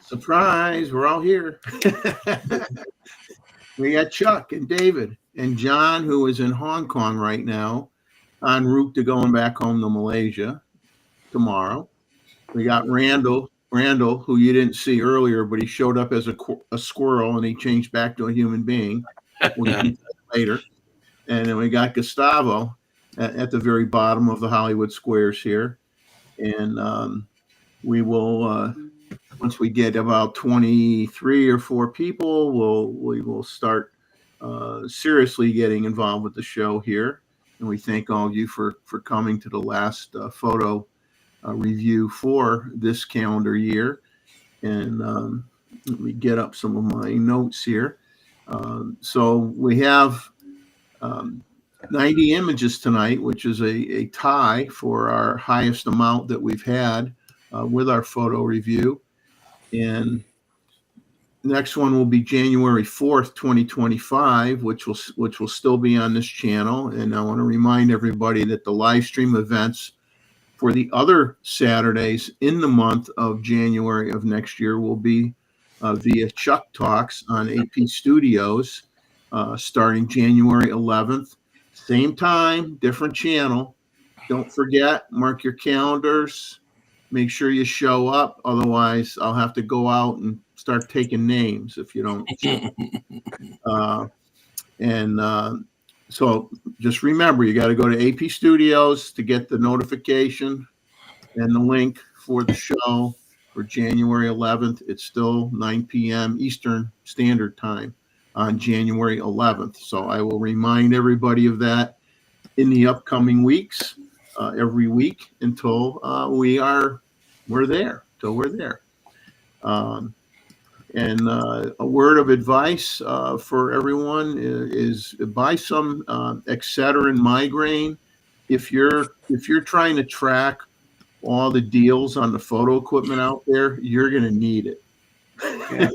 Surprise, we're all here. We got Chuck and David and John, who is in Hong Kong right now, en route to going back home to Malaysia tomorrow. We got Randall, who you didn't see earlier, but he showed up as a squirrel and he changed back to a human being. We'll get that later. And then we got Gustavo at the very bottom of the Hollywood Squares here. And we will... once we get about 23 or 4 people, we will start seriously getting involved with the show here. And we thank all of you for coming to the last photo review for this calendar year. And let me get up some of my notes here. So we have 90 images tonight, which is a tie for our highest amount that we've had with our photo review. And next one will be January 4th, 2025, which will still be on this channel. And I want to remind everybody that the live stream events for the other Saturdays in the month of January of next year will be via Chuck Talks on AP Studios, starting January 11th. Same time, different channel. Don't forget, mark your calendars. Make sure you show up. Otherwise, I'll have to go out and start taking names if you don't show. So just remember, you got to go to AP Studios to get the notification and the link for the show for January 11th. It's still 9 p.m. Eastern Standard Time on January 11th. So I will remind everybody of that in the upcoming weeks, every week until we're there. And a word of advice for everyone is buy some Excedrin migraine. If you're trying to track all the deals on the photo equipment out there, you're going to need it. Yeah.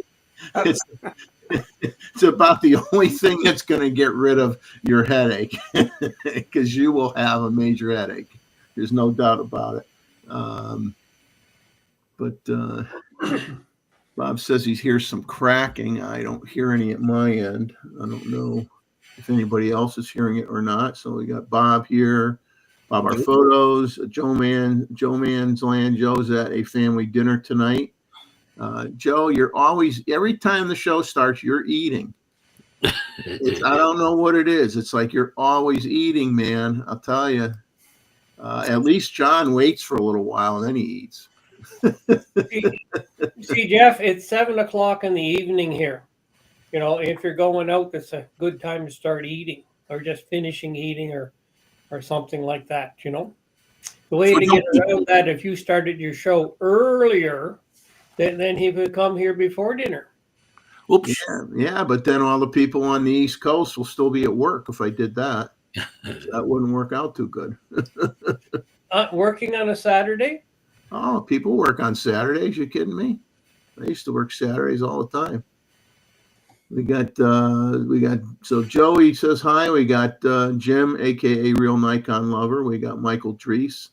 It's about the only thing that's going to get rid of your headache, because you will have a major headache. There's no doubt about it. But Bob says he hears some cracking. I don't hear any at my end. I don't know if anybody else is hearing it or not. So we got Bob here. Bob, our photos. Joe Man's Land. Joe's at a family dinner tonight. Joe, you're always, every time the show starts, you're eating. I don't know what it is. It's like you're always eating, man. I'll tell you. At least John waits for a little while and then he eats. See, Jeff, it's 7 o'clock in the evening here. You know, if you're going out, it's a good time to start eating, or just finishing eating, or something like that. You know, the way to get around that, if you started your show earlier, then he would come here before dinner. Oops. Yeah, but then all the people on the East Coast will still be at work if I did that. That wouldn't work out too good. Working on a Saturday? Oh, people work on Saturdays. You kidding me? I used to work Saturdays all the time. We got so Joey says hi. We got Jim, aka Real Nikon Lover. We got Michael Drees.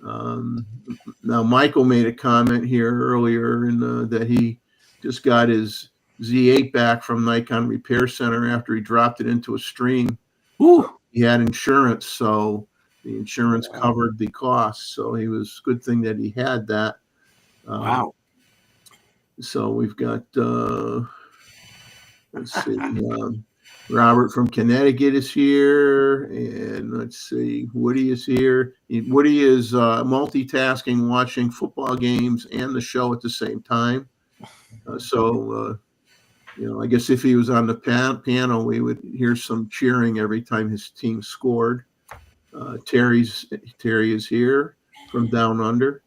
Now Michael made a comment here earlier that he just got his Z8 back from Nikon Repair Center after he dropped it into a stream. Ooh. He had insurance, so The insurance covered the costs, so it was a good thing that he had that. Wow. So we've got, let's see, Robert from Connecticut is here, and let's see, Woody is here. Woody is multitasking, watching football games and the show at the same time. I guess if he was on the piano, we would hear some cheering every time his team scored. Terry is here from Down Under.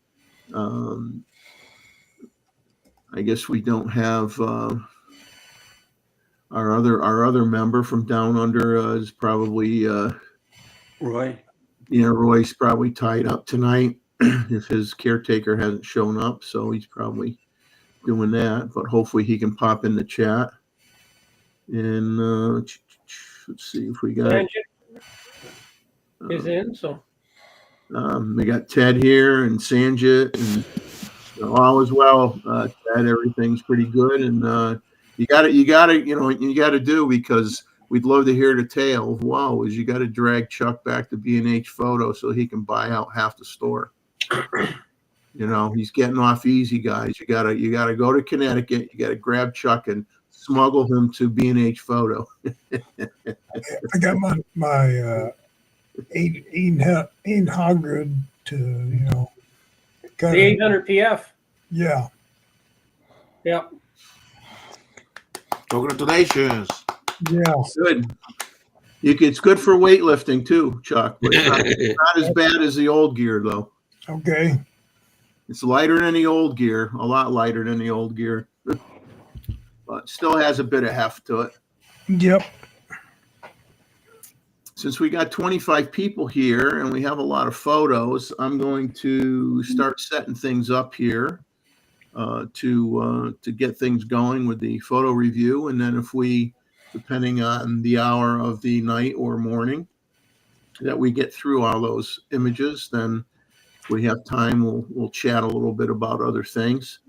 I guess we don't have our other member from Down Under is probably Roy. Roy's probably tied up tonight if his caretaker hasn't shown up, so he's probably doing that. But hopefully he can pop in the chat. And let's see if we got. Is in, so we got Ted here and Sanjit, and all is well. Ted, everything's pretty good, and you got to do, because we'd love to hear the tale of wow, is you got to drag Chuck back to B&H Photo so he can buy out half the store. He's getting off easy, guys. You gotta go to Connecticut. You gotta grab Chuck and smuggle him to B&H Photo. I got my 800 to the 800 PF. Yeah. Yeah. Congratulations. Yeah. Good. It's good for weightlifting too, Chuck. But it's not as bad as the old gear, though. Okay. It's lighter than the old gear, a lot lighter than the old gear, but still has a bit of heft to it. Yep. Since we got 25 people here and we have a lot of photos, I'm going to start setting things up here to get things going with the photo review. And then if we, depending on the hour of the night or morning that we get through all those images, then if we have time, we'll chat a little bit about other things.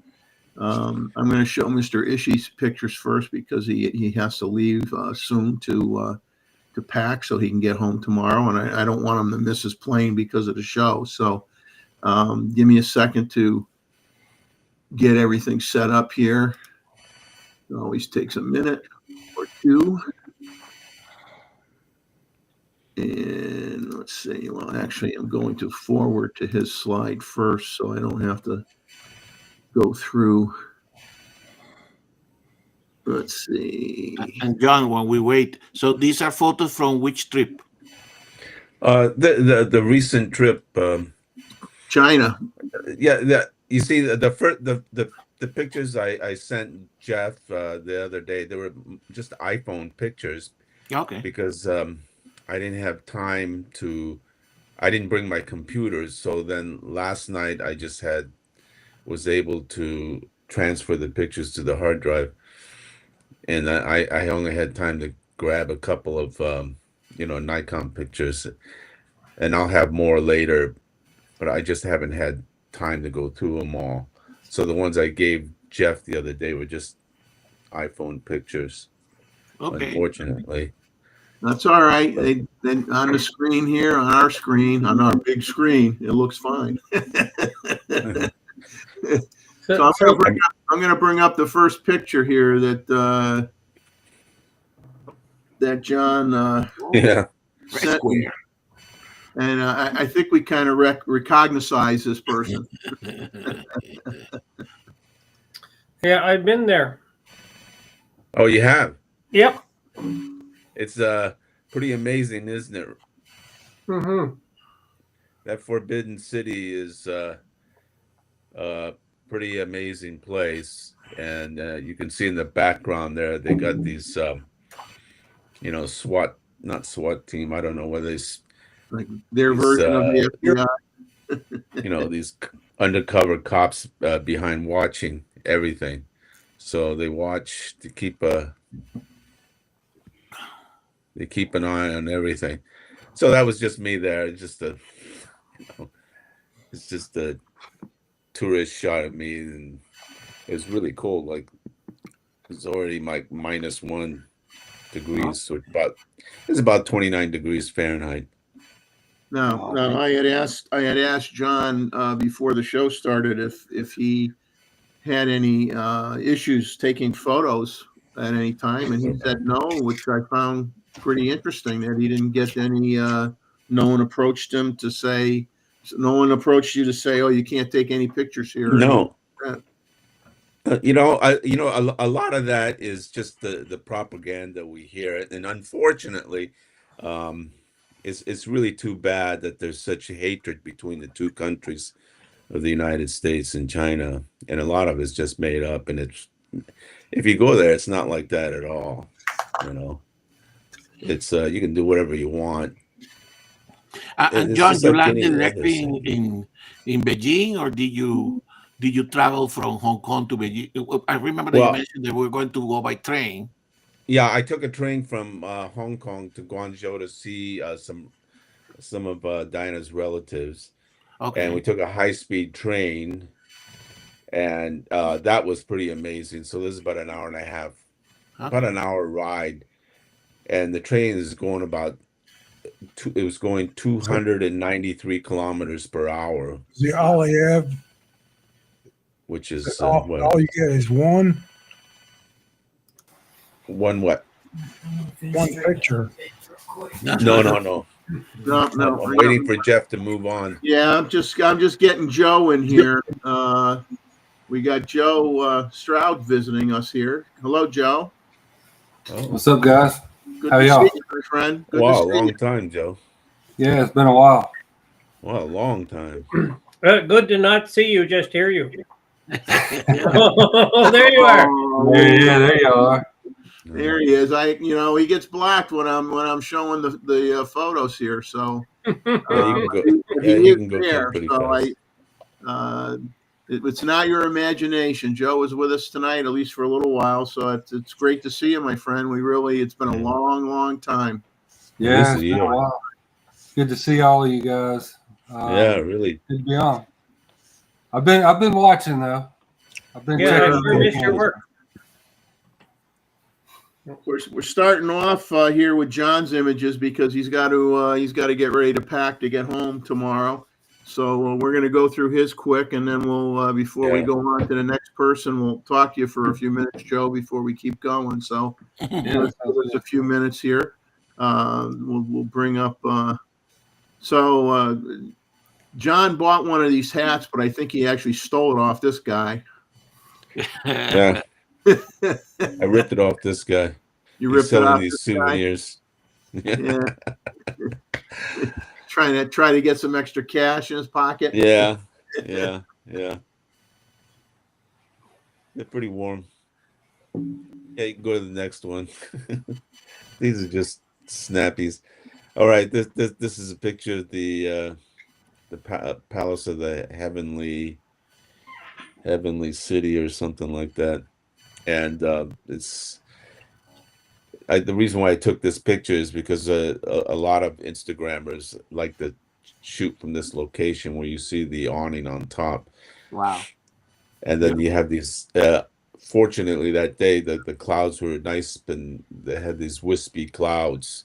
I'm going to show Mr. Ishii's pictures first because he has to leave soon to pack so he can get home tomorrow, and I don't want him to miss his plane because of the show. So give me a second to get everything set up here. It always takes a minute or two. And let's see. Well, actually, I'm going to forward to his slide first so I don't have to go through. Let's see. And John, when we wait, so these are photos from which trip? The recent trip. China. Yeah, you see the pictures I sent Jeff the other day. They were just iPhone pictures. Okay. Because I didn't have time to. I didn't bring my computers, so then last night I just was able to transfer the pictures to the hard drive. And I only had time to grab a couple of, Nikon pictures, and I'll have more later, but I just haven't had time to go through them all. So the ones I gave Jeff the other day were just iPhone pictures, unfortunately. That's all right. Then on the screen here, on our big screen, it looks fine. So I'm going to bring up the first picture here that John sent me. And I think we kind of recognize this person. Yeah, I've been there. Oh, you have? Yep. It's pretty amazing, isn't it? Mm-hmm. That Forbidden City is pretty amazing place, and you can see in the background there they got these not SWAT team, I don't know whether it's like their version of the FBI. These undercover cops behind watching everything, so they watch to keep an eye on everything. So that was just me there. It's just a tourist shot of me, and it was really cold. Like it's already like -1 degrees, so it's about 29 degrees Fahrenheit. No, no. I had asked John before the show started if he had any issues taking photos at any time, and he said no, which I found pretty interesting. That he didn't get any. No one approached him to say. No one approached you to say, "Oh, you can't take any pictures here." Or anything No, like that. a lot of that is just the propaganda we hear, and unfortunately, it's really too bad that there's such hatred between the two countries of the United States and China, and a lot of it's just made up. And it's if you go there, it's not like that at all. It's you can do whatever you want. And It's John, just you like landed any other directly city. in Beijing, or did you travel from Hong Kong to Beijing? I remember that you Well, mentioned that we were going to go by train. yeah, I took a train from Hong Kong to Guangzhou to see some of Dinah's relatives, and we Okay. took a high-speed train, and that was pretty amazing. So this is about an hour and a half, about an hour ride, and the train is going it was going 293 kilometers per hour, The all you have, which is all you get is one what? picture. No. No, I'm waiting for Jeff to move on. Yeah, I'm just getting Joe in here. We got Joe Stroud visiting us here. Hello, Joe. Oh, What's up, guys? Good How to y'all? see you, my friend. Good to wow, see long you. time, Joe. Yeah, it's been a while. Wow, a long time. Good to not see you, just hear you. Yeah. Oh, there you are. Oh, Yeah, there you are. there he is. He gets blocked when I'm showing the photos here. So Yeah, you can go. but Yeah, he you is can go there. pretty So fast. it's not your imagination. Joe is with us tonight, at least for a little while. So it's great to see you, my friend. It's been a long time. At Yeah, least it's a been a year. while. Good to see all of you guys. Yeah, really. Good to be on. I've been watching though. I've been Yeah, I checking. sure miss your work. We're starting off here with John's images because he's got to get ready to pack to get home tomorrow. So we're going to go through his quick, and then we'll before we go on to the next person, we'll talk to you for a few minutes, Joe, before we keep going. So Yeah, give us a few minutes here. We'll bring up. John bought one of these hats, but I think he actually stole it off this guy. Yeah, I ripped it off this guy. You He's ripped it selling off these this guy. souvenirs. Yeah. Trying to get some extra cash in his pocket. Yeah. They're pretty warm. Yeah, you can go to the next one. These are just snappies. All right, this is a picture of the palace of the heavenly city or something like that, and it's. The reason why I took this picture is because a lot of Instagrammers like to shoot from this location where you see the awning on top. Wow. And then you have these. Fortunately, that day the clouds were nice, and they had these wispy clouds,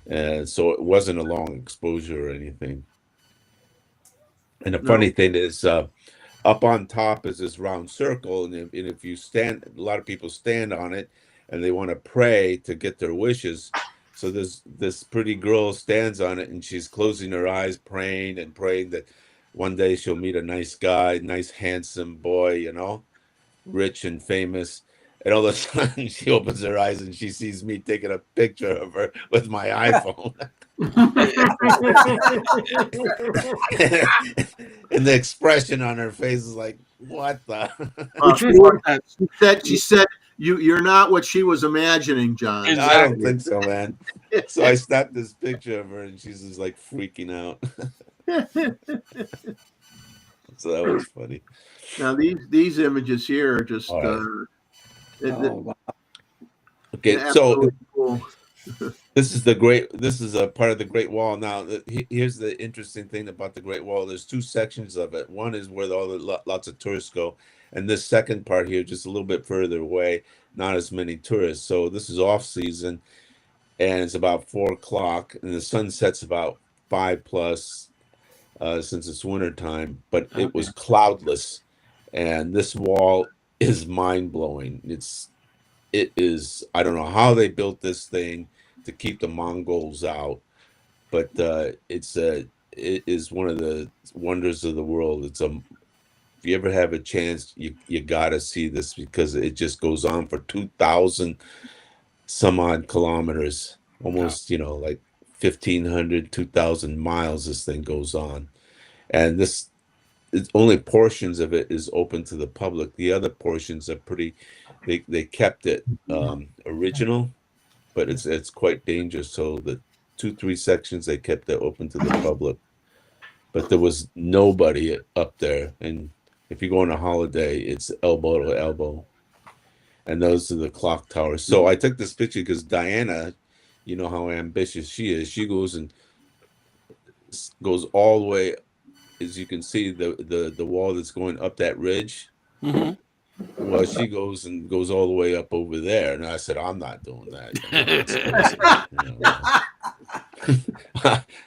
and so it wasn't a long exposure or anything. And the funny thing is, up on top is this round circle, and if you stand, a lot of people stand on it, and they want to pray to get their wishes. So this pretty girl stands on it, and she's closing her eyes, praying that one day she'll meet a nice guy, nice handsome boy, rich and famous. And all of a sudden, she opens her eyes and she sees me taking a picture of her with my iPhone. And the expression on her face is like, "What the?" She said you're not what she was imagining, John. Exactly. I don't think so, man. So I snapped this picture of her, and she's just like freaking out. So that was funny. Now these images here are just wow. Okay, so absolutely cool. this is a part of the Great Wall. Now, here's the interesting thing about the Great Wall. There's two sections of it. One is where lots of tourists go, and this second part here, just a little bit further away, not as many tourists. So this is off season, and it's about 4 o'clock, and the sun sets about 5 plus since it's winter time, but it was Okay. cloudless, and this wall is mind blowing. It is. I don't know how they built this thing to keep the Mongols out, but it is one of the wonders of the world. If you ever have a chance, you gotta see this because it just goes on for 2,000 some odd kilometers, almost like 1,500, 2,000 miles. This thing goes on, and it's only portions of it is open to the public. The other portions are pretty. They kept it original, but it's quite dangerous. So the 2, 3 sections they kept it open to the public, but there was nobody up there. And if you go on a holiday, it's elbow to elbow. And those are the clock towers. So I took this picture because Diana, you know how ambitious she is. She goes all the way, as you can see, the wall that's going up that ridge. Mhm. Well, she goes all the way up over there, and I said, "I'm not doing that. That's crazy.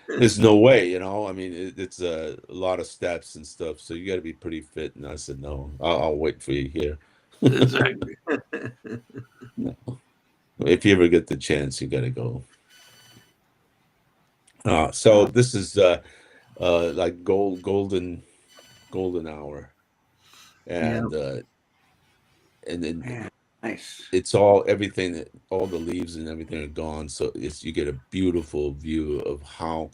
There's no way, I mean, it's a lot of steps and stuff, so you got to be pretty fit." And I said, "No, I'll wait for you here." Exactly. No. If you ever get the chance, you got to go. So this is like golden hour, and then Man, nice. it's everything, all the leaves and everything are gone, so you get a beautiful view of how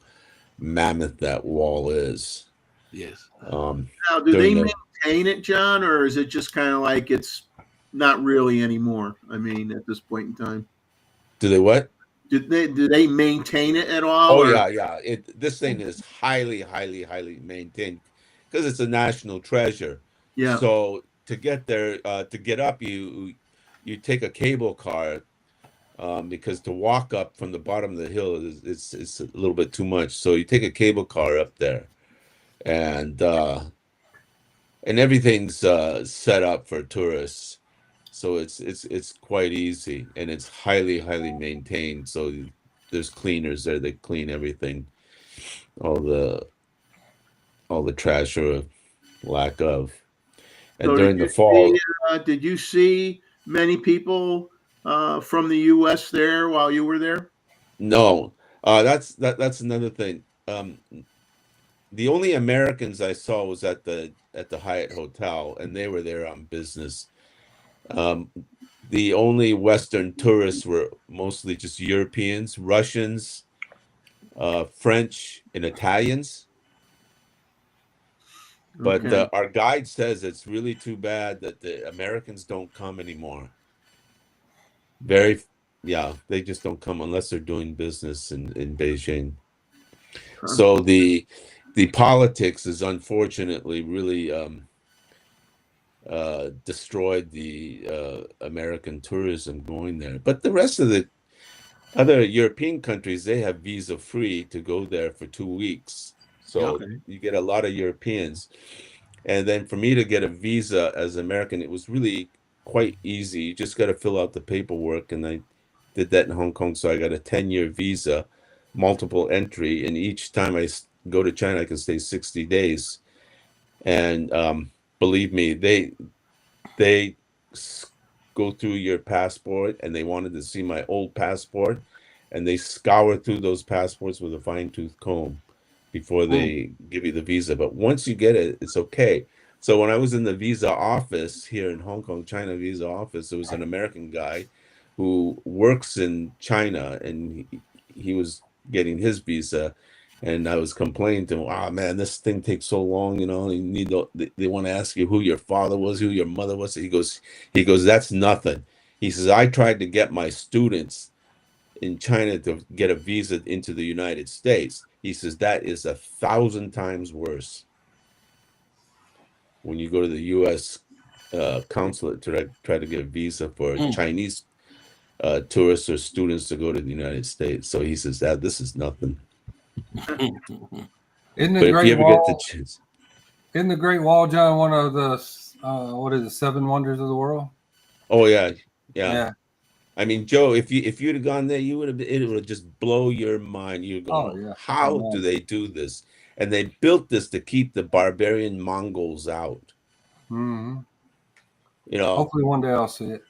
mammoth that wall is. Yes. Um, Now, do they during the maintain it, John, or is it just kind of like it's not really anymore? I mean, at this point in time, do they what? do they maintain it at all? Oh or- yeah. This thing is highly, highly, highly maintained because it's a national treasure. yeah. So to get there, to get up, you take a cable car, because to walk up from the bottom of the hill it's a little bit too much. So you take a cable car up there, and everything's set up for tourists. So it's quite easy, and it's highly, highly maintained. So there's cleaners there. They clean everything, all the trash or lack of. And So during the fall, did you see many people from the U.S. there while you were there? no, that's another thing. The only Americans I saw was at the Hyatt Hotel, and they were there on business. The only Western tourists were mostly just Europeans, Russians, French, and Italians. But Okay. our guide says it's really too bad that the Americans don't come anymore. They just don't come unless they're doing business in Beijing. Huh. So the politics is unfortunately really destroyed the American tourism going there. But the rest of the other European countries, they have visa free to go there for 2 weeks. So Okay. you get a lot of Europeans. And then for me to get a visa as American, it was really quite easy. You just got to fill out the paperwork, and I did that in Hong Kong. So I got a 10-year visa, multiple entry, and each time I go to China, I can stay 60 days. And believe me, they go through your passport, and they wanted to see my old passport, and they scour through those passports with a fine-tooth comb before they give you the visa. But once you get it, it's okay. So when I was in the visa office here in Hong Kong, China visa office, there was an American guy who works in China, and he was getting his visa, and I was complaining to him, "Oh man, this thing takes so long, they want to ask you who your father was, who your mother was." He goes, "That's nothing." He says, "I tried to get my students in China to get a visa into the United States." He says, "That is 1,000 times worse when you go to the U.S. Consulate to try to get a visa for Chinese tourists or students to go to the United States." So he says that this is nothing. Isn't the But if you Great ever get the Wall? chance, Isn't the Great Wall, John, one of the what is it, 7 wonders of the world? oh yeah. Yeah. I mean, Joe, if you'd have gone there, you would have. It would just blow your mind. You're Oh going, yeah. how Oh, do man. they do this? And they built this to keep the barbarian Mongols out. Mhm. You know, Hopefully one day I'll see it.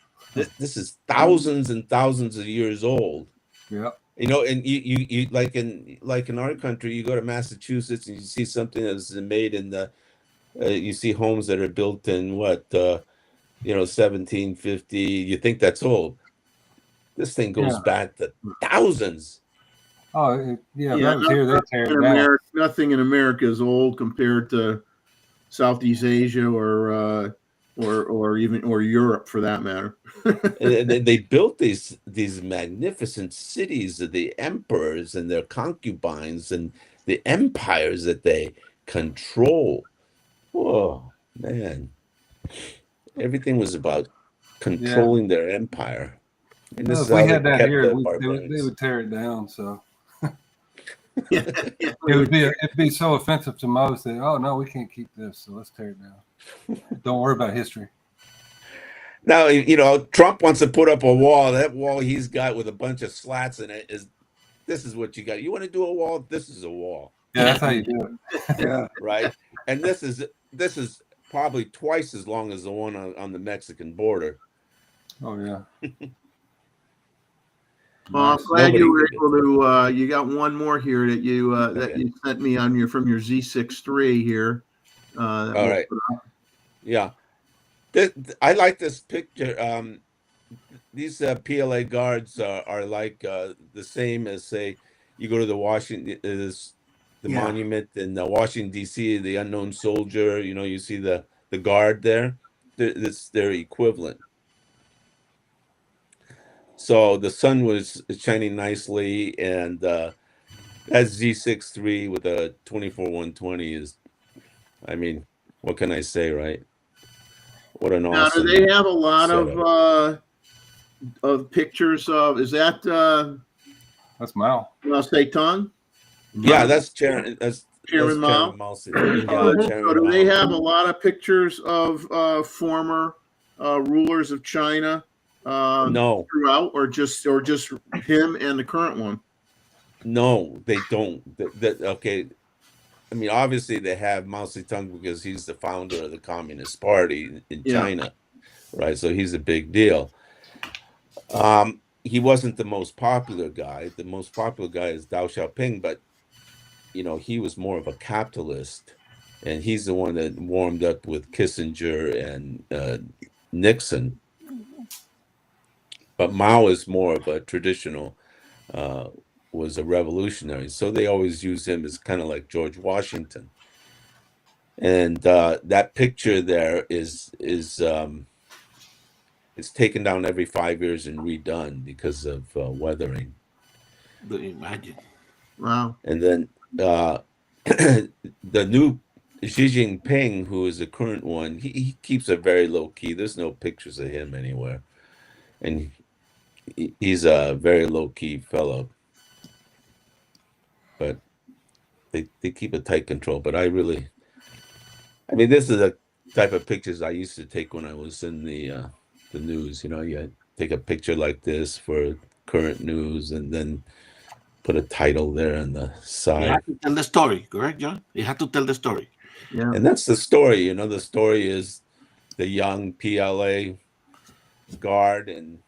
this is thousands and thousands of years old. Yeah. You know, and you like in our country, you go to Massachusetts and you see something that's made in the. You see homes that are built in what 1750. You think that's old. This thing goes Yeah. back to thousands. Oh yeah. If Yeah, that was here, they'd tear in it down. America, nothing in America is old compared to Southeast Asia or even Europe for that matter. And they built these magnificent cities of the emperors and their concubines and the empires that they control. Oh man, everything was about controlling their empire, and this Well, is if we how they had that kept here, the they barbarians. would tear it down. So Yeah, it'd be so offensive to most that no, we can't keep this, so let's tear it down. Don't worry about history. Now, Trump wants to put up a wall. That wall he's got with a bunch of slats in it this is what you got. You want to do a wall? This is a wall. Yeah, that's how you do it. Yeah. Right. And this is probably twice as long as the one on the Mexican border. Oh yeah. Well, I'm Nice. glad Nobody you were could do able to. You got one more here that you Okay. sent me on from your Z6 III here. All right. Yeah. I like this picture. These PLA guards are like the same as, say, you go to the Yeah. monument in Washington D.C., the unknown soldier. You see the guard there. It's their equivalent. So the sun was shining nicely, and that Z6 III with a 24-120 is, I mean, what can I say, right? What an Now, awesome do they have a lot setup. of pictures of? Is that That's Mao. Seitung? Yeah, that's Chairman. That's Chairman Mao. Mao. Yeah, So Chairman do they Mao. have a lot of pictures of former rulers of China No, throughout, or just him and the current one? no, they don't. Okay. I mean, obviously they have Mao Zedong because he's the founder of the Communist Party in Yeah. China, right? So he's a big deal. He wasn't the most popular guy. The most popular guy is Deng Xiaoping, but he was more of a capitalist, and he's the one that warmed up with Kissinger and Nixon. But Mao is more of a traditional, was a revolutionary. So they always use him as kind of like George Washington. And that picture there is it's taken down every 5 years and redone because of weathering. Imagine. Wow. And then the new Xi Jinping, who is the current one, he keeps it very low key. There's no pictures of him anywhere, and he's a very low key fellow. But they keep a tight control. But I mean, this is the type of pictures I used to take when I was in the news. You take a picture like this for current news, and then put a title there on the You side. have to tell the story, correct, John? You have to tell the story. Yeah. And that's the story. The story is the young PLA guard and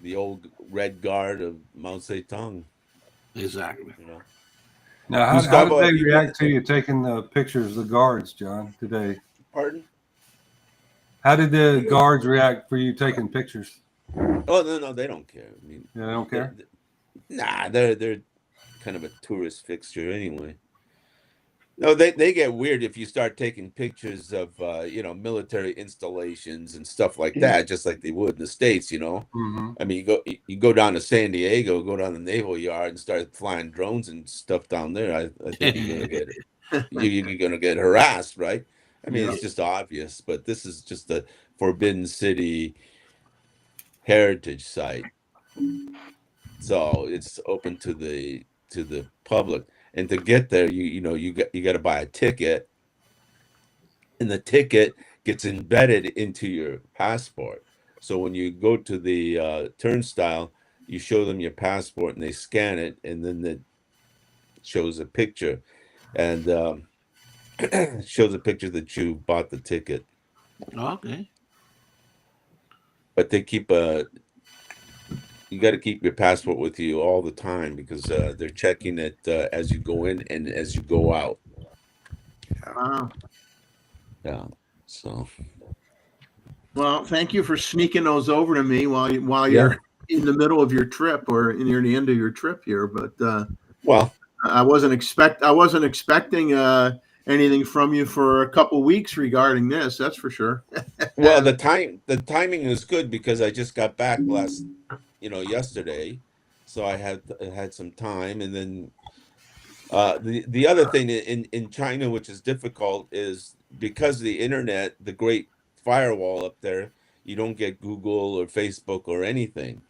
the old red guard of Mao Zedong. Exactly. Now, how Gustavo, did have they you react been- to you taking the pictures of the guards, John, today? Pardon? How did the guards react for you taking pictures? Oh no, they don't care. I mean, Yeah, they don't care. Nah, they're kind of a tourist fixture anyway. No, they get weird if you start taking pictures of military installations and stuff like that, just like they would in the States. Mm-hmm. I mean, you go down to San Diego, go down the Naval Yard, and start flying drones and stuff down there. I think you're gonna get harassed, right? I mean, Yeah. it's just obvious, but this is just a Forbidden City heritage site, so it's open to the public. And to get there, you got to buy a ticket, and the ticket gets embedded into your passport. So when you go to the turnstile, you show them your passport and they scan it, and then it shows a picture, and shows a picture that you bought the ticket. Okay. But they keep you got to keep your passport with you all the time because they're checking it as you go in and as you go out. Wow. Yeah. So Well, thank you for sneaking those over to me while Yeah. you're in the middle of your trip or near the end of your trip here. But well, I wasn't expecting anything from you for a couple weeks regarding this. That's for sure. well, the timing is good because I just got back yesterday, so I had some time, and then the other thing in China, which is difficult, is because of the internet, the great firewall up there, you don't get Google or Facebook or anything.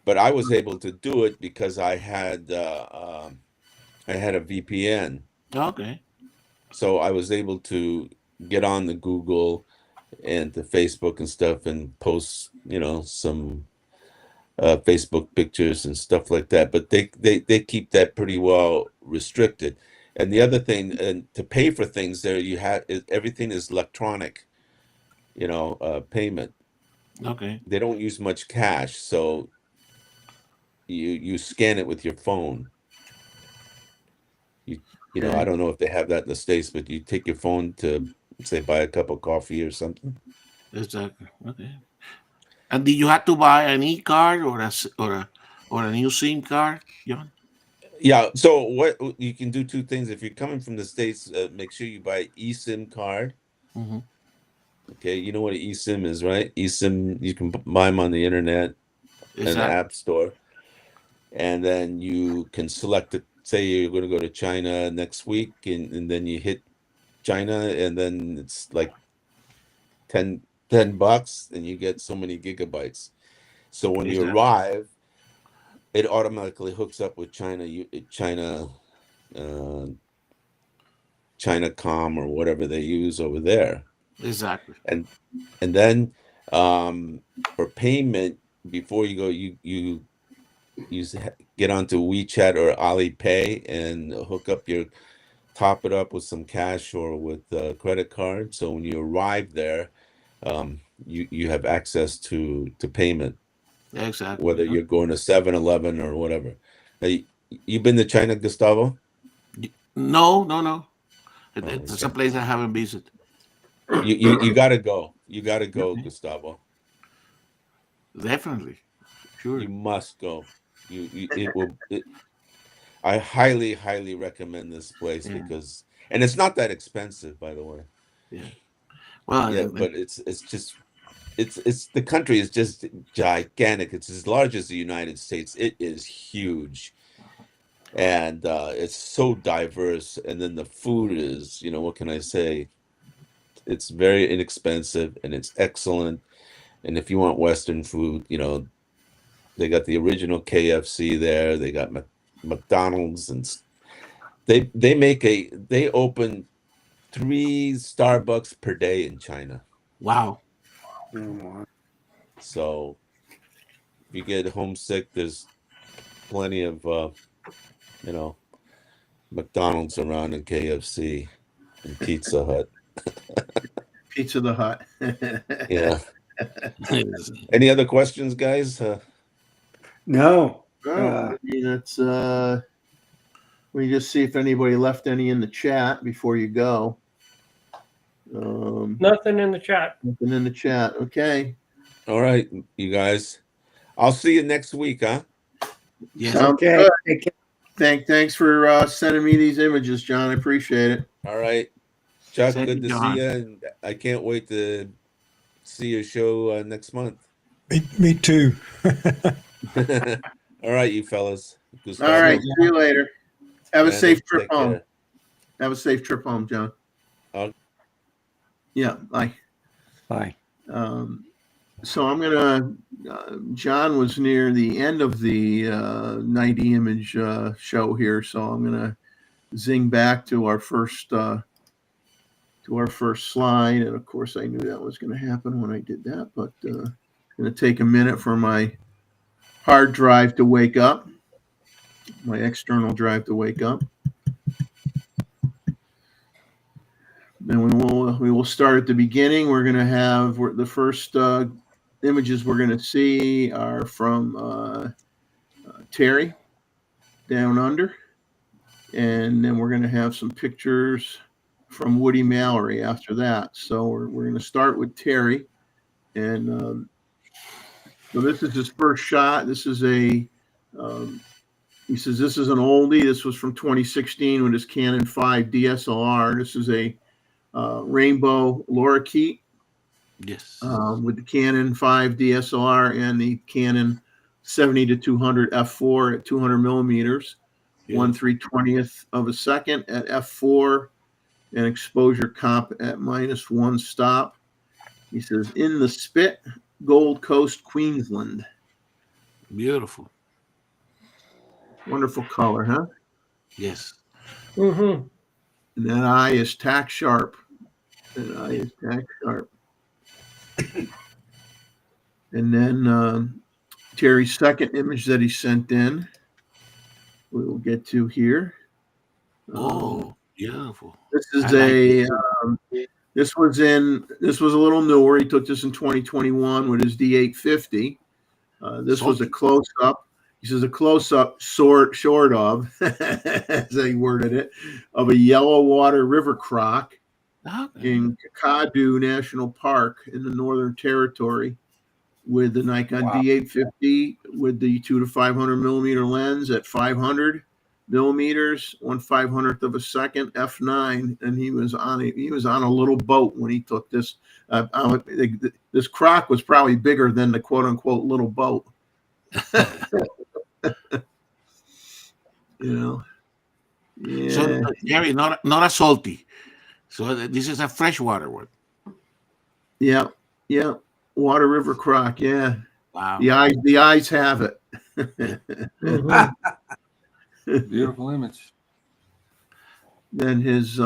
But I was able to do it because I had a VPN, Okay. so I was able to get on the Google and the Facebook and stuff and post, some Facebook pictures and stuff like that. But they keep that pretty well restricted. And the other thing, and to pay for things there, everything is electronic, payment. Okay. They don't use much cash, so you scan it with your phone. I don't know if they have that in the States, but you take your phone to, say, buy a cup of coffee or something. Exactly. Okay. And did you have to buy an e-card or a new SIM card, John? Yeah, so what you can do two things. If you're coming from the States, make sure you buy eSIM card. Mm-hmm. Okay, you know what an eSIM is, right? eSIM, you can buy them on the internet and the Exactly. App Store. And then you can select it. Say you're going to go to China next week, and then you hit China, and then it's like $10 and you get so many gigabytes. So when you Exactly. arrive, it automatically hooks up with Chinacom or whatever they use over there. Exactly. And then for payment, before you go, you get onto WeChat or Alipay and top it up with some cash or with a credit card. So when you arrive there, you have access to payment, Exactly. whether you're going to 7-Eleven or whatever. You been to China, Gustavo? No. Oh, It's a okay. place I haven't visited. You got to go. You got to go, Okay. Gustavo. Definitely. Sure. You must go. I highly, highly recommend this place Yeah. because, and it's not that expensive, by the way. Yeah. Well, Yeah, but it's the country is just gigantic. It's as large as the United States. It is huge, and it's so diverse. And then the food is, what can I say? It's very inexpensive and it's excellent. And if you want Western food, they got the original KFC there. They got McDonald's, and they open 3 Starbucks per day in China. wow. So if you get homesick, there's plenty of McDonald's around and KFC and Pizza Hut. Pizza the Hut. Yeah. Any other questions, guys? No. I mean, that's we just see if anybody left any in the chat before you go. Nothing in the chat. Nothing in the chat. Okay. All right, you guys. I'll see you next week, huh? Yes. Sounds Okay. good. Take care. Thanks for sending me these images, John. I appreciate it. All right. Chuck, Thank good you, to John. see you. And I can't wait to see your show next month. Me too. All right, you fellas. Gustavo, All right. See you later. Have a Randall, safe trip take home. care. Have a safe trip home, John. Okay. Yeah. Bye. Bye. So I'm gonna. John was near the end of the 90 image show here, so I'm gonna zing back to our first to our first slide. And of course, I knew that was going to happen when I did that, but it's going to take a minute for my hard drive to wake up, my external drive to wake up. Then we will start at the beginning. We're going to have the first images we're going to see are from Terry down under, and then we're going to have some pictures from Woody Mallory after that. So we're going to start with Terry, and so this is his first shot. This is he says this is an oldie. This was from 2016 with his Canon 5 DSLR. This is a rainbow lorikeet Yes. with the Canon 5 DSLR and the Canon 70-200 f4 at 200 millimeters, Yeah. 1/320th of a second at f4, and exposure comp at -1 stop. He says in the spit, Gold Coast, Queensland. Beautiful. Wonderful color, huh? Yes. Mm-hmm. And that eye is tack sharp. That eye is tack sharp. And then Terry's second image that he sent in, we will get to here. Oh, beautiful. This is I like this was a little newer. He took this in 2021 with his D850. This was a close up. He says a close up short of, as he worded it, of a yellow water river croc in Kakadu National Park in the Northern Territory, with the Nikon D850 with the 2-500 millimeter lens at 500 millimeters, 1/500th of a second, f9, and he was on a little boat when he took this. This croc was probably bigger than the quote unquote little boat. You know. Yeah. So Gary, not a salty. So this is a freshwater one. Yeah. Water river croc. Yeah. Wow. The eyes have it. Mm-hmm. Beautiful image. Then his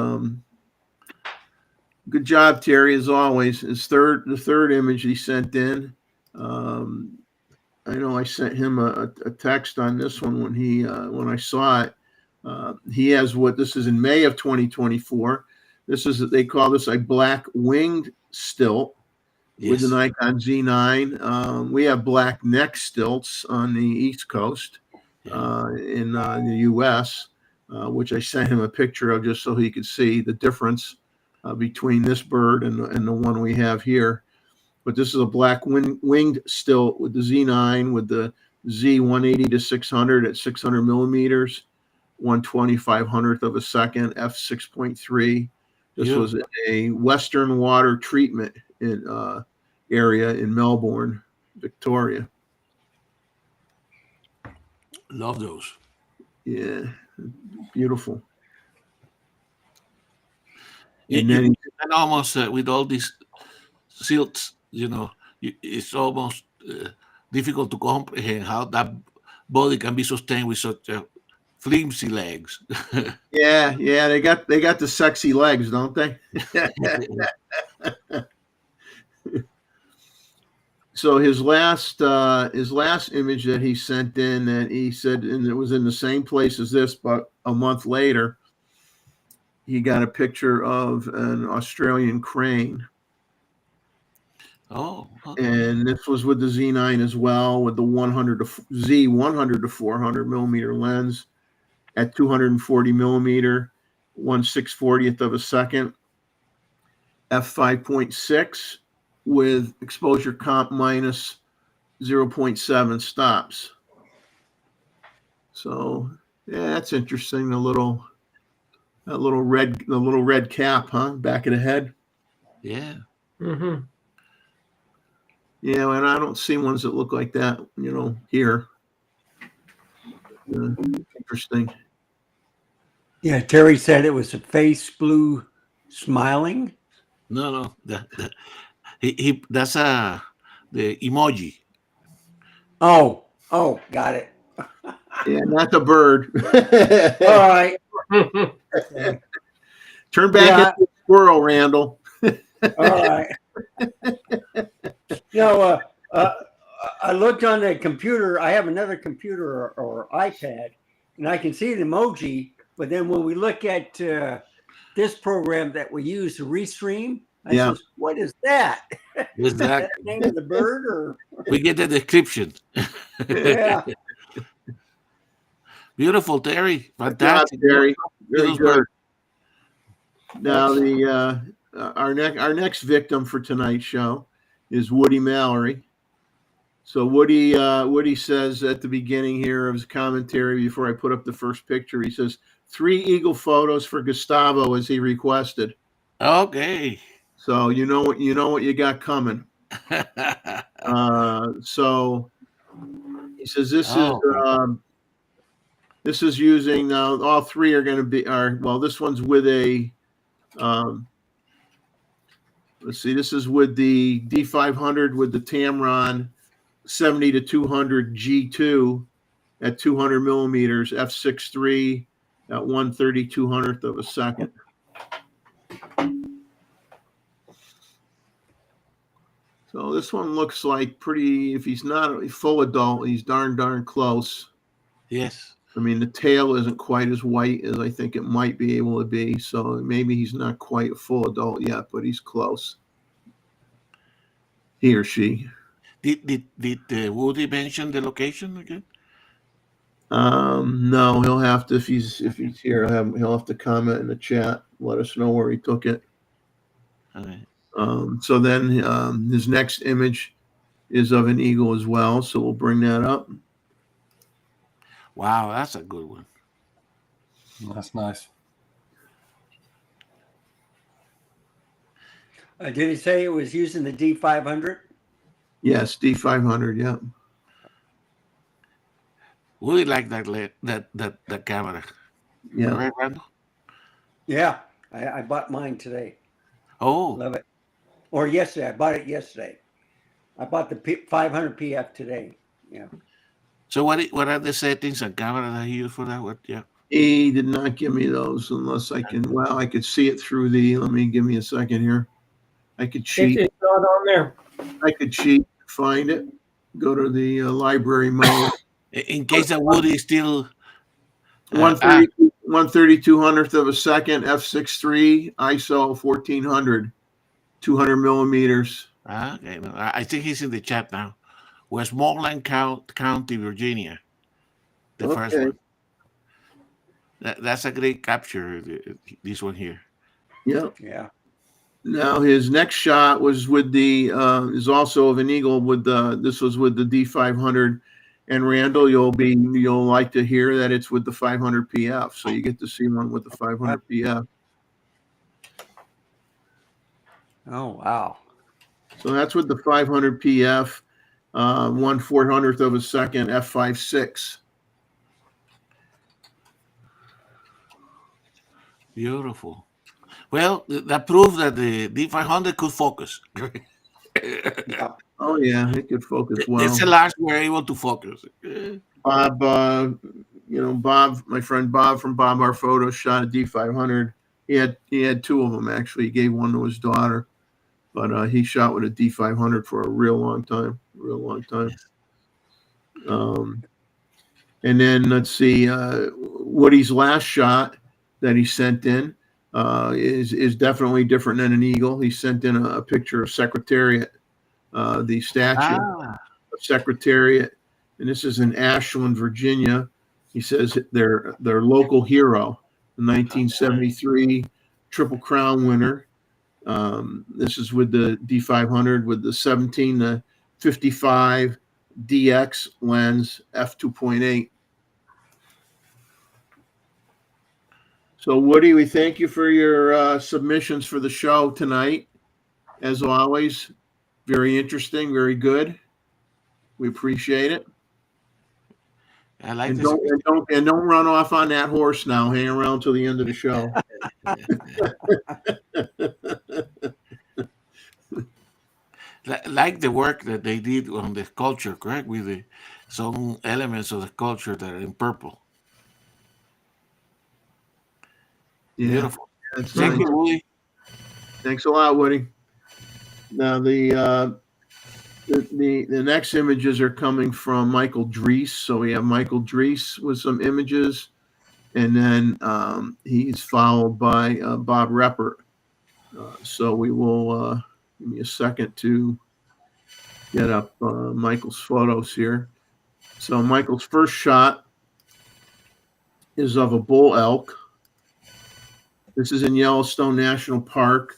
good job, Terry, as always. The third image he sent in. I know I sent him a text on this one when I saw it. He has this is in May of 2024. They call this a black winged stilt with the Nikon Z9. We have black neck stilts on the East Coast in the U.S., which I sent him a picture of just so he could see the difference between this bird and the one we have here. But this is a black winged stilt with the Z9 with the Z 180-600 at 600 millimeters, 1/2500th of a second, f6.3. This was a Western water treatment area in Melbourne, Victoria. Love those. Yeah, beautiful. And then almost with all these silts, it's almost difficult to comprehend how that body can be sustained with such flimsy legs. Yeah, they got the sexy legs, don't they? So his last image that he sent in, that he said, and it was in the same place as this, but a month later, he got a picture of an Australian crane. Oh, okay. And this was with the Z9 as well, with the Z 100-400 millimeter lens at 240 millimeter, 1/640th of a second, f5.6 with exposure comp minus 0.7 stops. So yeah, that's interesting. The little red cap, huh? Back of the head. Yeah. Mm-hmm. Yeah, and I don't see ones that look like that, here. Interesting. Yeah, Terry said it was a face blue smiling. No. He that's the emoji. Oh, got it. Yeah, not the bird. All right. Turn back. squirrel, Randall. All right. I looked on the computer. I have another computer or iPad, and I can see the emoji. But then when we look at this program that we use to restream, I Yeah. says, "What is that? Is that Exactly. the name of the bird or?" We get the description. Yeah. Beautiful, Terry. Good job, Fantastic. Terry. Very Those good. birds. Now our next victim for tonight's show is Woody Mallory. So Woody says at the beginning here of his commentary before I put up the first picture, he says 3 eagle photos for Gustavo as he requested. Okay. So you know what you got coming. So he says this is using all 3 are going to be this one's with a let's see, this is with the D500 with the Tamron 70 to 200 G2 at 200 millimeters f6.3 at 1/3200th of a second. So this one looks like pretty, if he's not a full adult, he's darn close. Yes. I mean, the tail isn't quite as white as I think it might be able to be. So maybe he's not quite a full adult yet, but he's close. He or she. Did Woody mention the location again? No, he'll have to, if he's here, he'll have to comment in the chat, let us know where he took it. Okay. So then his next image is of an eagle as well. So we'll bring that up. Wow, that's a good one. That's nice. Did he say it was using the D500? Yes, D500. Yeah. Woody like that camera. Yeah. Right, Randall? Yeah, I bought mine today. Oh, Love it. Or yesterday. I bought it yesterday. I bought the 500 PF today. Yeah. so what are the settings and camera that he used for that? What? Yeah. He did not give me those unless I can. Well, I could see it through give me a second here. I could cheat. It's not on there. I could cheat, find it, go to the library mode. In case that Woody is still 1/3200th of a second, f6.3, ISO 1400, 200 millimeters. okay. No, I think he's in the chat now. Westmoreland County, Virginia. The first Okay. one. That's a great capture. This one here. Yeah. Yeah. Now his next shot was with the is also of an eagle with this was with the D500, and Randall, you'll like to hear that it's with the 500 PF, so you get to see one with the 500 PF. Oh, wow. So that's with the 500 PF, 1/400th of a second f5.6. Beautiful. Well, that proves that the D500 could focus. Yeah. Oh yeah, it could focus well. SLRs were able to focus. Bob, Bob, my friend Bob from Bob Our Photos shot a D500. He had 2 of them actually. He gave one to his daughter, but he shot with a D500 for a real long time. And then let's see, Woody's last shot that he sent in is definitely different than an eagle. He sent in a picture of Secretariat, the statue of Secretariat, and this is in Ashland, Virginia. He says their local hero, the 1973 Triple Crown winner. This is with the D500 with the 17 to 55 DX lens f2.8. So Woody, we thank you for your submissions for the show tonight. As always, very interesting, very good. We appreciate it. I like And this. don't run off on that horse now. Hang around till the end of the show. Like the work that they did on the sculpture, correct? With some elements of the sculpture that are in purple. Yeah, Beautiful. that's Thank nice. you, Woody. Thanks a lot, Woody. Now the next images are coming from Michael Drees. So we have Michael Drees with some images, and then he's followed by Bob Reppert. So we will give me a second to get up Michael's photos here. So Michael's first shot is of a bull elk. This is in Yellowstone National Park.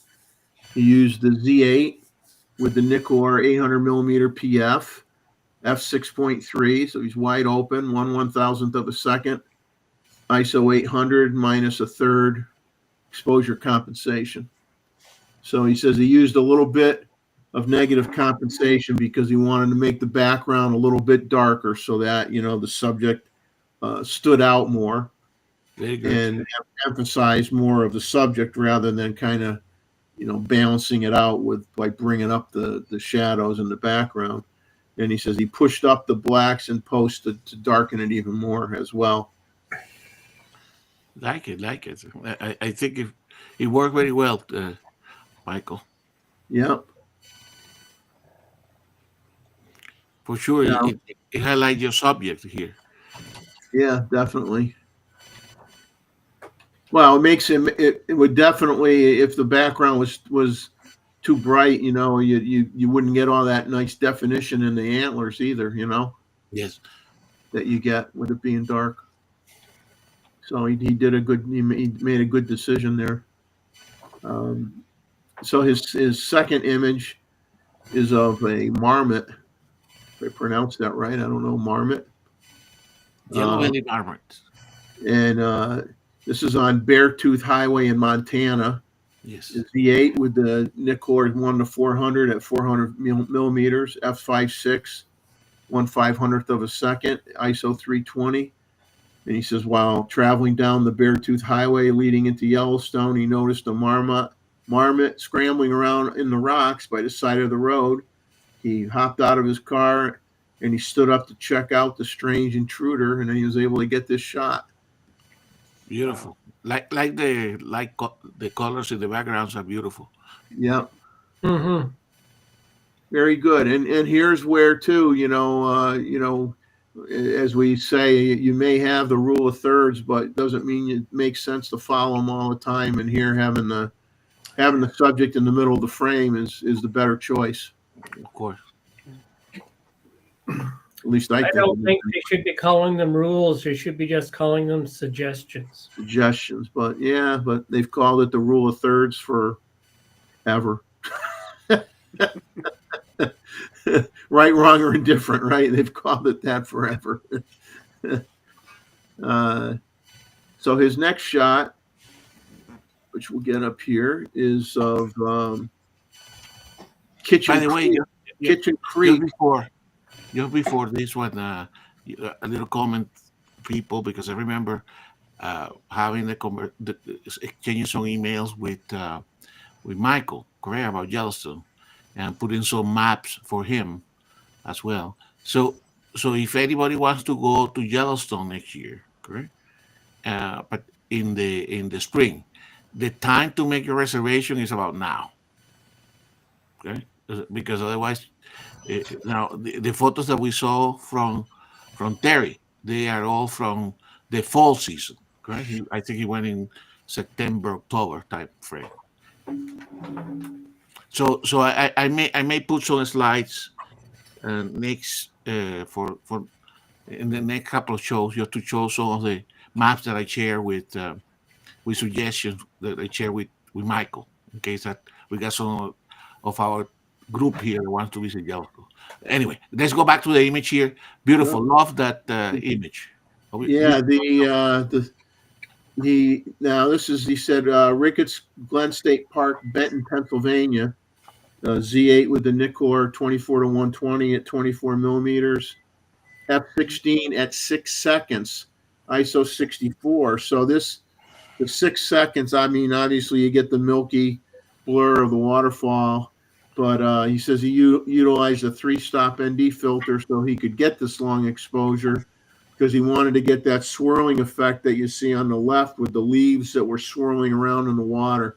He used the Z8 with the Nikkor 800 millimeter PF, f6.3. So he's wide open, 1/1000th of a second, ISO 800 minus a third exposure compensation. So he says he used a little bit of negative compensation because he wanted to make the background a little bit darker so that, the subject stood out more and emphasize more of the subject rather than kind of, balancing it out with like bringing up the shadows in the background. And he says he pushed up the blacks in post to darken it even more as well. Like it. I think it worked very well, Michael. Yep. For sure, Yeah. it highlights your subject here. Yeah, definitely. Well, it makes him. It would definitely, if the background was too bright, you wouldn't get all that nice definition in the antlers either. Yes. That you get with it being dark. So he did a good. He made a good decision there. So his second image is of a marmot. If I pronounce that right, I don't know, marmot. Yellow-bellied marmot. And this is on Beartooth Highway in Montana. Yes. It's V8 with the Nikkor 1/400 at 400 millimeters, f5.6, 1/500th of a second, ISO 320. And he says, while traveling down the Beartooth Highway leading into Yellowstone, he noticed a marmot scrambling around in the rocks by the side of the road. He hopped out of his car and he stood up to check out the strange intruder, and then he was able to get this shot. Beautiful. Like the colors in the backgrounds are beautiful. Yep. Mm-hmm. Very good. And here's where too, as we say, you may have the rule of thirds, but it doesn't mean it makes sense to follow them all the time. And here having the subject in the middle of the frame is the better choice. Of course. At least I don't think they should be calling them rules. They should be just calling them suggestions. Suggestions, but they've called it the rule of thirds forever. Right, wrong, or indifferent, right? They've called it that forever. So his next shot, which we'll get up here, is of Kitchen By the way, Creek. Kitchen Creek. Just before this one, a little comment, people, because I remember having exchanging some emails with Michael Correa about Yellowstone and putting some maps for him as well. So if anybody wants to go to Yellowstone next year, correct? But in the spring, the time to make your reservation is about now. Okay, because otherwise, now the photos that we saw from Terry, they are all from the fall season. Correct? I think he went in September, October type frame. So I may put some slides next for in the next couple of shows, just to show some of the maps that I share with suggestions that I share with Michael, in case that we got some of our group here that wants to visit Yellowstone. Anyway, let's go back to the image here. Beautiful, love that image. Yeah, now this is, he said, Ricketts Glen State Park, Benton, Pennsylvania. Z8 with the Nikkor 24-120 at 24 millimeters, f16 at 6 seconds, ISO 64. So the 6 seconds, I mean, obviously you get the milky blur of the waterfall, but he says he utilized a 3-stop ND filter so he could get this long exposure, because he wanted to get that swirling effect that you see on the left with the leaves that were swirling around in the water.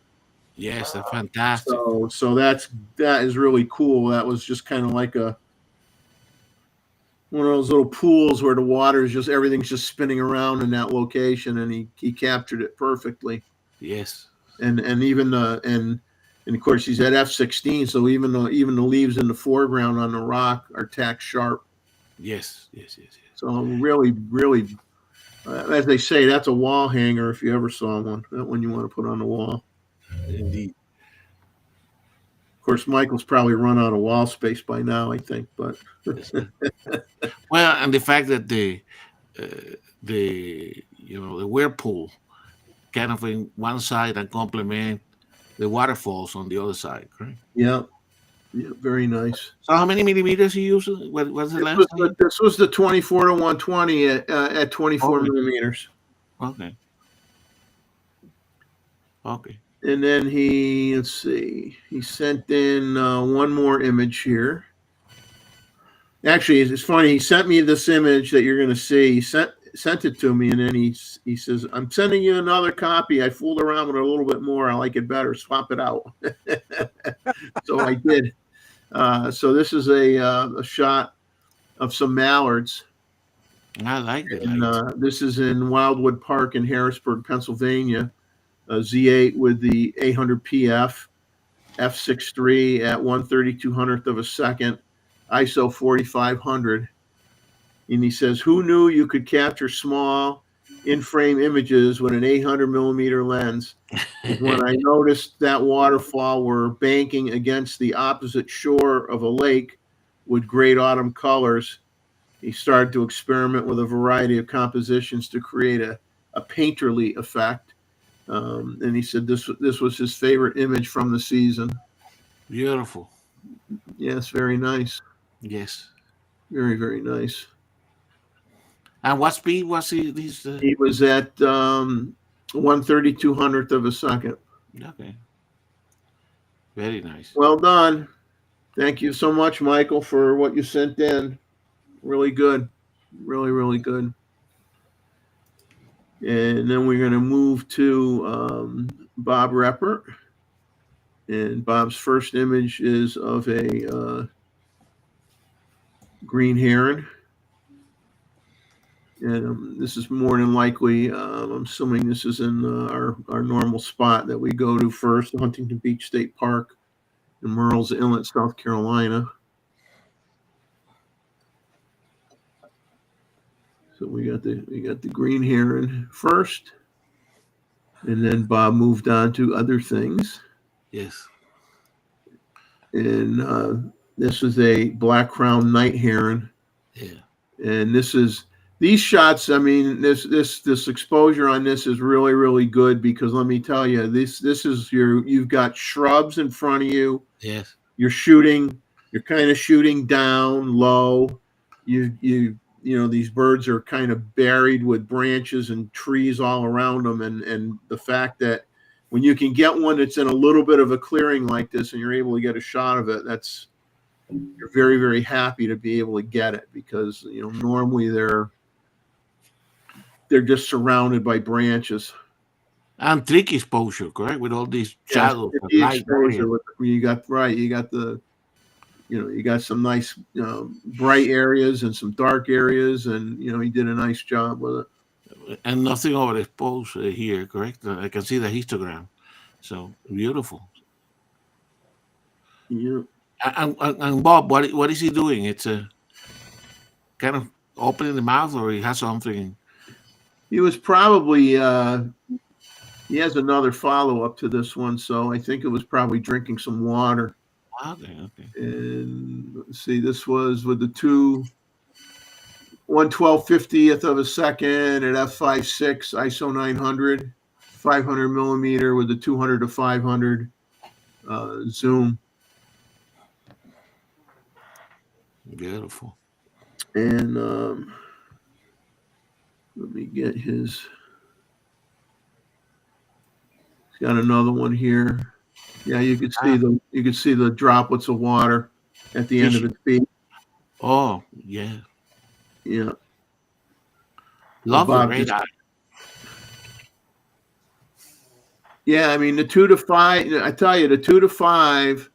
Yes, that's fantastic. So that is really cool. That was just kind of like one of those little pools where the water is just everything's just spinning around in that location, and he captured it perfectly. Yes. And even and of course he's at F-16, so even the leaves in the foreground on the rock are tack sharp. Yes. So really, as they say, that's a wall hanger if you ever saw one. That one you want to put on the wall. Indeed. Of course, Michael's probably run out of wall space by now, I think. But Yes. Well, and the fact that the whirlpool kind of in one side and complement the waterfalls on the other side, correct? yeah, very nice. So how many millimeters you use? What was the last time? This was the 24 to 120 at 24 Okay. millimeters. Okay. And then let's see, he sent in one more image here. Actually, it's funny. He sent me this image that you're going to see. He sent it to me, and then he says, "I'm sending you another copy. I fooled around with it a little bit more. I like it better. Swap it out." So I did. So this is a shot of some mallards. I like the And light. this is in Wildwood Park in Harrisburg, Pennsylvania. Z8 with the 800 PF, f6.3 at 1/3200th of a second, ISO 4500. And he says, "Who knew you could capture small in-frame images with an 800 millimeter lens?" When I noticed that waterfall were banking against the opposite shore of a lake with great autumn colors, he started to experiment with a variety of compositions to create a painterly effect. And he said this was his favorite image from the season. Beautiful. Yes, very nice. Yes. Very, very nice. And what speed was he? He was at 1/3200th of a second. Okay. Very nice. Well done. Thank you so much, Michael, for what you sent in. Really good. Really, really good. And then we're going to move to Bob Repper. And Bob's first image is of a green heron. And this is more than likely, I'm assuming this is in our normal spot that we go to first, Huntington Beach State Park in Murrells Inlet, South Carolina. So we got the green heron first, and then Bob moved on to other things. Yes. And this is a black crowned night heron. Yeah. And these shots. I mean, this exposure on this is really, really good because let me tell you, this is you've got shrubs in front of you. Yes. You're kind of shooting down low. You know, these birds are kind of buried with branches and trees all around them. And the fact that when you can get one that's in a little bit of a clearing like this and you're able to get a shot of it, you're very, very happy to be able to get it because, you know, normally they're just surrounded by branches. And trick exposure, correct? With all these shadows and The light. exposure, you got some nice bright areas and some dark areas, and he did a nice job with it. And nothing overexposed here, correct? I can see the histogram. So beautiful. Yeah. And Bob, what is he doing? It's a kind of opening the mouth, or he has something. He was probably he has another follow up to this one, so I think it was probably drinking some water. Okay. And let's see, this was with the 1/1250th of a second at f5.6 ISO 900, 500 millimeter with the 200 to 500 zoom. Beautiful. And let me get his. He's got another one here. Yeah, you could see the droplets of water at the end of its beak. Oh, yeah. Yeah. Love the radar. Yeah, I mean the 2 to 5. I tell you, the 2 to 5.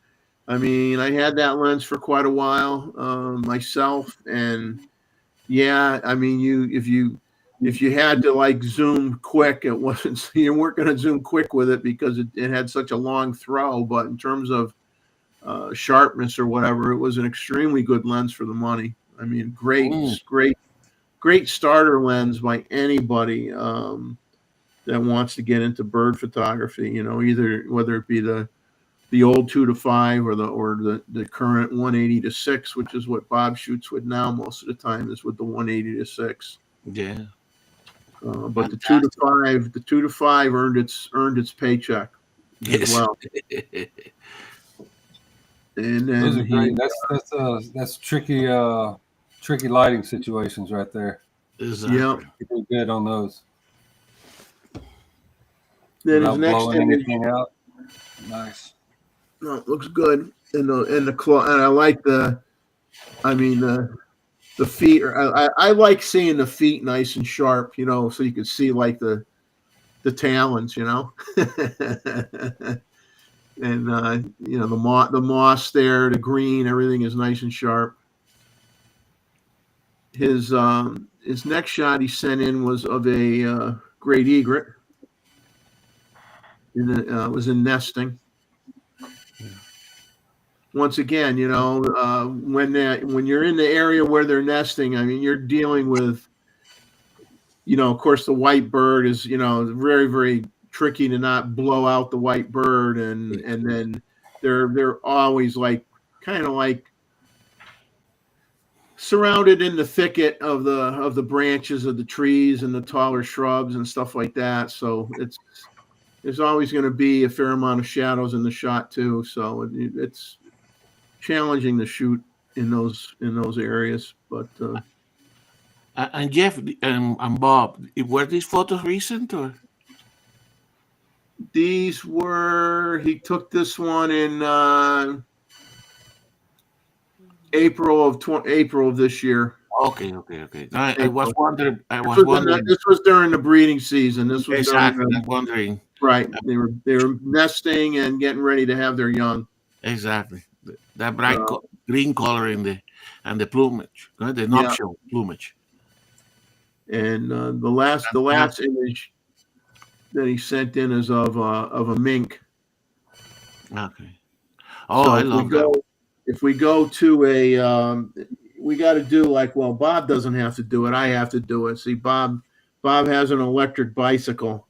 I mean, I had that lens for quite a while myself, and yeah, I mean, if you had to like zoom quick, it wasn't you weren't going to zoom quick with it because it had such a long throw. But in terms of sharpness or whatever, it was an extremely good lens for the money. I mean, great starter lens by anybody that wants to get into bird photography. You know, either whether it be the old 2 to 5 or the current 180 to 6, which is what Bob shoots with now most of the time, is with the 180 to 6. Yeah. But the 2 to 5 earned its paycheck as Yes. well. And then Those are great. That's tricky lighting situations right there. Exactly. Yeah. You do good on those. Then Without his next blowing image, anything out. Nice. no, it looks good. And the claw, and I like the feet. I like seeing the feet nice and sharp, you know, so you can see like the talons, you know. And you know, the moss there, the green, everything is nice and sharp. His next shot he sent in was of a great egret. It was in nesting. Once again, you know, when you're in the area where they're nesting, I mean, you're dealing with, you know, of course, the white bird is, you know, very, very tricky to not blow out the white bird, and then they're always like kind of like surrounded in the thicket of the branches of the trees and the taller shrubs and stuff like that. So there's always going to be a fair amount of shadows in the shot too. So it's challenging to shoot in those areas. But And Jeff and Bob, were these photos recent or? these were, he took this one in April of this year. Okay. I was April. wondering. This was during the breeding season. This was Exactly. during I'm wondering. right. They were nesting and getting ready to have their young. Exactly. That bright green color in the plumage, right? The nuptial plumage. And the last image that he sent in is of a mink. Okay. Oh, So I love that. If we go to a, we got to do like, well, Bob doesn't have to do it. I have to do it. See, Bob has an electric bicycle.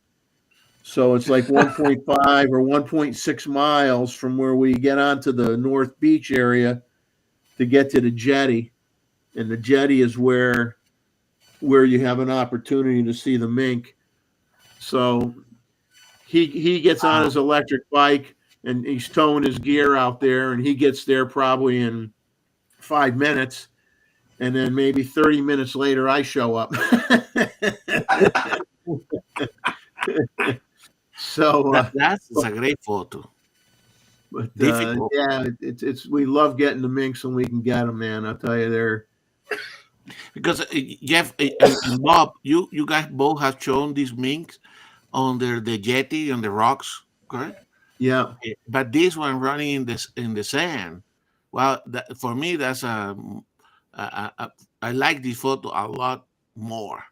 So it's like 1.5 or 1.6 miles from where we get onto the North Beach area to get to the jetty. And the jetty is where you have an opportunity to see the mink. So he gets on his electric bike and he's towing his gear out there, and he gets there probably in 5 minutes, and then maybe 30 minutes later I show up. So that's a great photo. But yeah, it's we love getting the minks when we can get them, man. I'll tell you, they're because Jeff and Bob, you guys both have shown these minks under the jetty on the rocks, correct? Yeah. But this one running in the sand. Well, for me, that's I like this photo a lot more.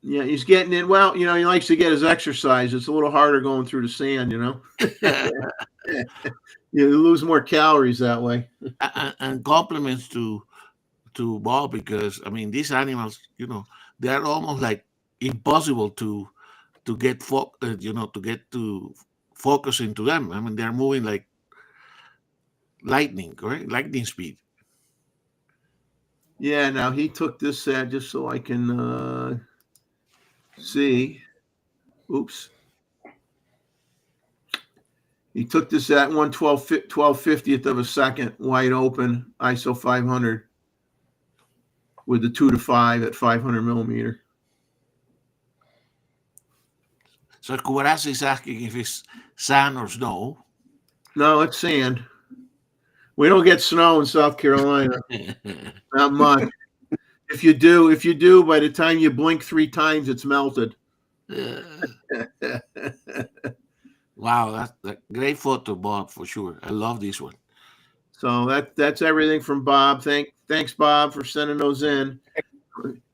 Yeah, he's getting in. Well, you know, he likes to get his exercise. It's a little harder going through the sand, you know. You lose more calories that way. And compliments to Bob, because I mean, these animals, you know, they are almost like impossible to get to focus into them. I mean, they're moving like lightning, correct? Lightning speed. Yeah. Now he took this just so I can see. Oops. He took this at 12/50th of a second, wide open, ISO 500, with the 2 to 5 at 500 millimeter. So Kubarasi is asking if it's sand or snow. No, it's sand. We don't get snow in South Carolina. Not much. If you do, by the time you blink 3 times, it's melted. Wow, that's a great photo, Bob, for sure. I love this one. So that's everything from Bob. Thanks, Bob, for sending those in.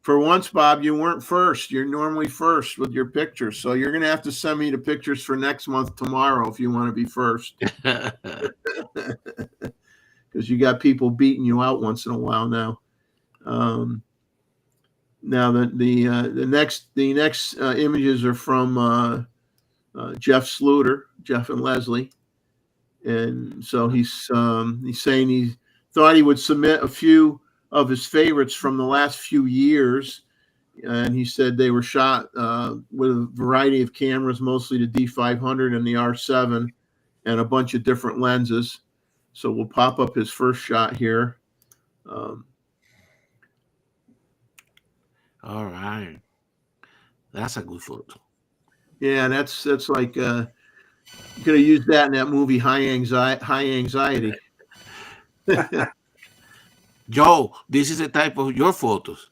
For once, Bob, you weren't first. You're normally first with your pictures. So you're going to have to send me the pictures for next month tomorrow if you want to be first. Because you got people beating you out once in a while now. Now the next images are from Jeff Sluter, Jeff and Leslie, and so he's saying he thought he would submit a few of his favorites from the last few years, and he said they were shot with a variety of cameras, mostly the D500 and the R7, and a bunch of different lenses. So we'll pop up his first shot here. All right, that's a good photo. Yeah, that's like you could have used that in that movie High Anxiety. Joe, this is the type of your photos.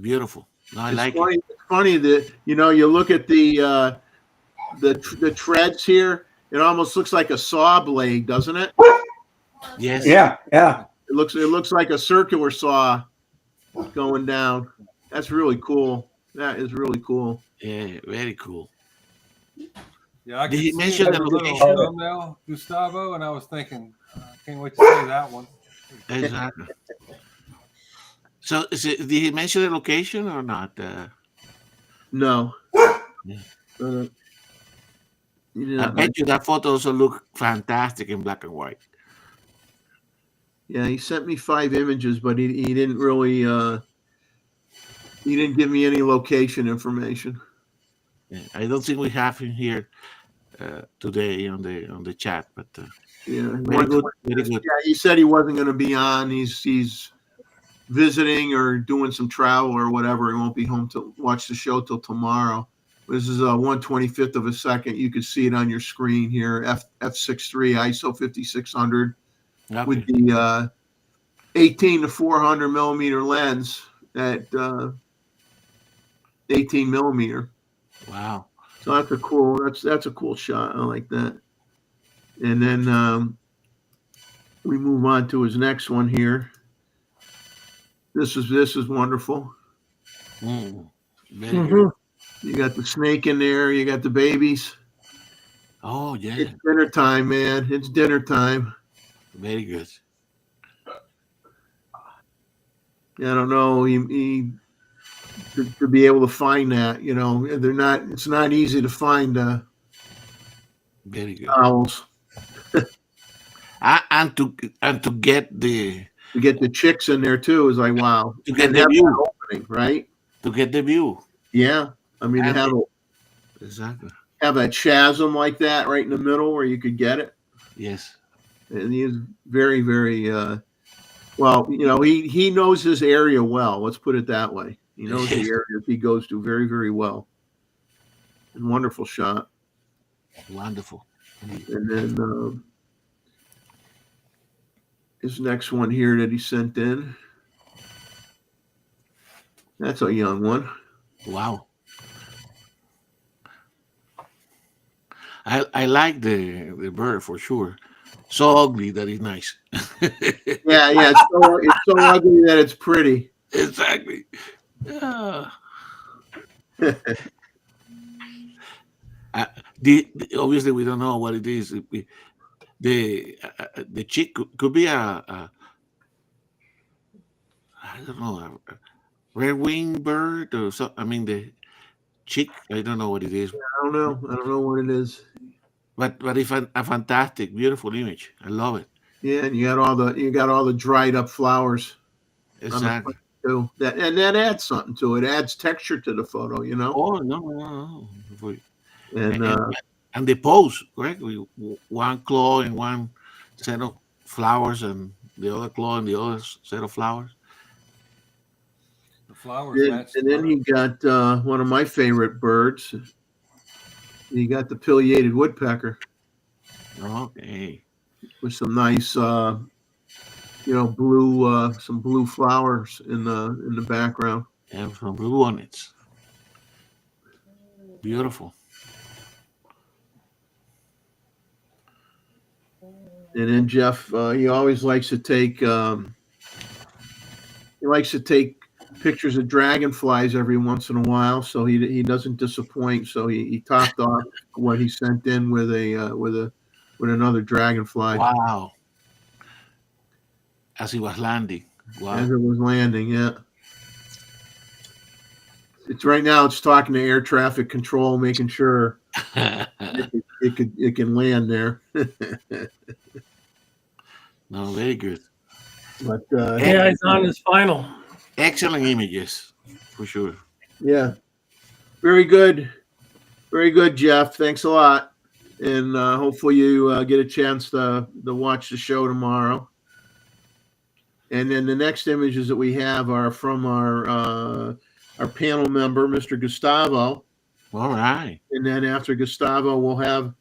Beautiful. No, I like it. It's funny that you look at the treads here. It almost looks like a saw blade, doesn't it? Yes. Yeah. It looks like a circular saw going down. That's really cool. That is really cool. Yeah, very cool. Yeah, I Did can he see mention it the in the little location? thumbnail, Gustavo, and I was thinking, I can't wait to see that one. Exactly. So, did he mention the location or not? No. Yeah. You I didn't bet you that photo also look fantastic in black and white. Yeah, he sent me 5 images, but he didn't really he didn't give me any location information. Yeah, I don't think we have him here today on the chat, but Yeah, very good, very good. Yeah, he said he wasn't going to be on. He's visiting or doing some travel or whatever. He won't be home to watch the show till tomorrow. This is a 1/25th of a second. You can see it on your screen here. f/6.3 ISO 5600 with Okay. the 18 to 400 millimeter lens at 18 millimeter. Wow. So that's a cool shot. I like that. And then we move on to his next one here. This is wonderful. Very good. You got the snake in there. You got the babies. Oh yeah, It's dinner time, man. It's dinner time. very good. I don't know. He to be able to find that, they're not. It's not easy to find Very good. owls. And to get the To get the chicks in there too is like wow. to get And the have view. that opening, right? To get the view. Yeah. I mean, to And have exactly. a chasm like that right in the middle where you could get it. Yes. And he is very, very well. He knows his area well. Let's put it that way. He knows the areas he goes to very, very well. And wonderful shot. Wonderful. And then his next one here that he sent in. That's a young one. Wow. I like the bird for sure. So ugly that it's nice. Yeah. It's so ugly that it's pretty. Exactly. Yeah. Obviously we don't know what it is. The chick could be a I don't know, a red-winged bird or so. I mean the chick. I don't know what it is, I don't know what it is. but it's a fantastic, beautiful image. I love it. Yeah, and you got all the dried up flowers Exactly. too. That adds something to it. Adds texture to the photo, Oh no. And And the pose, correct? One claw and one set of flowers, and the other claw and the other set of flowers. The flowers match. and then you got one of my favorite birds. You got the pileated woodpecker Okay. with some nice blue, some blue flowers in the background. And from blue bonnets. Beautiful. And then Jeff, he always likes to take pictures of dragonflies every once in a while, so he doesn't disappoint. So he topped off what he sent in with another dragonfly Wow. As he was landing. Wow. as it was landing. Yeah, it's right now. It's talking to air traffic control, making sure it can land there. No, very good. But Yeah, he's on his final. Excellent images, for sure. yeah, very good, Jeff. Thanks a lot, and hopefully you get a chance to watch the show tomorrow. And then the next images that we have are from our panel member, Mr. Gustavo. All right. And then after Gustavo, we'll have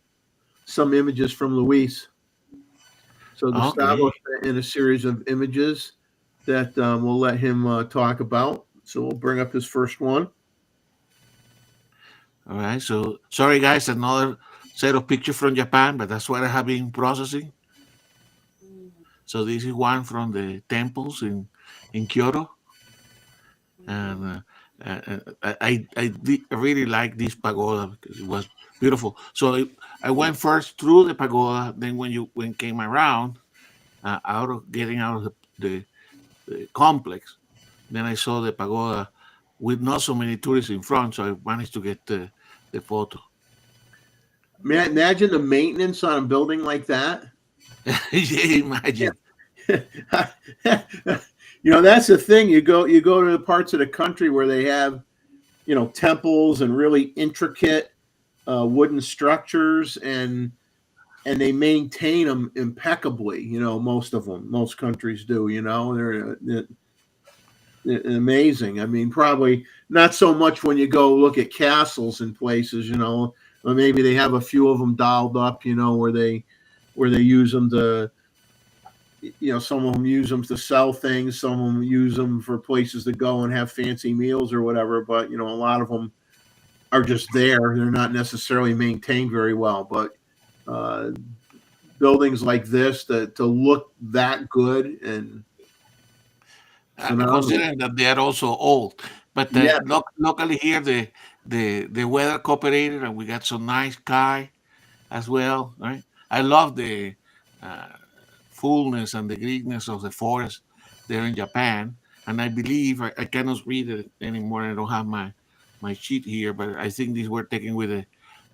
some images from Luis. So Gustavo sent in a series of images that we'll let him talk about. So we'll bring up his first one. All right. So sorry, guys, another set of pictures from Japan, but that's what I have been processing. So this is one from the temples in Kyoto, and I really like this pagoda because it was beautiful. So I went first through the pagoda, then when came around, getting out of the complex, then I saw the pagoda with not so many tourists in front, so I managed to get the photo. Man, imagine the maintenance on a building like that. Yeah, imagine. That's the thing. You go to the parts of the country where they have, temples and really intricate wooden structures, and they maintain them impeccably. Most countries do. They're amazing. I mean, probably not so much when you go look at castles and places. Or maybe they have a few of them dialed up. Where they use them to. Some of them use them to sell things. Some of them use them for places to go and have fancy meals or whatever. But, a lot of them are just there. They're not necessarily maintained very well. But buildings like this to look that good and considering that they are also old. But locally here, the weather cooperated and we got some nice sky as well. Right? I love the fullness and the greenness of the forest there in Japan. And I believe I cannot read it anymore. I don't have my sheet here, but I think these were taken with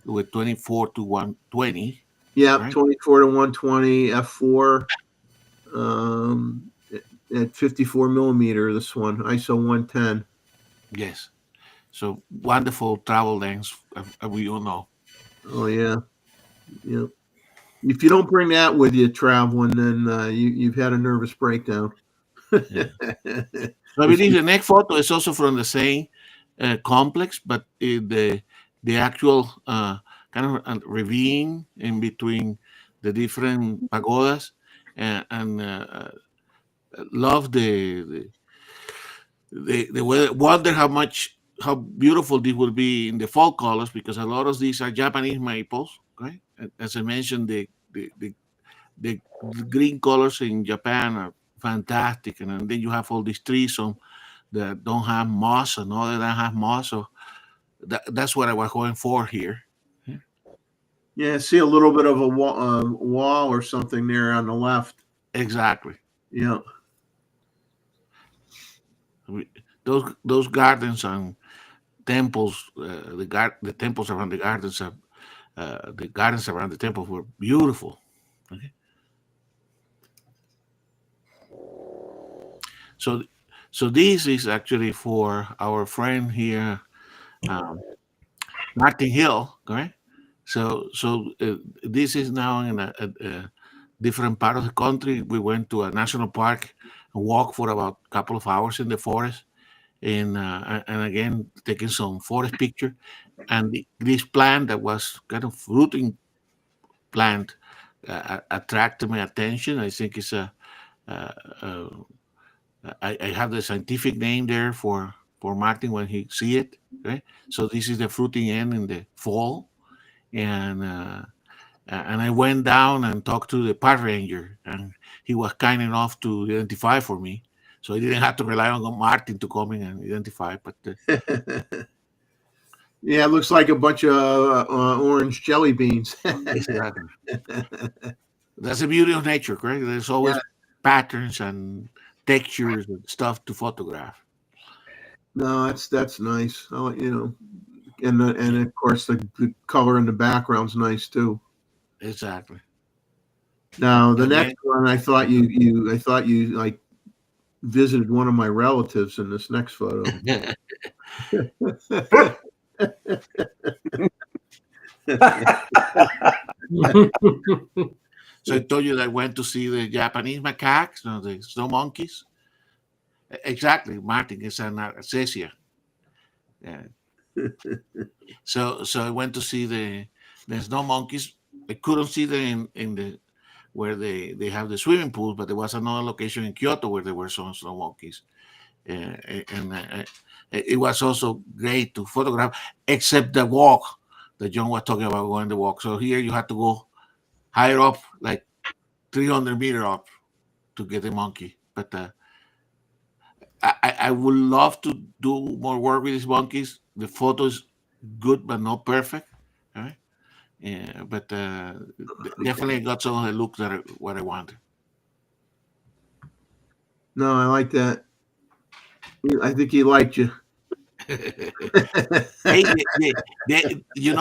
24 to 120. Yeah, right? 24 to 120 f4 at 54 millimeter. This one ISO 110. Yes. So wonderful travel lengths, we all know. Oh yeah. If you don't bring that with you traveling, then you've had a nervous breakdown. Yeah. I believe the next photo is also from the same complex, but the actual kind of ravine in between the different pagodas, and love the weather. Wonder how beautiful this will be in the fall colors, because a lot of these are Japanese maples, right? As I mentioned, the green colors in Japan are fantastic, and then you have all these trees that don't have moss and other that have moss. So that's what I was going for here. Yeah, see a little bit of a wall or something there on the left. Exactly. Yeah. Those gardens and temples, the temples around the gardens the gardens around the temples were beautiful. Okay. So this is actually for our friend here, Martin Hill, correct? So this is now in a different part of the country. We went to a national park and walked for about a couple of hours in the forest, and again taking some forest picture. And this plant that was kind of fruiting plant attracted my attention. I think it's a uh, uh, I have the scientific name there for Martin when he see it. Right. So this is the fruiting end in the fall, and I went down and talked to the park ranger, and he was kind enough to identify for me, so I didn't have to rely on Martin to come in and identify. But Yeah, it looks like a bunch of orange jelly beans. exactly. That's the beauty of nature, correct? There's always Yeah. patterns and textures and stuff to photograph. No, that's nice. And of course the color in the background's nice too. Exactly. Now the And next one, I thought you like visited one of my relatives in this next photo. then, so I told you that I went to see the Japanese macaques, the snow monkeys. Exactly, Martin is an Alsacia. Yeah. So I went to see the snow monkeys. I couldn't see them in the where they have the swimming pool, but there was another location in Kyoto where there were some snow monkeys, and it was also great to photograph, except the walk that John was talking about, going the walk. So here you have to go higher up, like 300 meters up, to get the monkey. But I would love to do more work with these monkeys. The photo is good, but not perfect. All right. Yeah, but definitely got some of the looks that what I wanted. No, I like that. I think he liked you. Hey,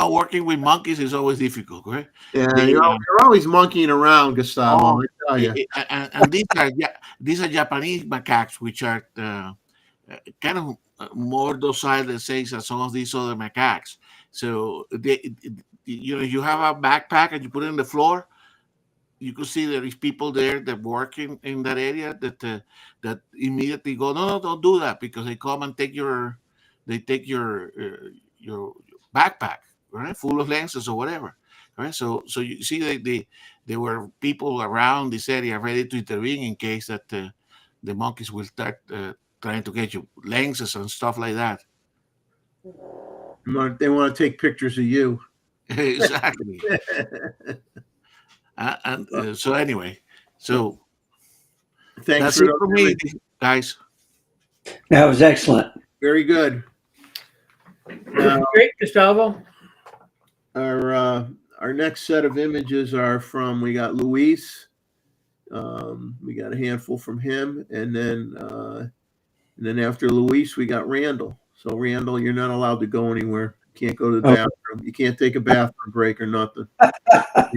working with monkeys is always difficult, right? Yeah, They, you're always monkeying around, Gustavo. I tell you. and these are Japanese macaques, which are kind of more docile, let's say, than some of these other macaques. So you have a backpack and you put it on the floor. You could see there is people there that work in that area that immediately go, no, don't do that, because they come and take your your backpack, right, full of lenses or whatever, right? So you see there were people around this area ready to intervene in case that the monkeys will start trying to get you lenses and stuff like that. They want to take pictures of you. Exactly. So anyway, so Thanks that's for it for me, guys. That was excellent. Very good. Now, Great, Gustavo. our next set of images are we got Luis. We got a handful from him, and then after Luis, we got Randall. So Randall, you're not allowed to go anywhere. You can't go to the bathroom. You can't take a bathroom break or nothing. You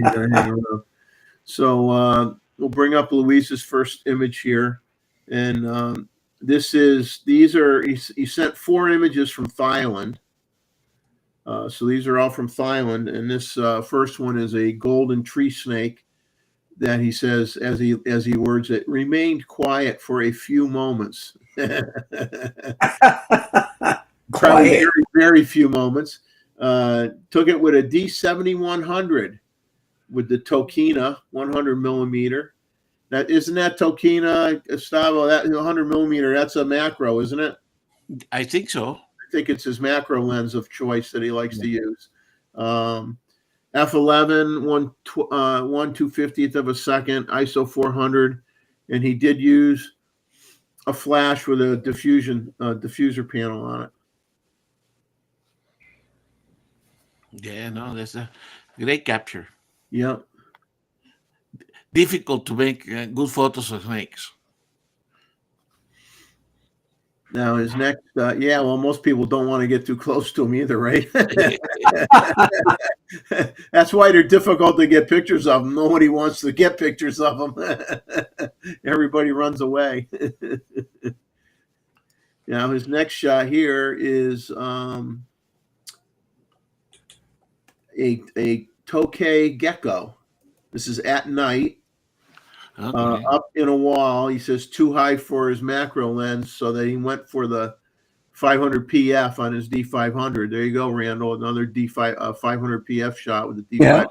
gotta hang around. So we'll bring up Luis's first image here, and he sent 4 images from Thailand. So these are all from Thailand, and this first one is a golden tree snake that he says, as he words it, remained quiet for a few moments. Probably very, very few moments. Took it with a D7100 with the Tokina 100 millimeter. That isn't that Tokina, Gustavo? That 100 millimeter. That's a macro, isn't it? I think so. I think it's his macro lens of choice that he likes to use. F11, 1/250th of a second, ISO 400, and he did use a flash with a diffuser panel on it. Yeah, no, that's a great capture. Yep. Difficult to make good photos of snakes. Now his next, most people don't want to get too close to him either, right? That's why they're difficult to get pictures of them. Nobody wants to get pictures of them. Everybody runs away. Now his next shot here is a tokay gecko. This is at night. Okay. Up in a wall. He says too high for his macro lens, so that he went for the 500 PF on his D500. There you go, Randall. Another 500 PF shot with the D500.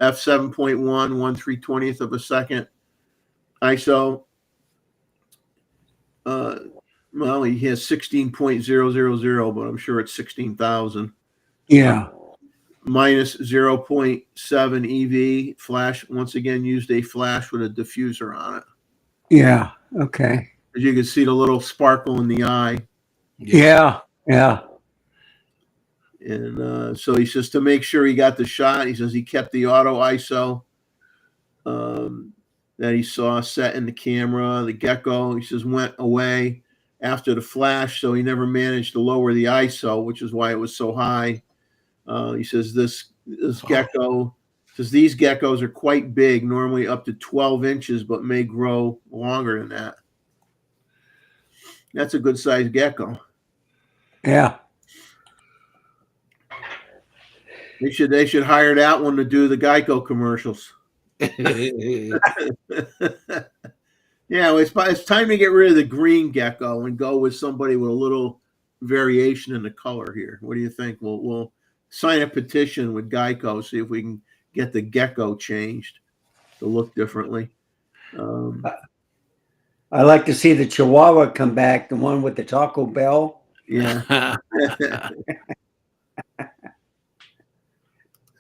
F7.1, 1/320th of a second. ISO. Well, he has 16.000, but I'm sure it's 16,000. Yeah. Minus 0.7 EV. Flash, once again, used a flash with a diffuser on it. Yeah. Okay. As you can see the little sparkle in the eye. Yes. Yeah. Yeah. And so he says to make sure he got the shot, he says he kept the auto ISO that he saw set in the camera. The gecko, he says, went away after the flash, so he never managed to lower the ISO, which is why it was so high. He says this gecko, says these geckos are quite big, normally up to 12 inches, but may grow longer than that. That's a good sized gecko. Yeah. They should hire that one to do the Geico commercials. Yeah, well, it's time to get rid of the green gecko and go with somebody with a little variation in the color here. What do you think? We'll sign a petition with Geico, see if we can get the gecko changed to look differently. I like to see the Chihuahua come back, the one with the Taco Bell. Yeah.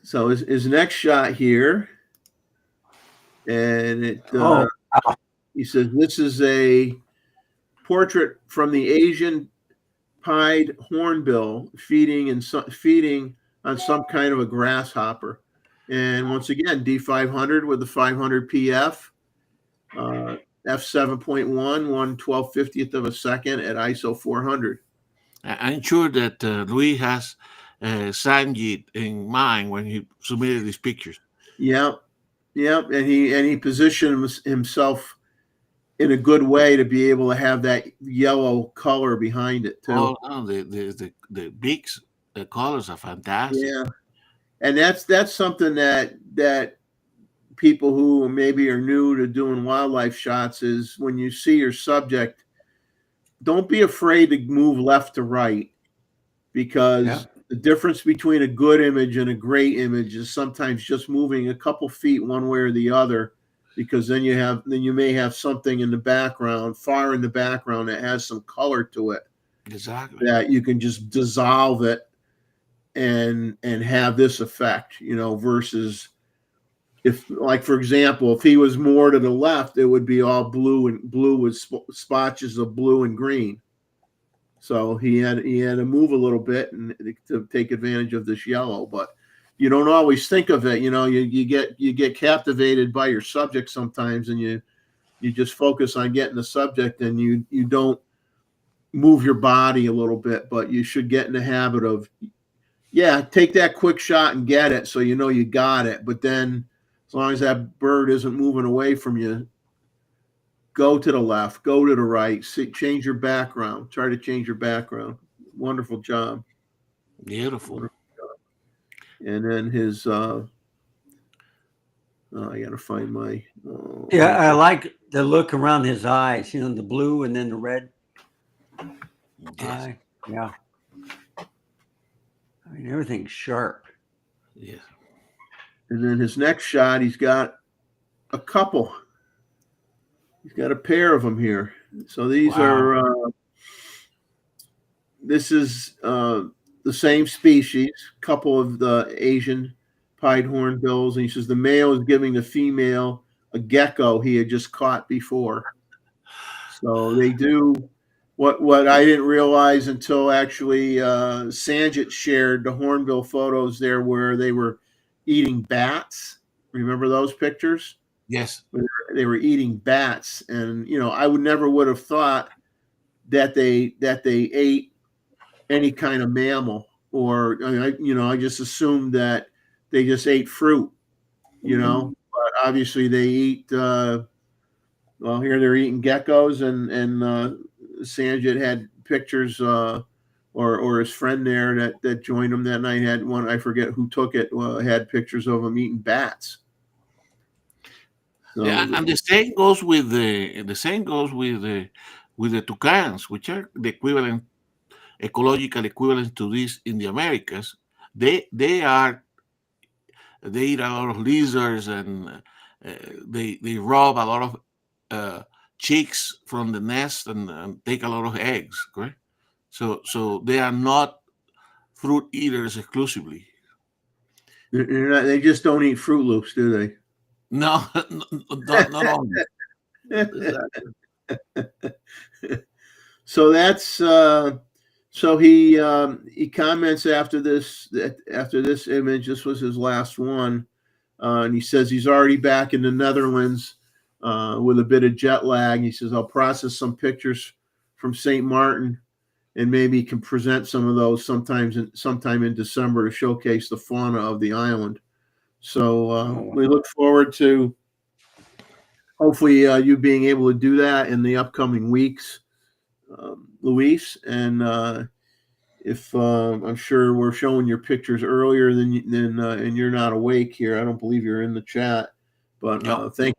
So his next shot here, and it he says this is a portrait from the Asian pied hornbill feeding on some kind of a grasshopper. And once again, D500 with the 500 PF, f7.1, 1/1250th of a second at ISO 400. I'm sure that Luis has Sanjit in mind when he submitted these pictures. Yep, and he positioned himself in a good way to be able to have that yellow color behind it too. Oh no, the beaks, the colors are fantastic. Yeah, and that's something that people who maybe are new to doing wildlife shots is when you see your subject, don't be afraid to move left to right, because the difference between a good image and a great image is sometimes just moving a couple feet one way or the other, because then you may have something in the background, far in the background, that has some color to it. Exactly. That you can just dissolve it and have this effect, versus if, like, for example, if he was more to the left, it would be all blue with spotches of blue and green. So he had to move a little bit and to take advantage of this yellow, but you don't always think of it. You get captivated by your subject sometimes, and you just focus on getting the subject, and you don't move your body a little bit. But you should get in the habit of, take that quick shot and get it, so you got it. But then, as long as that bird isn't moving away from you, go to the left, go to the right, change your background. Try to change your background. Wonderful job. Beautiful. Wonderful job. And then his, I got to find my. I like the look around his eyes, the blue and then the red eye. Yeah. I mean, everything's sharp. Yeah. And then his next shot, he's got a couple. He's got a pair of them here. So these are, this is the same species, couple of the Asian pied hornbills. And he says the male is giving the female a gecko he had just caught before. So they do what I didn't realize until actually Sanjit shared the hornbill photos there where they were eating bats. Remember those pictures? Yes. They were eating bats, and I would have thought that they ate any kind of mammal, or I just assumed that they just ate fruit, But obviously they eat. Well, here they're eating geckos, and Sanjit had pictures, or his friend there that joined him that night had one. I forget who took it. Had pictures of him eating bats. So, and the same goes with the toucans, which are the equivalent, ecological equivalent to this in the Americas. They eat a lot of lizards, and they rob a lot of chicks from the nest and take a lot of eggs, correct? So they are not fruit eaters exclusively. They just don't eat Fruit Loops, do they? No, not only. So that's so he comments after this image. This was his last one, and he says he's already back in the Netherlands with a bit of jet lag. He says I'll process some pictures from St. Martin and maybe can present some of those sometime in December to showcase the fauna of the island. So we look forward to hopefully you being able to do that in the upcoming weeks, Luis. And if I'm sure we're showing your pictures earlier than and you're not awake here. I don't believe you're in the chat, but No. thank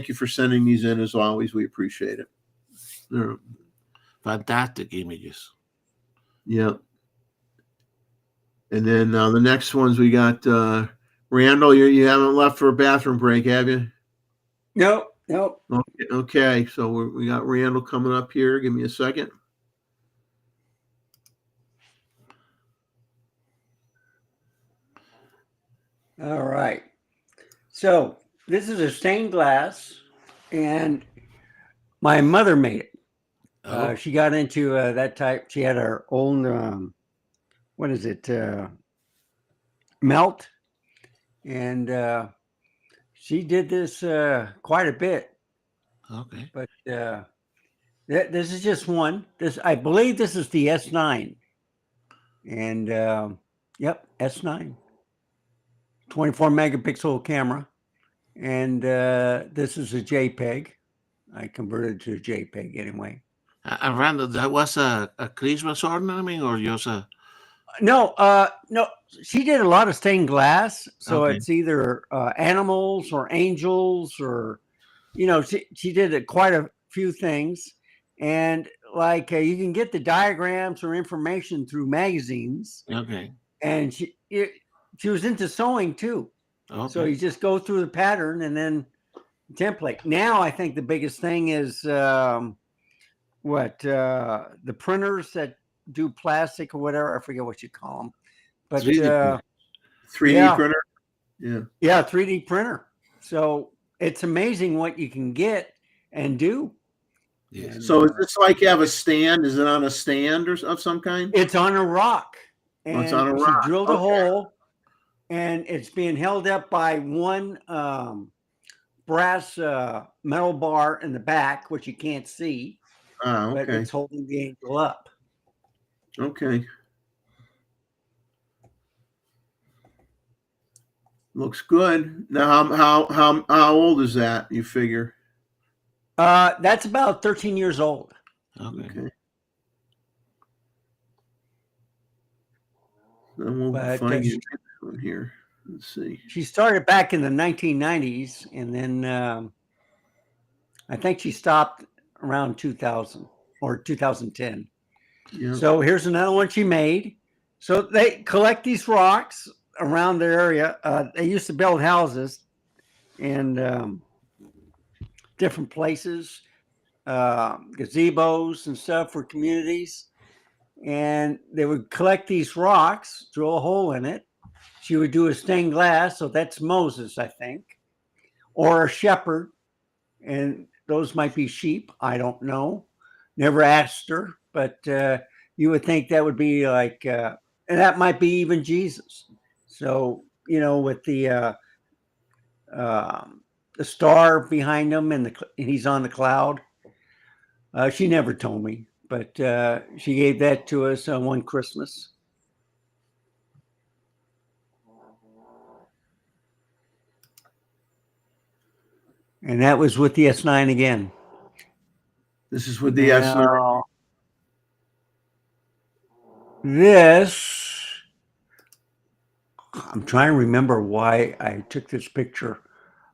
you for sending these in as always. We appreciate it. Fantastic images. Yep. And then the next ones we got Randall. You haven't left for a bathroom break, have you? Nope. Okay. So we got Randall coming up here. Give me a second. All right. So this is a stained glass, and my mother made it. Oh. She got into that type. She had her own, what is it, melt. And she did this quite a bit. Okay. But this is just one. I believe this is the S9. And yep, S9. 24 megapixel camera. And this is a JPEG. I converted to a JPEG anyway. And Randall, that was a Christmas ornament or just a... No, she did a lot of stained glass. So Okay. it's either animals or angels or, she did quite a few things. And like you can get the diagrams or information through magazines. Okay. And she was into sewing too. Okay. So you just go through the pattern and then template. Now I think the biggest thing is the printers that do plastic or whatever. I forget what you call them. But 3D yeah. printer. Yeah. Yeah, 3D printer. So it's amazing what you can get and do. Yes. And, So is this like you have a stand? Is it on a stand or of some kind? it's on a rock. And it's on a she rock. drilled a Okay. hole, and it's being held up by one brass metal bar in the back, which you can't see, Ah, but okay. it's holding the angel up. Okay. Looks good. Now, how old is that? You figure? That's about 13 years old. Okay. Okay. Then we'll But, find you one here. Let's see. She started back in the 1990s, and then I think she stopped around 2000 or 2010. Yeah. So here's another one she made. So they collect these rocks around their area. They used to build houses in different places, gazebos and stuff for communities. And they would collect these rocks, drill a hole in it. She would do a stained glass. So that's Moses, I think, or a shepherd. And those might be sheep. I don't know. Never asked her, but you would think that would be like, and that might be even Jesus. So, with the star behind him and he's on the cloud. She never told me, but she gave that to us on one Christmas. And that was with the S9 again. This is with the S9. This, I'm trying to remember why I took this picture.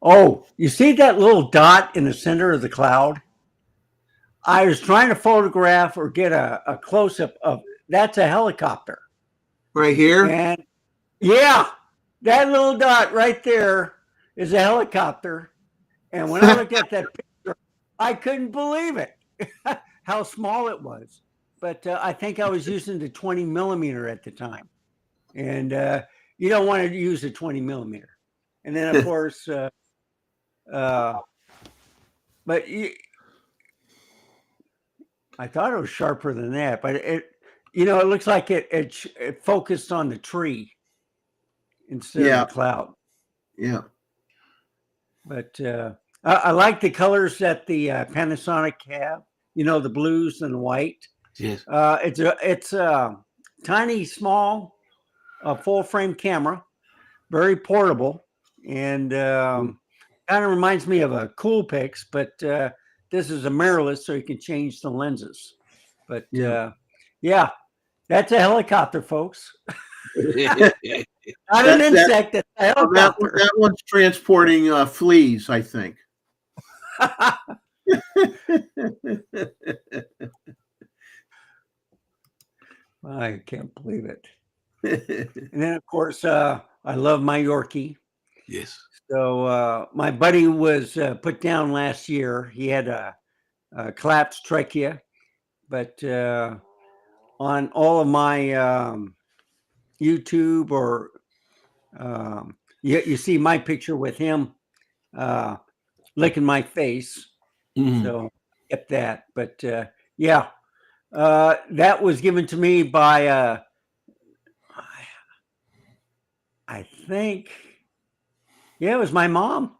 Oh, you see that little dot in the center of the cloud? I was trying to photograph or get a close-up of, that's a helicopter. Right here? And yeah, that little dot right there is a helicopter. And when I look at that picture, I couldn't believe it, how small it was. But I think I was using the 20 millimeter at the time. And you don't want to use a 20 millimeter. And then, of course, but I thought it was sharper than that. But it looks like it focused on the tree instead of the cloud. Yeah. But I like the colors that the Panasonic have. The blues and the white. Yes. It's a tiny, small, full frame camera, very portable, and kind of reminds me of a Coolpix, but this is a mirrorless, so you can change the lenses. But yeah, that's a helicopter, folks. Not an insect. That's a helicopter. That one's transporting fleas, I think. I can't believe it. And then, of course, I love my Yorkie. Yes. So my buddy was put down last year. He had a collapsed trachea, but on all of my YouTube or you see my picture with him licking my face. So kept that. But yeah, that was given to me by I think, it was my mom,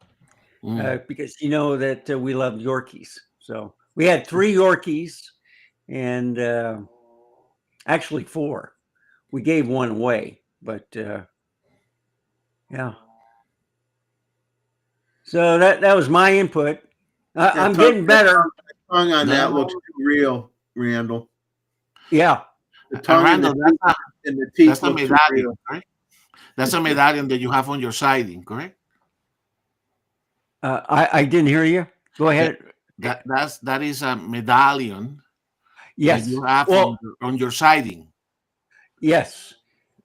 because that we loved Yorkies. So we had 3 Yorkies, and actually 4. We gave one away, but yeah. So that was my input. I'm getting better. The tongue on that looks too real, Randall. Yeah. The tongue and the teeth look too real. Right? That's a medallion that you have on your siding, correct? I didn't hear you. Go ahead. That is a medallion. Yes. That you have on your siding. Yes.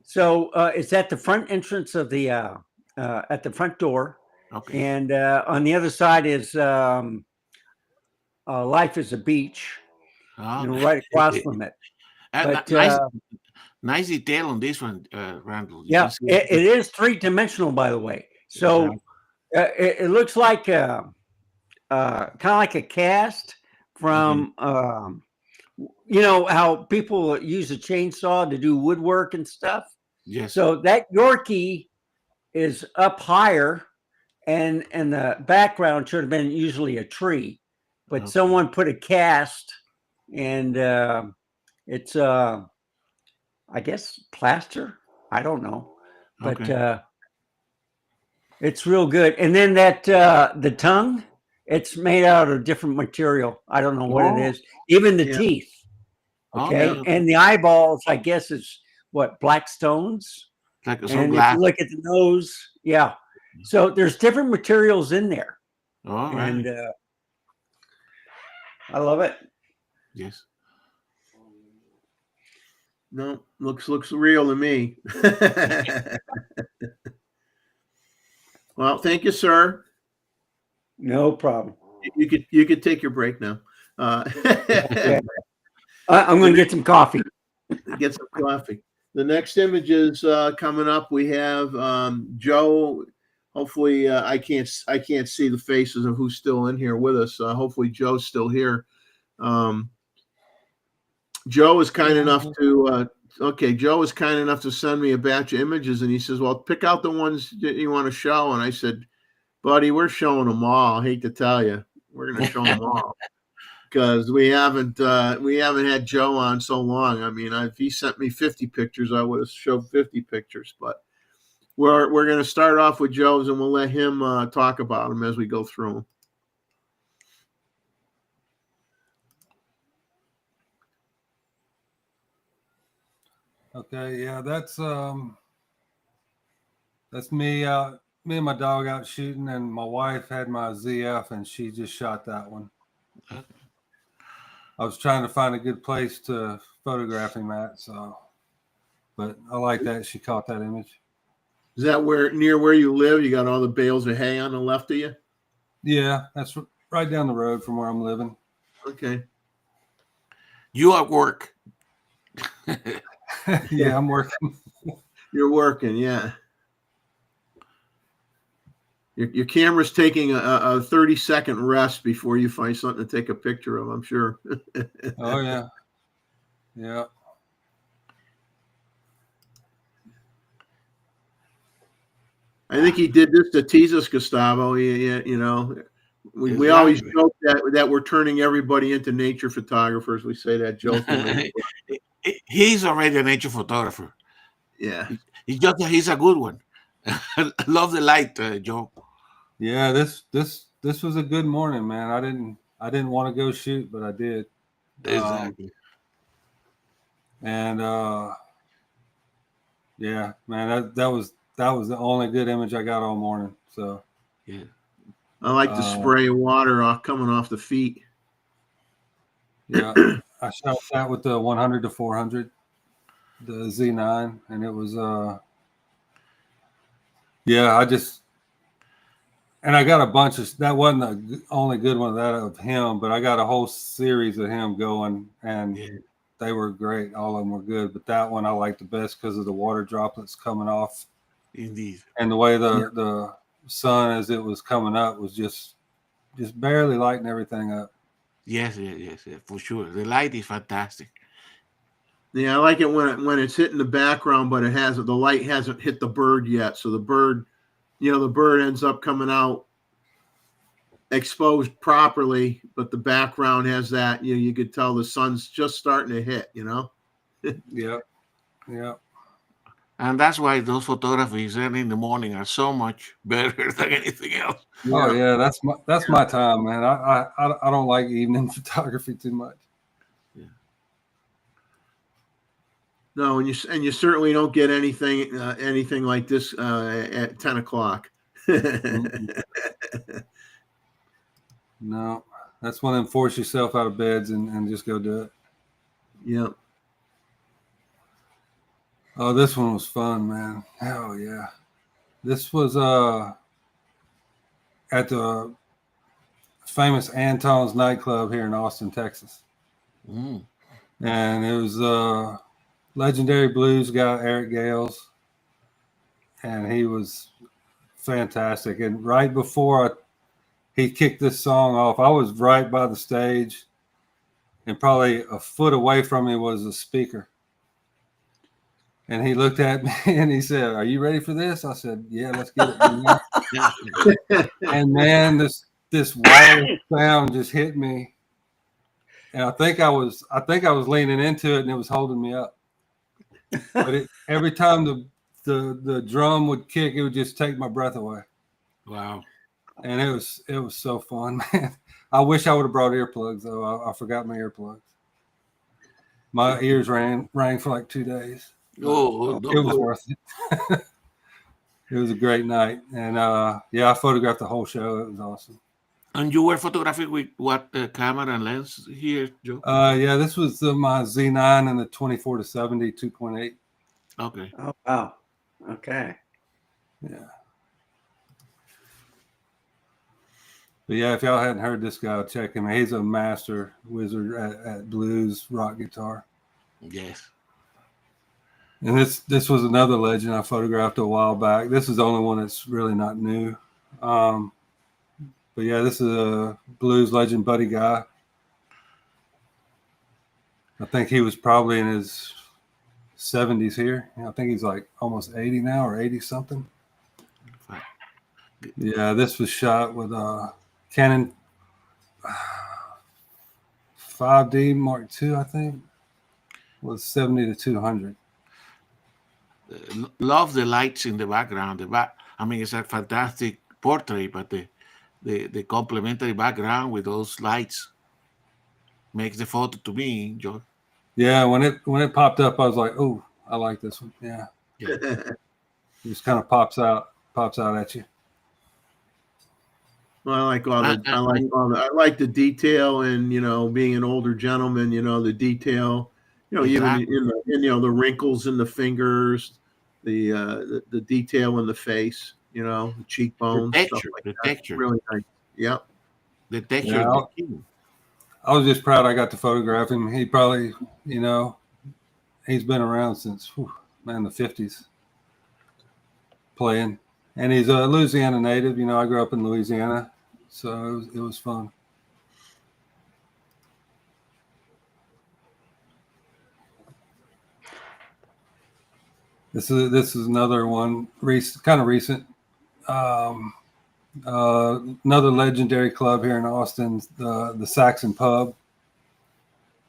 So it's at the front entrance of the at the front door. Okay. And on the other side is Life is a Beach. Right across from it. But nice detail on this one, Randall. Yeah, it is 3-dimensional, by the way. So it looks like kind of like a cast from how people use a chainsaw to do woodwork and stuff. Yes. So that Yorkie is up higher, and the background should have been usually a tree, but someone put a cast, and it's I guess plaster. I don't know, but it's real good. And then that the tongue, it's made out of different material. I don't know what it is. Even the teeth. Okay, and the eyeballs, I guess, is what, black stones. Like and if you look at the nose, so there's different materials in there. All right. And I love it. Yes. No, looks real to me. Well, thank you, sir. No problem. You could take your break now. Okay. I'm going to get some coffee. Get some coffee. The next image is coming up. We have Joe. Hopefully, I can't see the faces of who's still in here with us. Hopefully, Joe's still here. Joe is kind enough to Joe is kind enough to send me a batch of images, and he says, "Well, pick out the ones that you want to show." And I said, "Buddy, we're showing them all. I hate to tell you, we're going to show them all because we haven't had Joe on so long. I mean, if he sent me 50 pictures, I would have showed 50 pictures. But we're going to start off with Joe's, and we'll let him talk about them as we go through them." Okay, yeah, that's me out. Me and my dog out shooting, and my wife had my ZF, and she just shot that one. I was trying to find a good place to photograph him at, but I like that she caught that image. Is that near where you live? You got all the bales of hay on the left of you? Yeah, right down the road from where I'm living. Okay. You at work. Yeah, I'm working. You're working, yeah. Your camera's taking a 30-second rest before you find something to take a picture of, I'm sure. Oh yeah, yeah. I think he did this to tease us, Gustavo. You know, we always Exactly. joke that we're turning everybody into nature photographers. We say that jokingly. He's already a nature photographer. Yeah. He's a good one. I love the light, Joe. Yeah, this was a good morning, man. I didn't want to go shoot, but I did. Exactly. And yeah, man, that was the only good image I got all morning. So Yeah. I like the spray of water coming off the feet. yeah, I shot that with the 100 to 400, the Z9, and it was yeah, I got a bunch of that wasn't the only good one of him, but I got a whole series of him going, and Yeah. they were great. All of them were good, but that one I liked the best because of the water droplets coming off, Indeed. and the way the sun as it was coming up was just barely lighting everything up. Yes, for sure. The light is fantastic. Yeah, I like it when it's hitting the background, but the light hasn't hit the bird yet. So the bird ends up coming out exposed properly, but the background has that, you could tell the sun's just starting to hit, Yeah. And that's why those photographies early in the morning are so much better than anything else. Oh yeah, that's my time, man. I don't like evening photography too much. No, and you certainly don't get anything like this at 10 o'clock. No, that's when to force yourself out of beds and just go do it. Yep. Oh, this one was fun, man. Hell yeah. This was at the famous Anton's nightclub here in Austin, Texas. Mm. And it was legendary blues guy Eric Gales, and he was fantastic. And right before he kicked this song off, I was right by the stage, and probably a foot away from me was a speaker. And he looked at me and he said, "Are you ready for this?" I said, "Yeah, let's get it." And man, this wireless sound just hit me, and I think I was leaning into it, and it was holding me up. But every time the drum would kick, it would just take my breath away. Wow. And it was so fun, man. I wish I would have brought earplugs though. I forgot my earplugs. My ears rang for like 2 days. Oh, It was worth it. It was a great night, and yeah, I photographed the whole show. It was awesome. And you were photographing with what camera and lens here, Joe? Yeah, this was my Z9 and the 24 to 70 2.8. Okay. Oh wow. Okay. Yeah. But yeah, if y'all hadn't heard this guy, check him. He's a master wizard at blues rock guitar. Yes. And this was another legend I photographed a while back. This is the only one that's really not new. But yeah, this is a blues legend, Buddy Guy. I think he was probably in his 70s here. I think he's like almost 80 now or 80 something. Yeah, this was shot with a Canon 5D Mark II, I think, with 70 to 200. Love the lights in the background. I mean, it's a fantastic portrait, but the complementary background with those lights makes the photo to me, Joe. Yeah, when it popped up, I was like, "Oh, I like this one." Yeah, it just kind of pops out at you. Well, I like the detail, and being an older gentleman, the detail, Exactly. even the wrinkles in the fingers, the detail in the face, the cheekbones, stuff like The that. texture. Really nice. Yep. The texture Yeah, of the skin. I was just proud I got to photograph him. He probably, he's been around since, the 50s playing. And he's a Louisiana native. I grew up in Louisiana, so it was fun. This is another one, kind of recent. Another legendary club here in Austin, the Saxon Pub,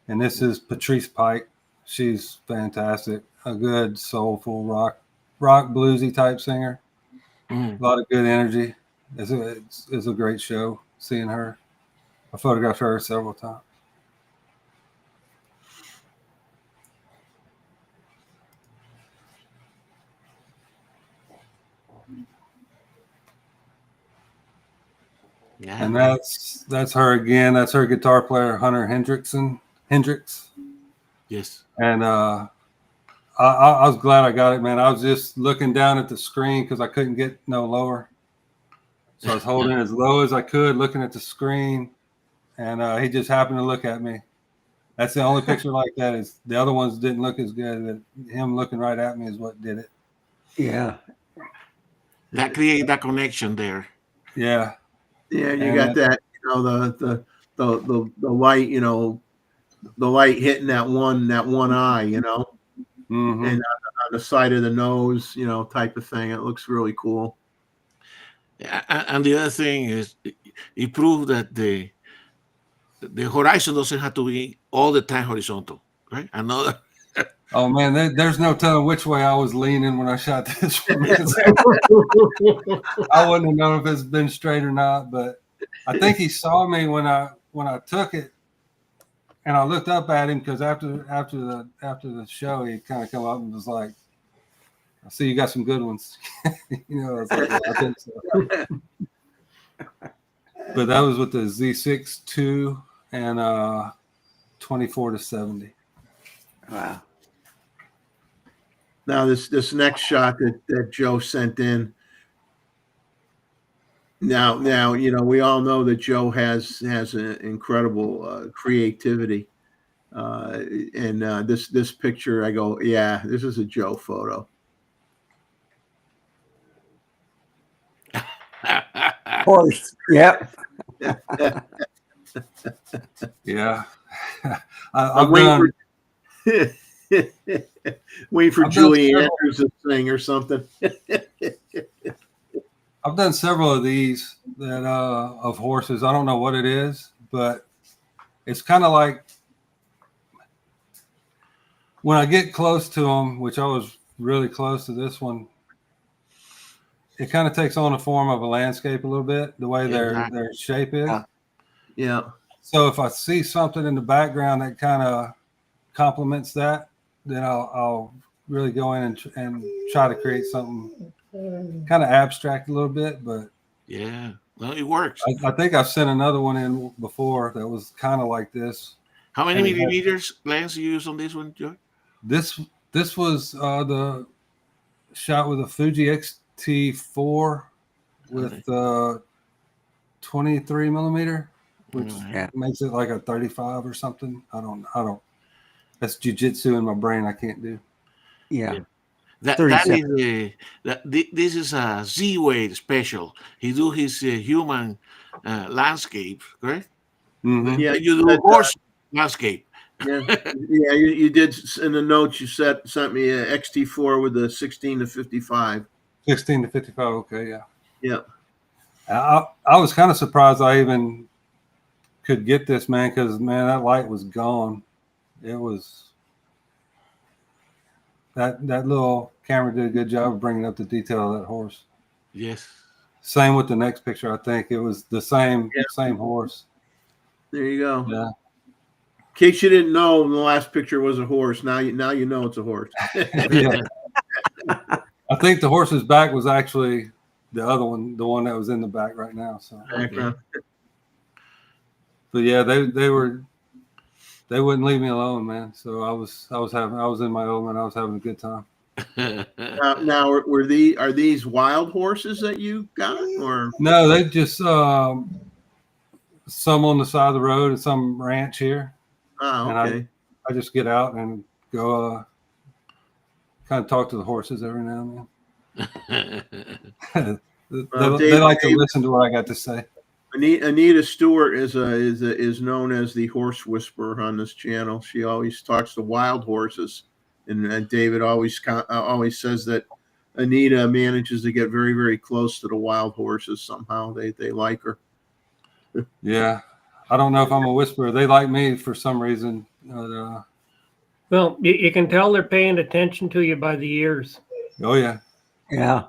and this is Patrice Pike. She's fantastic, a good soulful rock bluesy type singer. A lot of good energy. It's a great show seeing her. I photographed her several times. Yeah. And that's her again. That's her guitar player, Hunter Hendricks. Yes. And I was glad I got it, man. I was just looking down at the screen because I couldn't get no lower. So I was holding as low as I could, looking at the screen, and he just happened to look at me. That's the only picture like that. Is the other ones didn't look as good. Him looking right at me is what did it. Yeah. That create that connection there. Yeah. Yeah, you got that. The light. The light hitting that one eye. Mm-hmm. And on the side of the nose. Type of thing. It looks really cool. And the other thing is, it proved that the horizon doesn't have to be all the time horizontal, right? Another. Oh man, there's no telling which way I was leaning when I shot this one. I wouldn't have known if it's been straight or not, but I think he saw me when I took it, and I looked up at him because after the show, he kind of come up and was like, "I see you got some good ones." I was like, yeah, I think so. But that was with the Z6 II and 24-70. Wow. Now this next shot that Joe sent in. Now we all know that Joe has an incredible creativity, and this picture I go, yeah, this is a Joe photo. Of course. Yep. Yeah. I'm waiting for Julie Andrews to sing or something. I've done several of these that of horses. I don't know what it is, but it's kind of like when I get close to them, which I was really close to this one. It kind of takes on the form of a landscape a little bit, the way their shape is. Yeah. So if I see something in the background that kind of complements that, then I'll really go in and try to create something kind of abstract a little bit. But yeah, well, it works. I think I've sent another one in before that was kind of like this. How many millimeters lens you use on this one, George? This was the shot with a Fuji X-T4 with 23 millimeter, which makes it like a 35 or something. I don't. That's jujitsu in my brain. I can't do. Yeah. This is a Z-Wade special. He do his human landscape, correct? Mm-hmm. Yeah, you do horse landscape. Yeah, you did in the notes. You sent me a XT4 with a 16-55. 16-55. Okay, yeah. Yeah. I was kind of surprised I even could get this, man, because man, that light was gone. It was that little camera did a good job of bringing up the detail of that horse. Yes. Same with the next picture. I think it was the same horse. There you go. Yeah. In case you didn't know, the last picture was a horse. Now you know it's a horse. Yeah. I think the horse's back was actually the other one, the one that was in the back right now. So, but yeah, they wouldn't leave me alone, man. So I was in my element. I was having a good time. Now are these wild horses that you got, or no? They just some on the side of the road and some ranch here. Oh, And okay. I just get out and go kind of talk to the horses every now and then. They like to listen to what I got to say. Anita Stewart is known as the horse whisperer on this channel. She always talks to wild horses, and David always says that Anita manages to get very, very close to the wild horses. Somehow they like her. Yeah, I don't know if I'm a whisperer. They like me for some reason. Well, you can tell they're paying attention to you by the ears. Oh yeah, Yeah.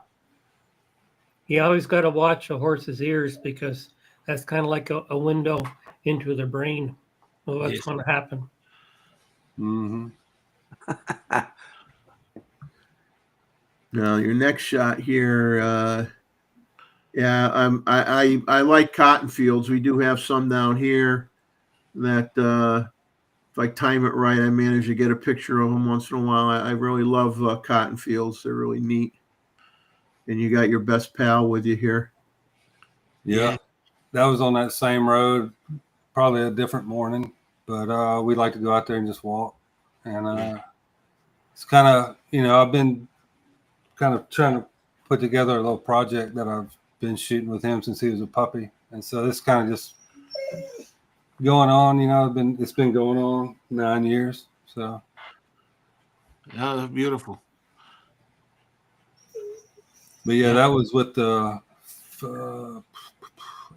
You always got to watch a horse's ears because that's kind of like a window into their brain. Well, what's Yes. going to happen? mm-hmm. Now your next shot here. I like cotton fields. We do have some down here that if I time it right, I manage to get a picture of them once in a while. I really love cotton fields. They're really neat. And you got your best pal with you here. Yeah, that was on that same road, probably a different morning, but we like to go out there and just walk. And it's kind of, I've been kind of trying to put together a little project that I've been shooting with him since he was a puppy. And so this kind of just going on, it's been going on 9 years. So Yeah, that's beautiful. but yeah, that was with the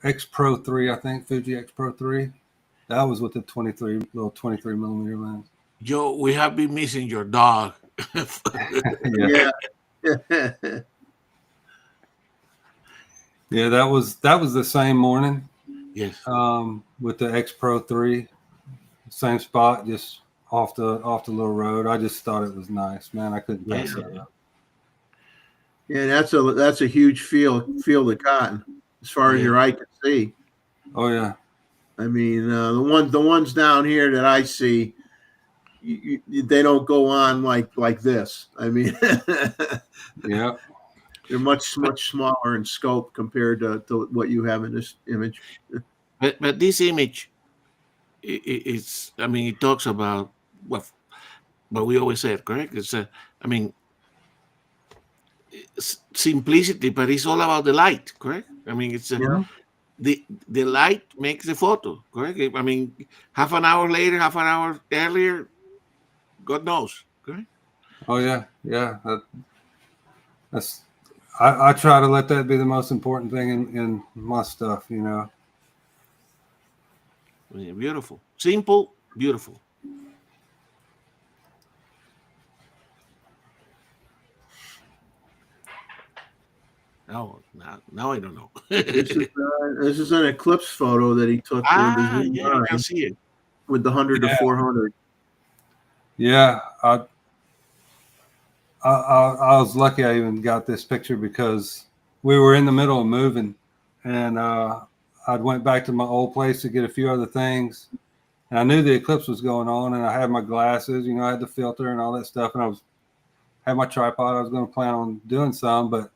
X Pro 3, I think, Fuji X Pro 3. That was with the 23 millimeter lens. Joe, we have been missing your dog. Yeah. Yeah, that was the same morning. Yes. With the X Pro 3, same spot, just off the little road. I just thought it was nice, man. I couldn't pass that up. Yeah, that's a huge field of cotton as far as your eye can see. Oh yeah. I mean, the ones down here that I see, they don't go on like this. I mean, Yeah. they're much smaller in scope compared to what you have in this image. But this image, it's. I mean, it talks about what we always said, correct? It's simplicity, but it's all about the light, correct? I mean, it's the light makes the photo, correct? I mean, half an hour later, half an hour earlier, God knows, correct? Oh yeah, yeah. That's I try to let that be the most important thing in my stuff, Yeah, beautiful, simple, beautiful. Now I don't know. This is an eclipse photo that he took with his new I can see it with the 100 to 400. Yeah, I was lucky I even got this picture because we were in the middle of moving, and I went back to my old place to get a few other things, and I knew the eclipse was going on, and I had my glasses, I had the filter and all that stuff, and I had my tripod. I was going to plan on doing some, but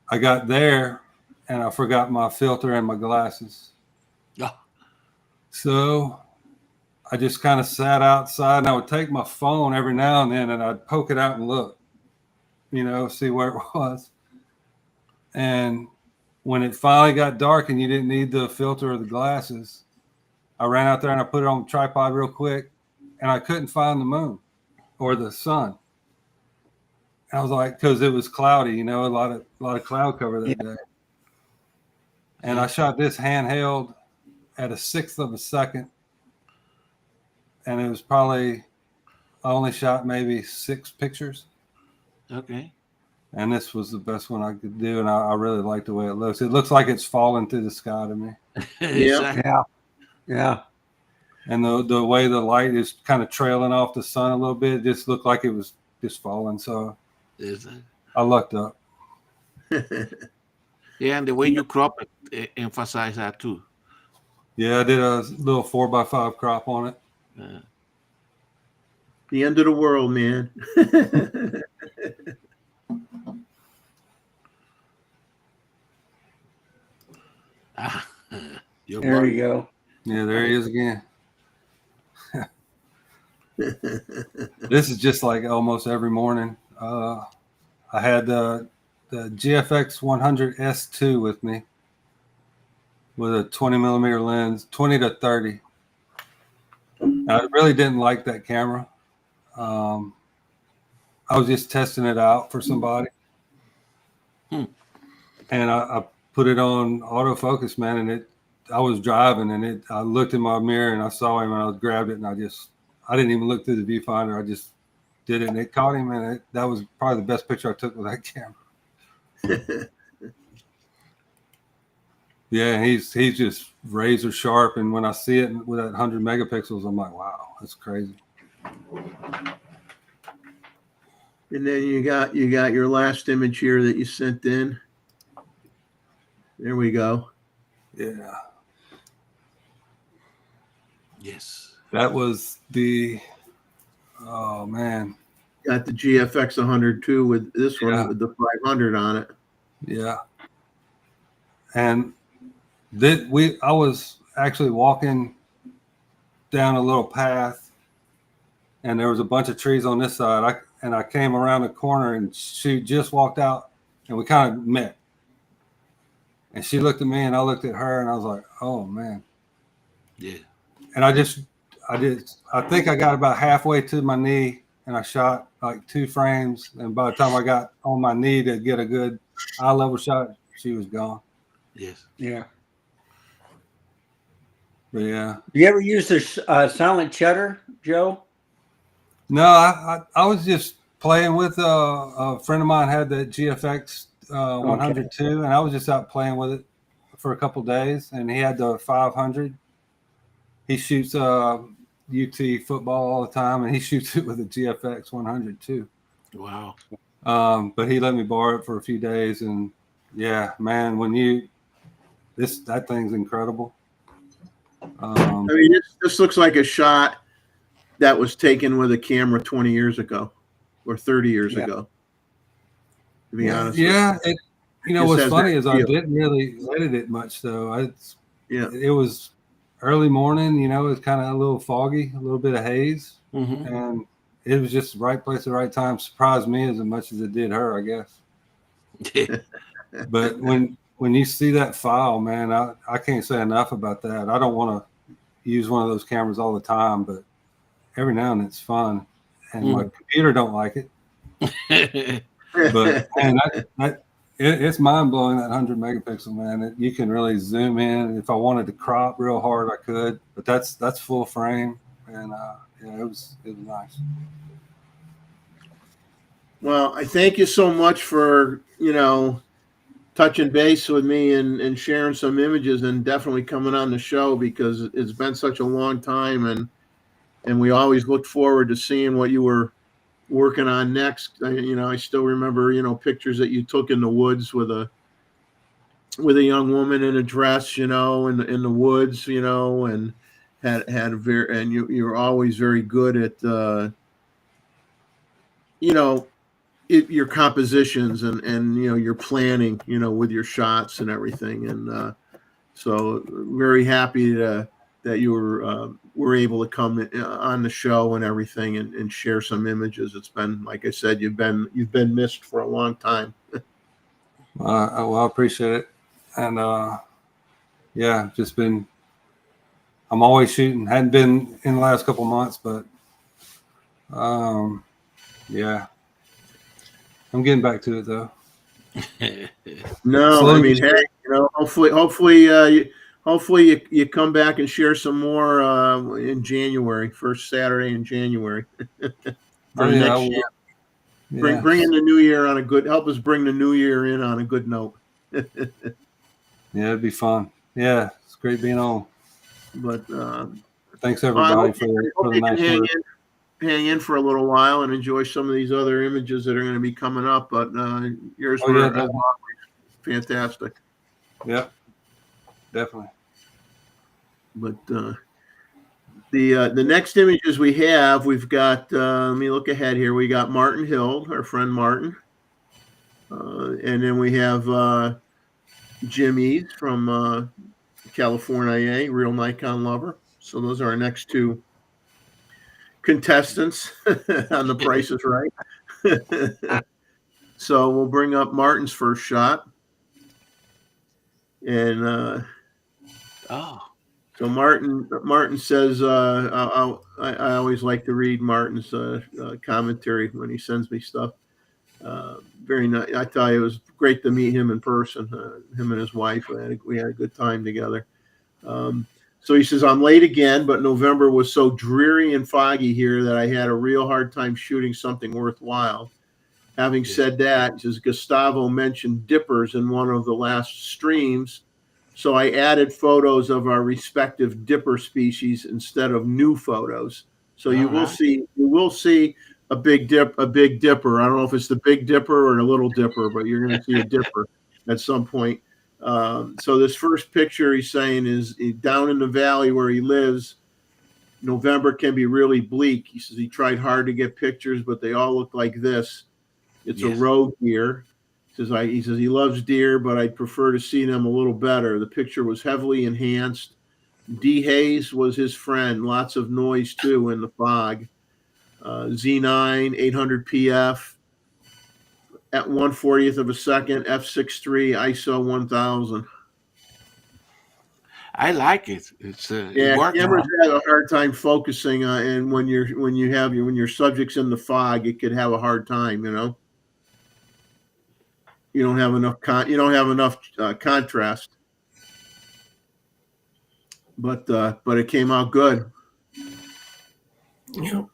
I got there and I forgot my filter and my glasses. Yeah. So I just kind of sat outside, and I would take my phone every now and then and I'd poke it out and look, see where it was. And when it finally got dark and you didn't need the filter or the glasses, I ran out there and I put it on the tripod real quick, and I couldn't find the moon or the sun. I was like, because it was cloudy, a lot of cloud cover that day. And I shot this handheld at 1/6 of a second. And it was probably, I only shot maybe 6 pictures. Okay. And this was the best one I could do. And I really like the way it looks. It looks like it's falling through the sky to me. Yeah. And the way the light is kind of trailing off the sun a little bit, it just looked like it was just falling. So I lucked up. Yeah, and the way you crop it emphasize that too. Yeah, I did a little 4x5 crop on it. The end of the world, man. Your There you go. Yeah, there he is again. This is just like almost every morning. I had the GFX 100 S2 with me with a 20 millimeter lens, 20 to 30. I really didn't like that camera. I was just testing it out for somebody. And I put it on autofocus, man, and I was driving and I looked in my mirror and I saw him and I grabbed it and I didn't even look through the viewfinder. I just did it and it caught him, and that was probably the best picture I took with that camera. Yeah, he's just razor sharp, and when I see it with that 100 megapixels, I'm like, wow, that's crazy. And then you got your last image here that you sent in. There we go. Yeah. Yes. That was oh man. Got the GFX 102 with this one Yeah. with the 500 on it. Yeah. And I was actually walking down a little path, and there was a bunch of trees on this side. I came around the corner, and she just walked out, and we kind of met. And she looked at me, and I looked at her, and I was like, "Oh man." Yeah. And I think I got about halfway to my knee, and I shot like 2 frames. And by the time I got on my knee to get a good eye level shot, she was gone. Yes. Yeah. But yeah. Do you ever use the silent shutter, Joe? No, I was just playing with a friend of mine had the GFX 102, and I was just out playing with it for a couple days, and he had the 500. He shoots UT football all the time, and he shoots it with a GFX 100 too. Wow. But he let me borrow it for a few days, and yeah, man, that thing's incredible. I mean, this looks like a shot that was taken with a camera 20 years ago or 30 years ago. To be honest. Yeah. What's funny is I feel. didn't really edit it much though. Yeah. It was early morning, it was kind of a little foggy, a little bit of haze, Mm-hmm. and it was just the right place at the right time. Surprised me as much as it did her, I guess. Yeah. But when you see that file, man, I can't say enough about that. I don't want to use one of those cameras all the time, but every now and then it's fun. And my computer don't like it. But man, it's mind blowing, that 100 megapixel, man. You can really zoom in. If I wanted to crop real hard, I could. But that's full frame, and yeah, it was nice. Well, I thank you so much for touching base with me and sharing some images, and definitely coming on the show, because it's been such a long time, and we always look forward to seeing what you were working on next. I still remember pictures that you took in the woods with a young woman in a dress, in the woods, and had a very, and you were always very good at your compositions and your planning, with your shots and everything. And so very happy that you were able to come on the show and everything and share some images. It's been, like I said, you've been missed for a long time. Well, I appreciate it. And yeah, I'm always shooting. Hadn't been in the last couple months, but yeah, I'm getting back to it though. No, Slowly I mean, hey, hopefully you come back and share some more in January, first Saturday in January for the next year. Yeah. Bring in the new year on a good. Help us bring the new year in on a good note. Yeah, it'd be fun. Yeah, it's great being on. But thanks everybody for the nice work. Hang in for a little while and enjoy some of these other images that are going to be coming up. But yours were fantastic. Yeah, definitely. But the next images we've got. Let me look ahead here. We got Martin Hill, our friend Martin, and then we have Jim Eads from California, real Nikon lover. So those are our next two contestants on The Price is Right. So we'll bring up Martin's first shot. And Oh, so Martin says, I always like to read Martin's commentary when he sends me stuff. Very nice. I tell you, it was great to meet him in person. Him and his wife, we had a good time together. So he says, I'm late again, but November was so dreary and foggy here that I had a real hard time shooting something worthwhile. Having said that, he says, Gustavo mentioned dippers in one of the last streams. So I added photos of our respective dipper species instead of new photos. So you will see a big dipper. I don't know if it's the Big Dipper or the Little Dipper, but you're going to see a dipper at some point. So this first picture he's saying is down in the valley where he lives. November can be really bleak. He says he tried hard to get pictures, but they all look like this. It's a roe deer. He says he loves deer, but I'd prefer to see them a little better. The picture was heavily enhanced. D. Hayes was his friend. Lots of noise too in the fog. Z9, 800 PF at 1/40th of a second, f6.3, ISO 1000. I like it. It's Yeah, cameras have a hard time focusing, and when your subject's in the fog, it could have a hard time. You don't have enough contrast. But it came out good. Yeah.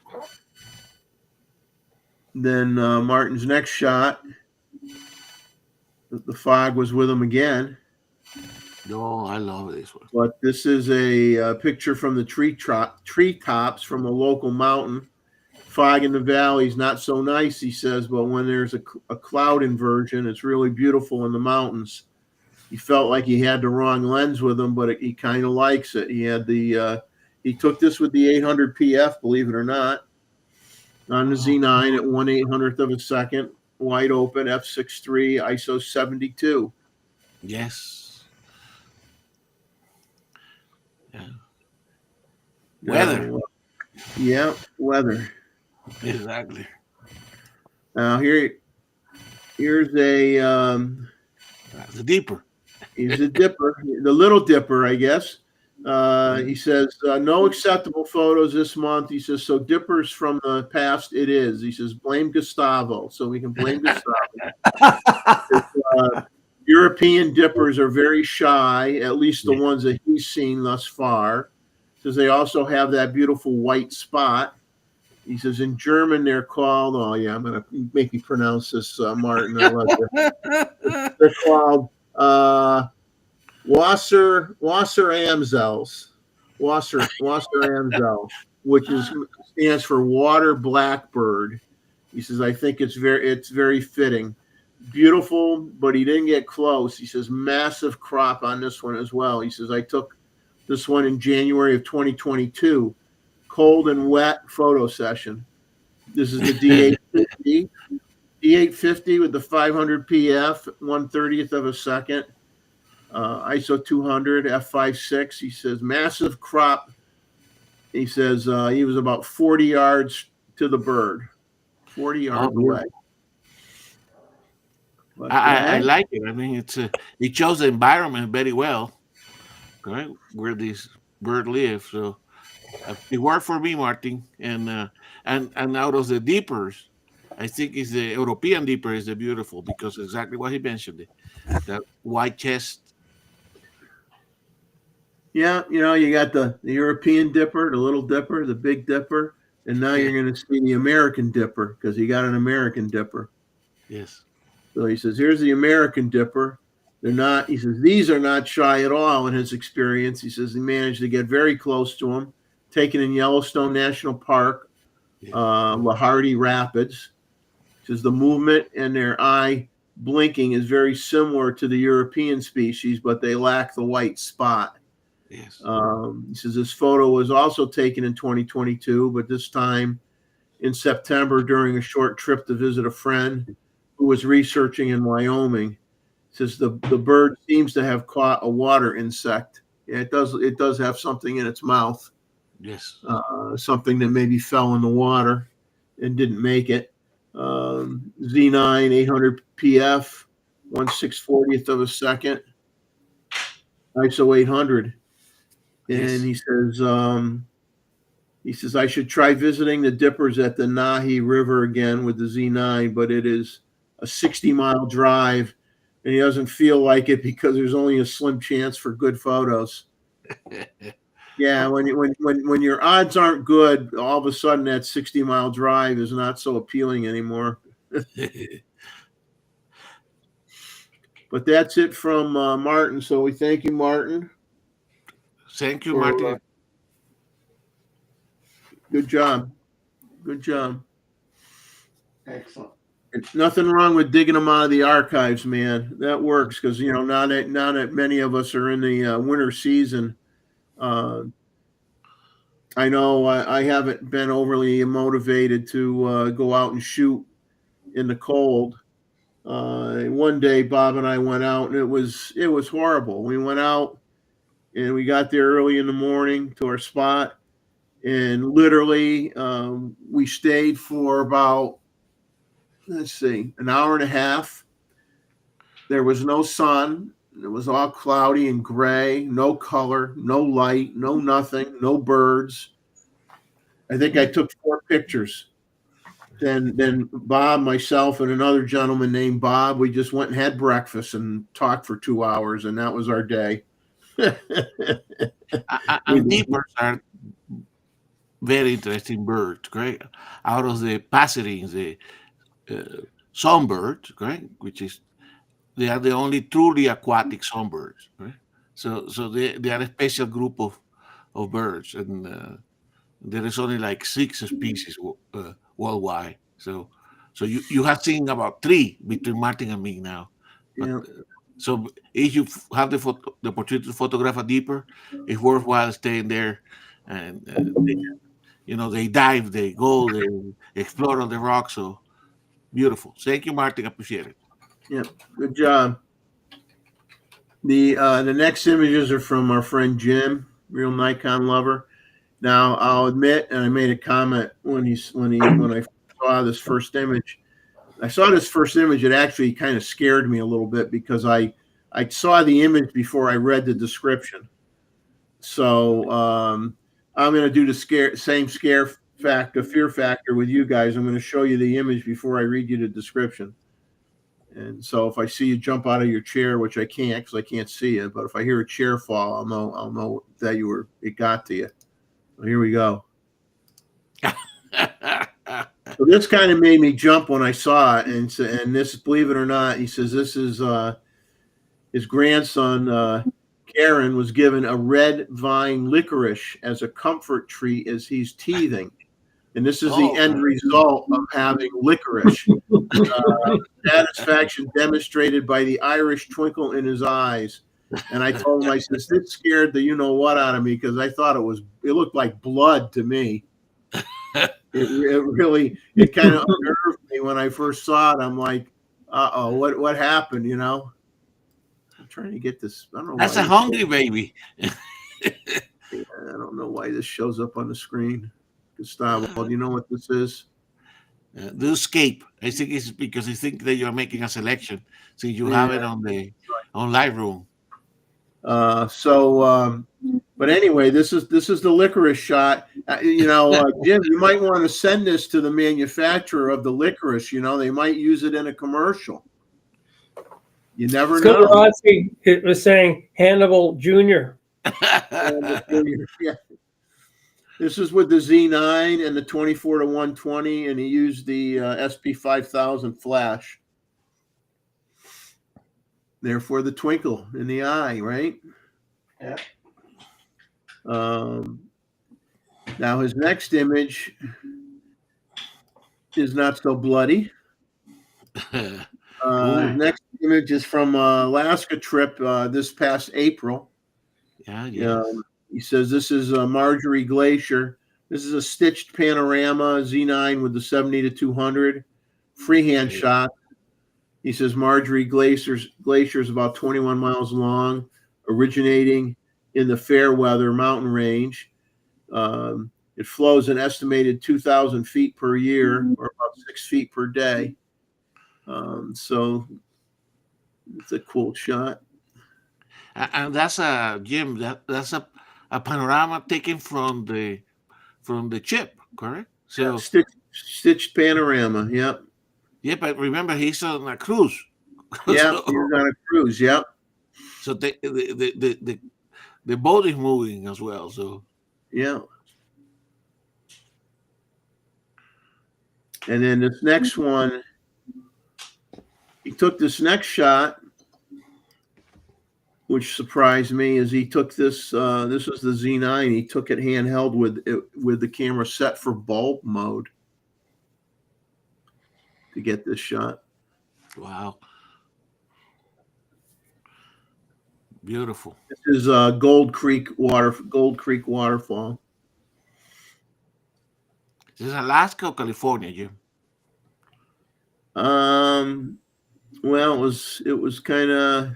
Then Martin's next shot, the fog was with him again. No, I love this one. But this is a picture from the treetops from a local mountain. Fog in the valley is not so nice, he says, but when there's a cloud inversion, it's really beautiful in the mountains. He felt like he had the wrong lens with him, but he kind of likes it. He took this with the 800 PF, believe it or not, on the Z9 at 1/800th of a second, wide open, f6.3, ISO 72. Yes. Yeah. Weather. Yeah, weather. Exactly. Now here's a The deeper. here's a dipper, the Little Dipper, I guess. He says no acceptable photos this month. He says so dippers from the past. It is. He says blame Gustavo, so we can blame Gustavo. European dippers are very shy, at least the ones that he's seen thus far. Says they also have that beautiful white spot. He says in German they're called. Oh yeah, I'm gonna make me pronounce this, Martin. I love it. They're called Wasseramsels. Wasseramsel, which stands for water blackbird. He says I think it's very fitting. Beautiful, but he didn't get close. He says massive crop on this one as well. He says I took this one in January of 2022, cold and wet photo session. This is the D850 with the 500 PF, 1/30th of a second, ISO 200, f5.6. He says massive crop. He says he was about 40 yards to the bird, 40 yards away. But, I like it. I mean, it shows the environment very well, right? Where this bird lives. So it worked for me, Martin. And out of the deepers, I think it's the European dipper is the beautiful because exactly what he mentioned, that white chest. Yeah, you got the European dipper, the Little Dipper, the Big Dipper, and now you're going to see the American dipper because he got an American dipper. Yes. So he says, here's the American dipper. He says, these are not shy at all in his experience. He says he managed to get very close to them, taken in Yellowstone National Park, Lahardie Rapids. He says the movement and their eye blinking is very similar to the European species, but they lack the white spot. Yes. He says this photo was also taken in 2022, but this time in September during a short trip to visit a friend who was researching in Wyoming. He says the bird seems to have caught a water insect Yeah, it does. It does have something in its mouth. Yes. Something that maybe fell in the water and didn't make it. Z9 800 PF, 1/640th of a second, ISO 800. And Yes. he says I should try visiting the dippers at the Nahi River again with the Z9, but it is a 60-mile drive, and he doesn't feel like it because there's only a slim chance for good photos. Yeah, when your odds aren't good, all of a sudden that 60-mile drive is not so appealing anymore. But that's it from Martin. So we thank you, Martin. Thank you, for, Martin. Good job. Good job. Excellent. It's nothing wrong with digging them out of the archives, man. That works because now that many of us are in the winter season. I know I haven't been overly motivated to go out and shoot in the cold. One day, Bob and I went out, and it was horrible. We went out, and we got there early in the morning to our spot, and literally we stayed for about, let's see, an hour and a half. There was no sun. It was all cloudy and gray, no color, no light, no nothing, no birds. I think I took 4 pictures. Then Bob, myself, and another gentleman named Bob, we just went and had breakfast and talked for 2 hours, and that was our day. And dippers are very interesting birds, correct? Out of the passerines, the songbirds, correct? They are the only truly aquatic songbirds, right? So they are a special group of birds, and there is only like 6 species worldwide. So you have seen about 3 between Martin and me now. But, Yeah. So if you have the opportunity to photograph a dipper, it's worthwhile staying there, and they dive, they go, they explore on the rocks. So beautiful. Thank you, Martin. Appreciate it. Yeah, good job. The next images are from our friend Jim, real Nikon lover. Now I'll admit, and I made a comment when I saw this first image. I saw this first image. It actually kind of scared me a little bit because I saw the image before I read the description. So I'm going to do the same fear factor with you guys. I'm going to show you the image before I read you the description. And so if I see you jump out of your chair, which I can't because I can't see you, but if I hear a chair fall, I'll know that it got to you. So here we go. So this kind of made me jump when I saw it, and this, believe it or not, he says this is his grandson Karen was given a red vine licorice as a comfort treat as he's teething. And this is the end result of having licorice. Satisfaction demonstrated by the Irish twinkle in his eyes. And I told him, I said, this scared the you-know-what out of me because I thought it looked like blood to me. It kind of unnerved me when I first saw it. I'm like, uh-oh, what happened, I'm trying to get this. I don't know. That's a hungry baby. I don't know why this shows up on the screen. Gustavo, do you know what this is? The escape. I think it's because I think that you're making a selection, so you have it on Lightroom. But anyway, this is the licorice shot. Jim, you might want to send this to the manufacturer of the licorice. They might use it in a commercial. You never know. It was saying Hannibal Jr. Yeah. This is with the Z9 and the 24-120, and he used the SP5000 flash. Therefore, the twinkle in the eye, right? Yeah. Now his next image is not so bloody. His next image is from Alaska trip this past April. Yeah. He says this is Marjorie Glacier. This is a stitched panorama Z9 with the 70-200 freehand shot. He says Marjorie Glacier is about 21 miles long, originating in the Fairweather mountain range. It flows an estimated 2,000 feet per year, or about 6 feet per day. So it's a cool shot. And that's a Jim. That's a panorama taken from the chip, correct? So Stitched panorama. Yep. yeah, but remember he's on a cruise. Yeah, So, he's on a cruise. Yep. so the boat is moving as well. So Yeah. And then this next one, he took this next shot, which surprised me, is he took this. This was the Z9. He took it handheld with the camera set for bulb mode to get this shot. wow, beautiful. This is Gold Creek waterfall. This is Alaska or California, Jim? Well, it was kind of.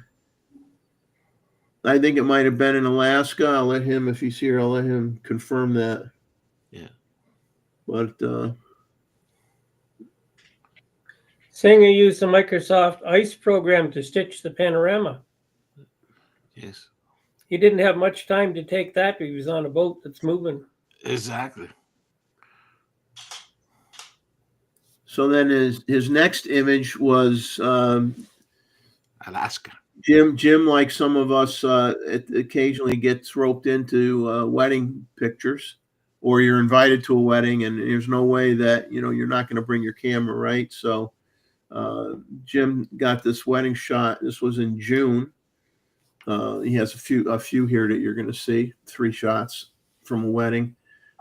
I think it might have been in Alaska. I'll let him, if he's here, I'll let him confirm that. Yeah. But Singer used the Microsoft Ice program to stitch the panorama. Yes. He didn't have much time to take that. He was on a boat that's moving. Exactly. so then his next image was Alaska. Jim, like some of us, occasionally gets roped into wedding pictures, or you're invited to a wedding, and there's no way that you're not going to bring your camera, right? So Jim got this wedding shot. This was in June. He has a few here that you're going to see. 3 shots from a wedding.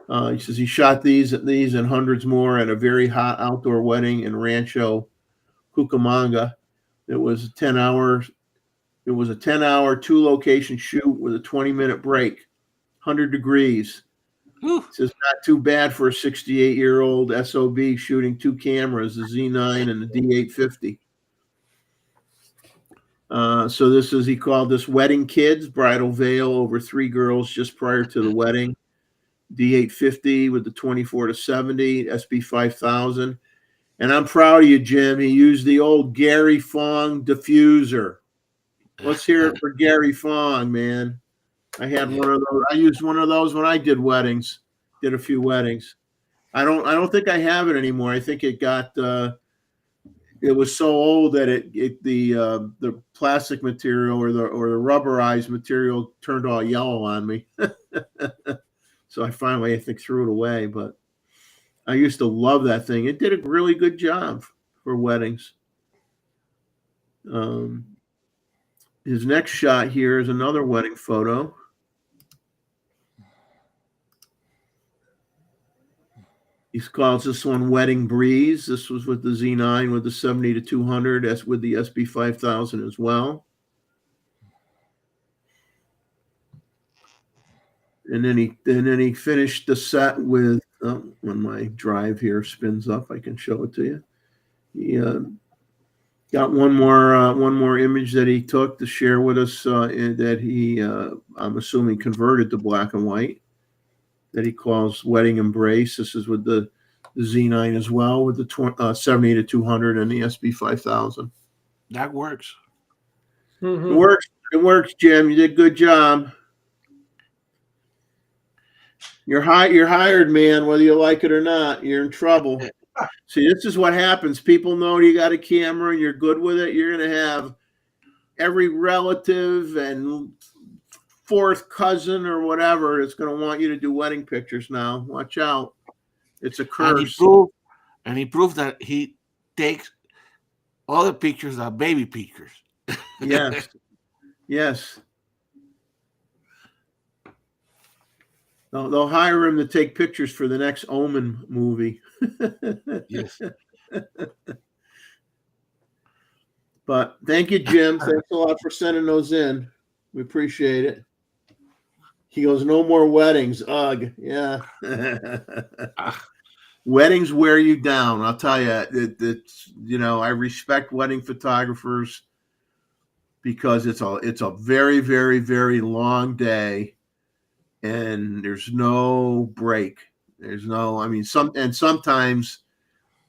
He says he shot these and hundreds more at a very hot outdoor wedding in Rancho Cucamonga. It was a 10-hour 2-location shoot with a 20-minute break, 100 degrees. Whew. It's just not too bad for a 68-year-old SOB shooting 2 cameras, the Z9 and the D850. So he called this Wedding Kids, bridal veil over 3 girls just prior to the wedding. D850 with the 24-70, SB 5000. And I'm proud of you, Jim. He used the old Gary Fong diffuser. Let's hear it for Gary Fong, man. I had one of those. I used one of those when I did weddings. Did a few weddings. I don't think I have it anymore. I think it got it was so old that the plastic material or the rubberized material turned all yellow on me. So I finally, I think, threw it away. But I used to love that thing. It did a really good job for weddings. His next shot here is another wedding photo. He calls this one Wedding Breeze. This was with the Z9 with the 70-200, as with the SB 5000 as well. And then he finished the set with when my drive here spins up, I can show it to you. He got one more image that he took to share with us that he I'm assuming converted to black and white, that he calls Wedding Embrace. This is with the Z9 as well, with the 70-200 and the SB 5000. That works. Mm-hmm. It works, Jim. You did a good job. You're hired, man, whether you like it or not. You're in trouble. See, this is what happens. People know you got a camera and you're good with it. You're going to have every relative and fourth cousin or whatever is going to want you to do wedding pictures now. Watch out. It's a curse. And he proved that he takes all the pictures are baby pictures. Yes. Yes. They'll hire him to take pictures for the next Omen movie. Yes. But thank you, Jim. Thanks a lot for sending those in. We appreciate it. He goes, no more weddings. Ugh. Yeah. Weddings wear you down. I'll tell you, I respect wedding photographers. because it's a very, very, very long day, and there's no break. There's no, I mean, sometimes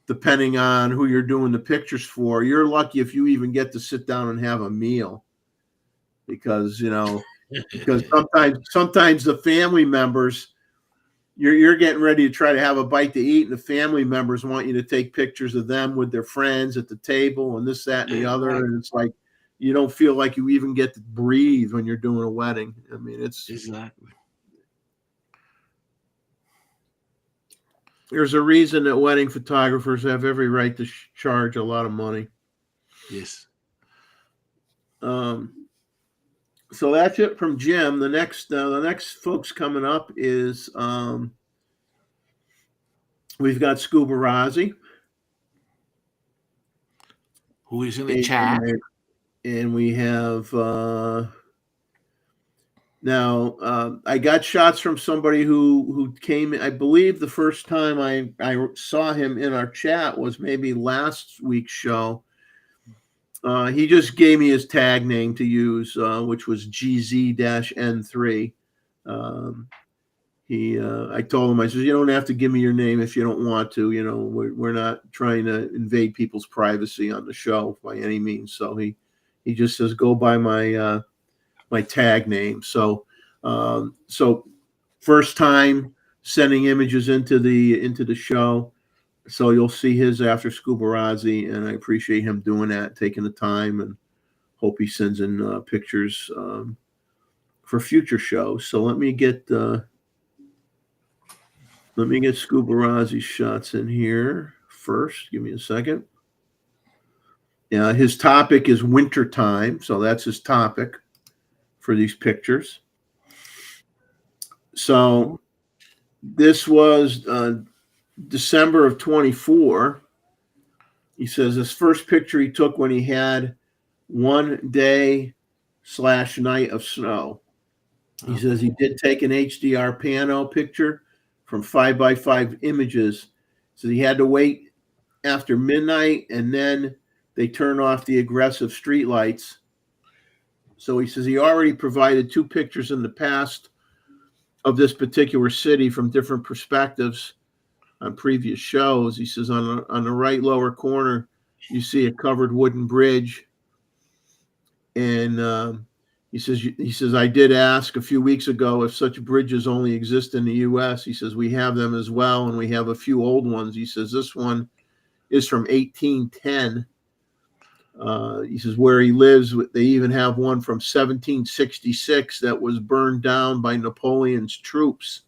depending on who you're doing the pictures for, you're lucky if you even get to sit down and have a meal, because sometimes the family members, you're getting ready to try to have a bite to eat, and the family members want you to take pictures of them with their friends at the table and this, that, and the other, and it's like you don't feel like you even get to breathe when you're doing a wedding. I mean, Exactly. there's a reason that wedding photographers have every right to charge a lot of money. Yes. So that's it from Jim. The next folks coming up is we've got Scuba Rozzy, Who is in the chat? and we have now I got shots from somebody who came. I believe the first time I saw him in our chat was maybe last week's show. He just gave me his tag name to use, which was GZ-N3. I told him, I said, you don't have to give me your name if you don't want to. You know, we're not trying to invade people's privacy on the show by any means. So he just says, go by my my tag name. So first time sending images into the show. So you'll see his after Scuba Rozzy, and I appreciate him doing that, taking the time, and hope he sends in pictures for future shows. So let me get Scuba Rozzy's shots in here first. Give me a second. Yeah, his topic is wintertime, so that's his topic for these pictures. So this was December of 24. He says his first picture he took when he had 1 day/night of snow. He says he did take an HDR pano picture from 5x5 images. So he had to wait after midnight, and then they turn off the aggressive street lights. So he says he already provided 2 pictures in the past of this particular city from different perspectives on previous shows. He says on the right lower corner, you see a covered wooden bridge. And he says, I did ask a few weeks ago if such bridges only exist in the U.S. He says, we have them as well, and we have a few old ones. He says, this one is from 1810. He says, where he lives, they even have one from 1766 that was burned down by Napoleon's troops.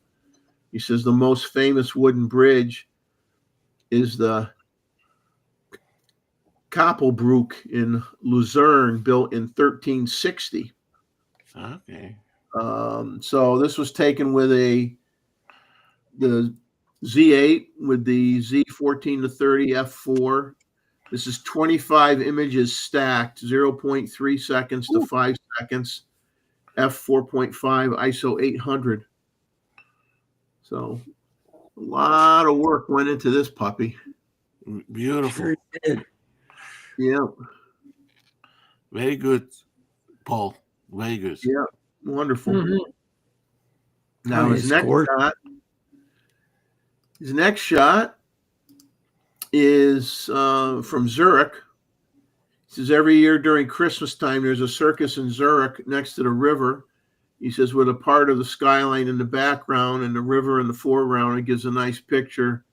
He says, the most famous wooden bridge is the Koppelbroek in Luzerne, built in 1360. Okay. So this was taken with the Z8 with the Z14-30 f4. This is 25 images stacked, 0.3 seconds to 5 seconds, f4.5, ISO 800. So a lot of work went into this puppy. Beautiful. Sure did. Yeah. Very good, Paul. Very good. Yeah. Wonderful. Mhm. Now his next shot is from Zurich. He says every year during Christmas time, there's a circus in Zurich next to the river. He says with a part of the skyline in the background and the river in the foreground, it gives a nice picture.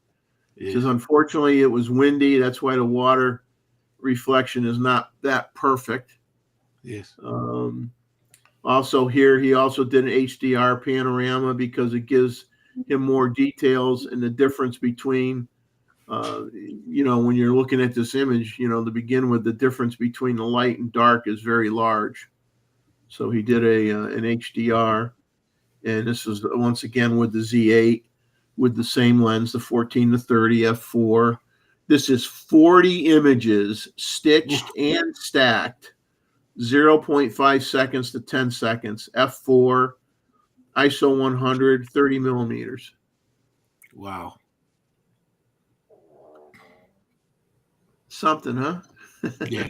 Yeah. He says, unfortunately, it was windy. That's why the water reflection is not that perfect. Yes. Also here, he also did an HDR panorama because it gives him more details and the difference between, when you're looking at this image, to begin with, the difference between the light and dark is very large. So he did an HDR, and this is once again with the Z8 with the same lens, the 14-30 f4. This is 40 images stitched and stacked, 0.5 seconds to 10 seconds, f4, ISO 100, 30 millimeters. Wow. Something, huh? Yeah.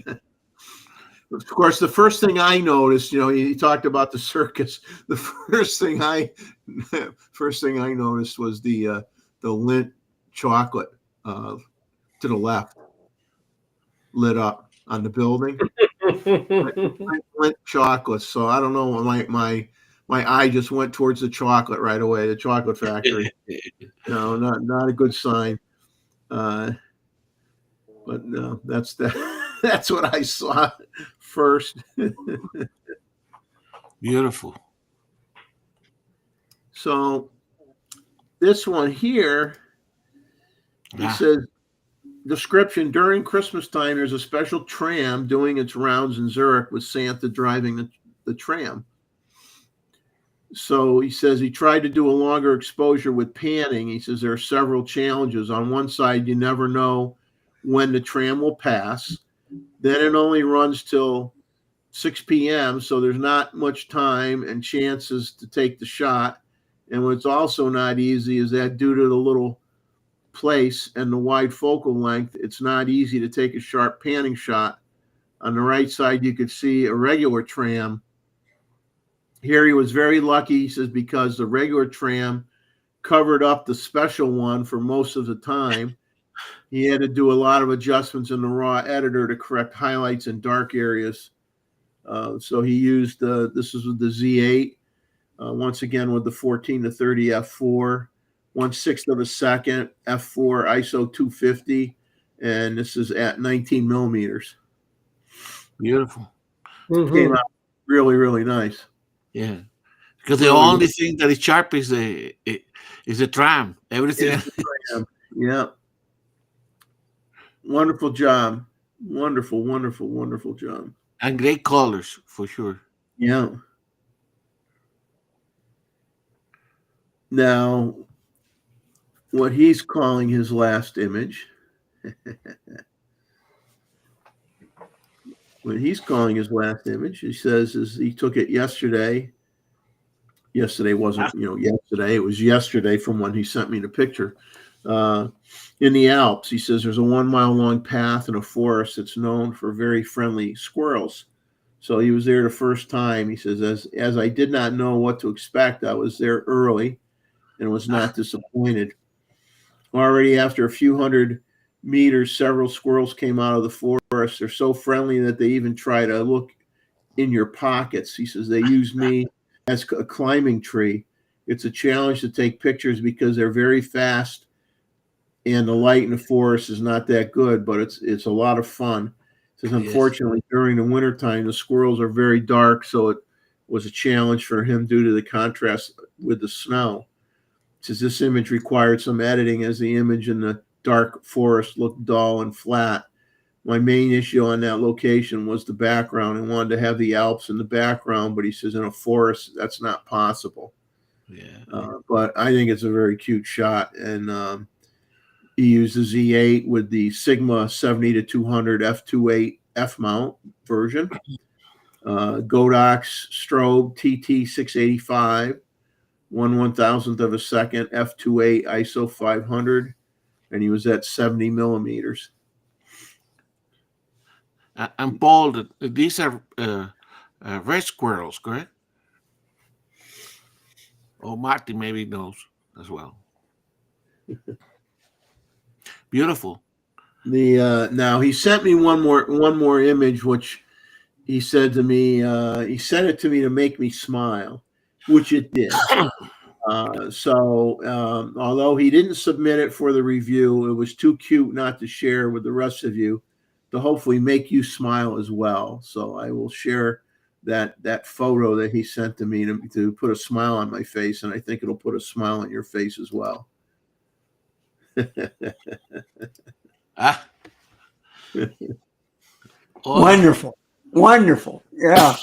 Of course, the first thing I noticed, he talked about the circus. The first thing I noticed was the Lindt chocolate to the left lit up on the building. Lindt chocolate. So I don't know. My eye just went towards the chocolate right away. The chocolate factory. Not a good sign. But no, that's that's what I saw first. Beautiful. So this one here, he says, description: during Christmas time, there's a special tram doing its rounds in Zurich with Santa driving the tram. So he says he tried to do a longer exposure with panning. He says there are several challenges. On one side, you never know when the tram will pass. Then it only runs till 6 p.m., so there's not much time and chances to take the shot. And what's also not easy is that due to the little place and the wide focal length, it's not easy to take a sharp panning shot. On the right side, you could see a regular tram. Here he was very lucky, he says, because the regular tram covered up the special one for most of the time. He had to do a lot of adjustments in the raw editor to correct highlights and dark areas. So he used, this is with the Z8, once again with the 14 to 30 f4, 1/6 of a second, f4, ISO 250, and this is at 19 millimeters. Beautiful. Came out really, really nice. Yeah, because the only thing that is sharp is the tram. Everything. Yeah. Wonderful job. Wonderful, wonderful, wonderful job. And great colors for sure. Yeah. Now, what he's calling his last image. What he's calling his last image, he says, is he took it yesterday. Yesterday wasn't, yesterday. It was yesterday from when he sent me the picture. In the Alps, he says there's a 1 mile long path in a forest that's known for very friendly squirrels. So he was there the first time. He says, as I did not know what to expect, I was there early and was not disappointed. Already after a few hundred meters, several squirrels came out of the forest. They're so friendly that they even try to look in your pockets. He says they use me as a climbing tree. It's a challenge to take pictures because they're very fast and the light in the forest is not that good, but it's a lot of fun. He says, unfortunately, during the wintertime, the squirrels are very dark, so it was a challenge for him due to the contrast with the snow. He says this image required some editing as the image in the dark forest looked dull and flat. My main issue on that location was the background. I wanted to have the Alps in the background, but he says in a forest, that's not possible. Yeah. But I think it's a very cute shot. And he used the Z8 with the Sigma 70 to 200 f2.8 F mount version. Godox strobe TT 685, 1/1000th of a second, f2.8 ISO 500, and he was at 70 millimeters. And Paul, these are red squirrels, correct? Oh, Marty maybe knows as well. Beautiful. Now he sent me one more image, which he said to me, he sent it to me to make me smile, which it did. So although he didn't submit it for the review, it was too cute not to share with the rest of you, to hopefully make you smile as well. So I will share that photo that he sent to me to put a smile on my face, and I think it'll put a smile on your face as well. Wonderful. Wonderful. Yeah.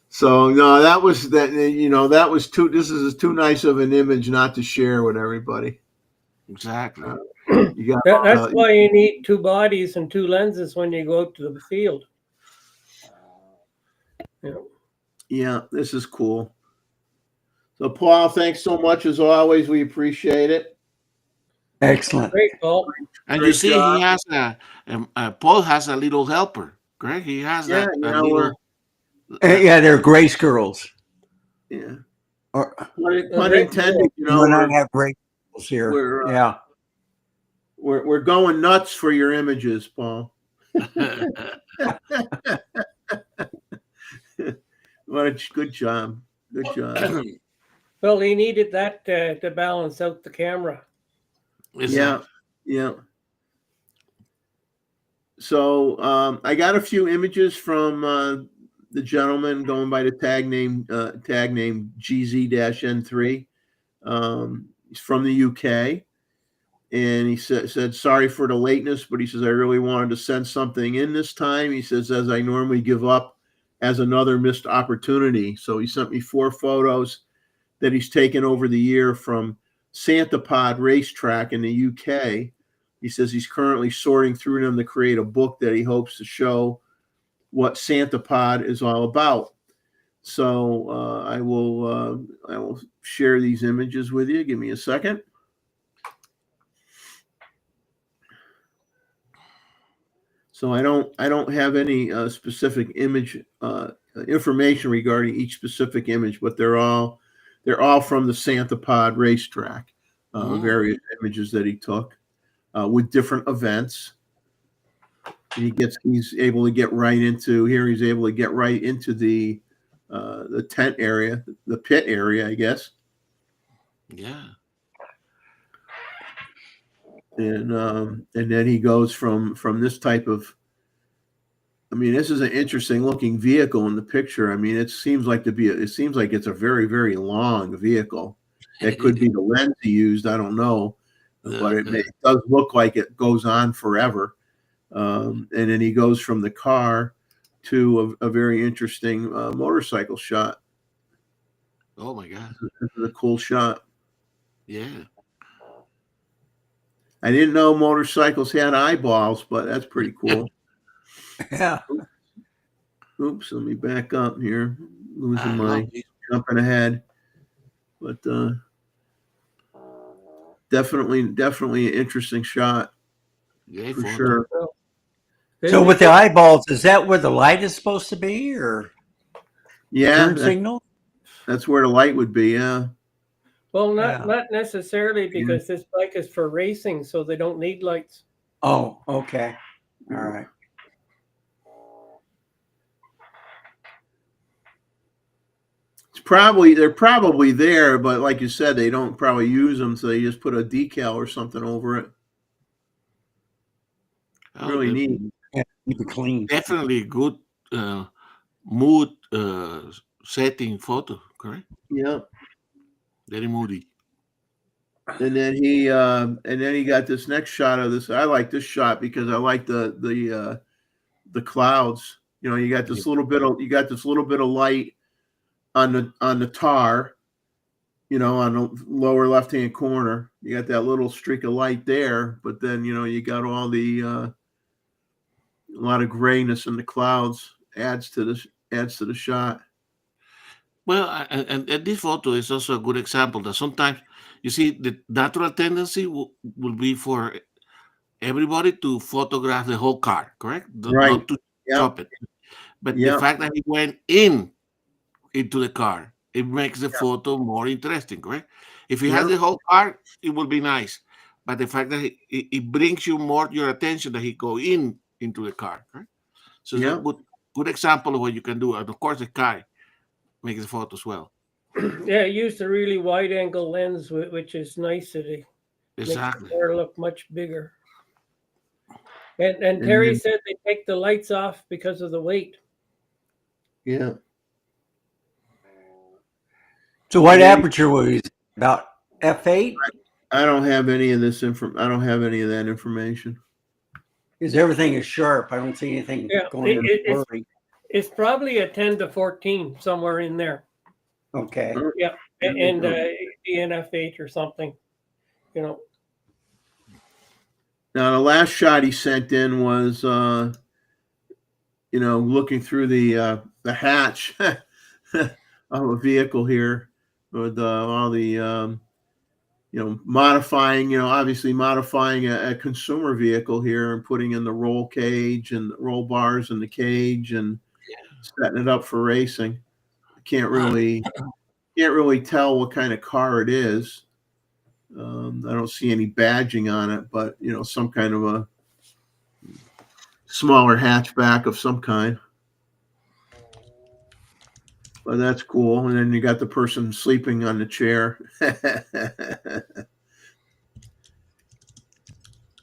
So no, that was too. This is too nice of an image not to share with everybody. Exactly. That's why you need two bodies and two lenses when you go out to the field. Yeah, this is cool. So Paul, thanks so much as always. We appreciate it. Excellent. Great, Paul. And you Great see, job. he has Paul has a little helper, correct? He has Yeah, that you a know, little. Yeah, they're Grace girls. Yeah. Or, Pun intended. You know, you and I have Grace girls here. we're Yeah. we're going nuts for your images, Paul. What a good job. Good job. Well, he needed that to balance out the camera. Yeah. Yeah. So I got a few images from the gentleman going by the tag name GZ-N3. He's from the UK, and he said sorry for the lateness, but he says I really wanted to send something in this time. He says as I normally give up as another missed opportunity. So he sent me 4 photos that he's taken over the year from Santa Pod Racetrack in the UK. He says he's currently sorting through them to create a book that he hopes to show what Santa Pod is all about. So I will share these images with you. Give me a second. So I don't have any specific image information regarding each specific image, but they're all from the Santa Pod Racetrack. Various images that he took with different events. He's able to get right into here. He's able to get right into the tent area, the pit area, I guess. Yeah. And then he goes from this type of. I mean, this is an interesting looking vehicle in the picture. I mean, it seems like it's a very, very long vehicle. It could be the lens he used. I don't know, but it does look like it goes on forever. And then he goes from the car to a very interesting motorcycle shot. Oh my God! This is a cool shot. Yeah. I didn't know motorcycles had eyeballs, but that's pretty cool. Yeah. Oops, let me back up here. Losing my jumping ahead, but definitely an interesting shot Yeah, for sure. So with the eyeballs, is that where the light is supposed to be, or turn signal? That's where the light would be. Yeah. Well, not necessarily, because this bike is for racing, so they don't need lights. Oh, okay. All right. They're probably there, but like you said, they don't probably use them, so they just put a decal or something over it. Really neat. Yeah, keep it clean. Definitely good mood setting photo, correct? Yeah. Very moody. And then he got this next shot of this. I like this shot because I like the clouds. You know, you got this little bit of light on the tar, you know, on the lower left-hand corner. You got that little streak of light there, but then, you know, you got all the a lot of grayness in the clouds adds to the shot. Well, and this photo is also a good example that sometimes you see the natural tendency will be for everybody to photograph the whole car, correct? Right. Not to chop it. But the fact that he went into the car, it makes the photo more interesting, correct? If he has the whole car, it will be nice. But the fact that it brings you more your attention that he go into the car, correct? So it's a good example of what you can do. And of course, the guy makes the photo as well. Yeah, he used a really wide angle lens, which is nice that he makes the car look much bigger. And Terry said they take the lights off because of the weight. Yeah. So what aperture was he? About f8? I don't have any of this I don't have any of that information. Because everything is sharp. I don't see anything going blurry. It's probably a 10 to 14, somewhere in there. Okay. Yeah. And DNF8 or something, you know. Now, the last shot he sent in was, you know, looking through the hatch of a vehicle here with all the, modifying, obviously modifying a consumer vehicle here and putting in the roll cage and roll bars in the cage and setting it up for racing. Can't really tell what kind of car it is. I don't see any badging on it, but some kind of a smaller hatchback of some kind. But that's cool. And then you got the person sleeping on the chair.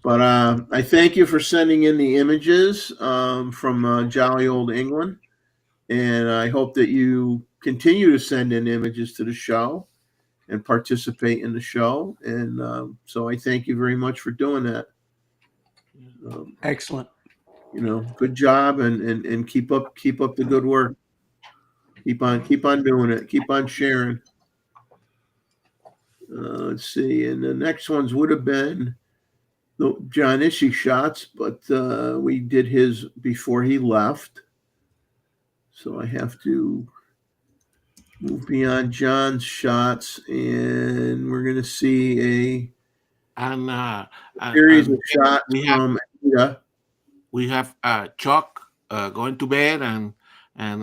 But I thank you for sending in the images from jolly old England. And I hope that you continue to send in images to the show and participate in the show. And so I thank you very much for doing that. Excellent. Good job and keep up the good work. Keep on doing it. Keep on sharing. Let's see. And the next ones would have been the John Ishii shots, but we did his before he left. So I have to move beyond John's shots, and we're going to see a series of shots from Anita. We have Chuck going to bed, and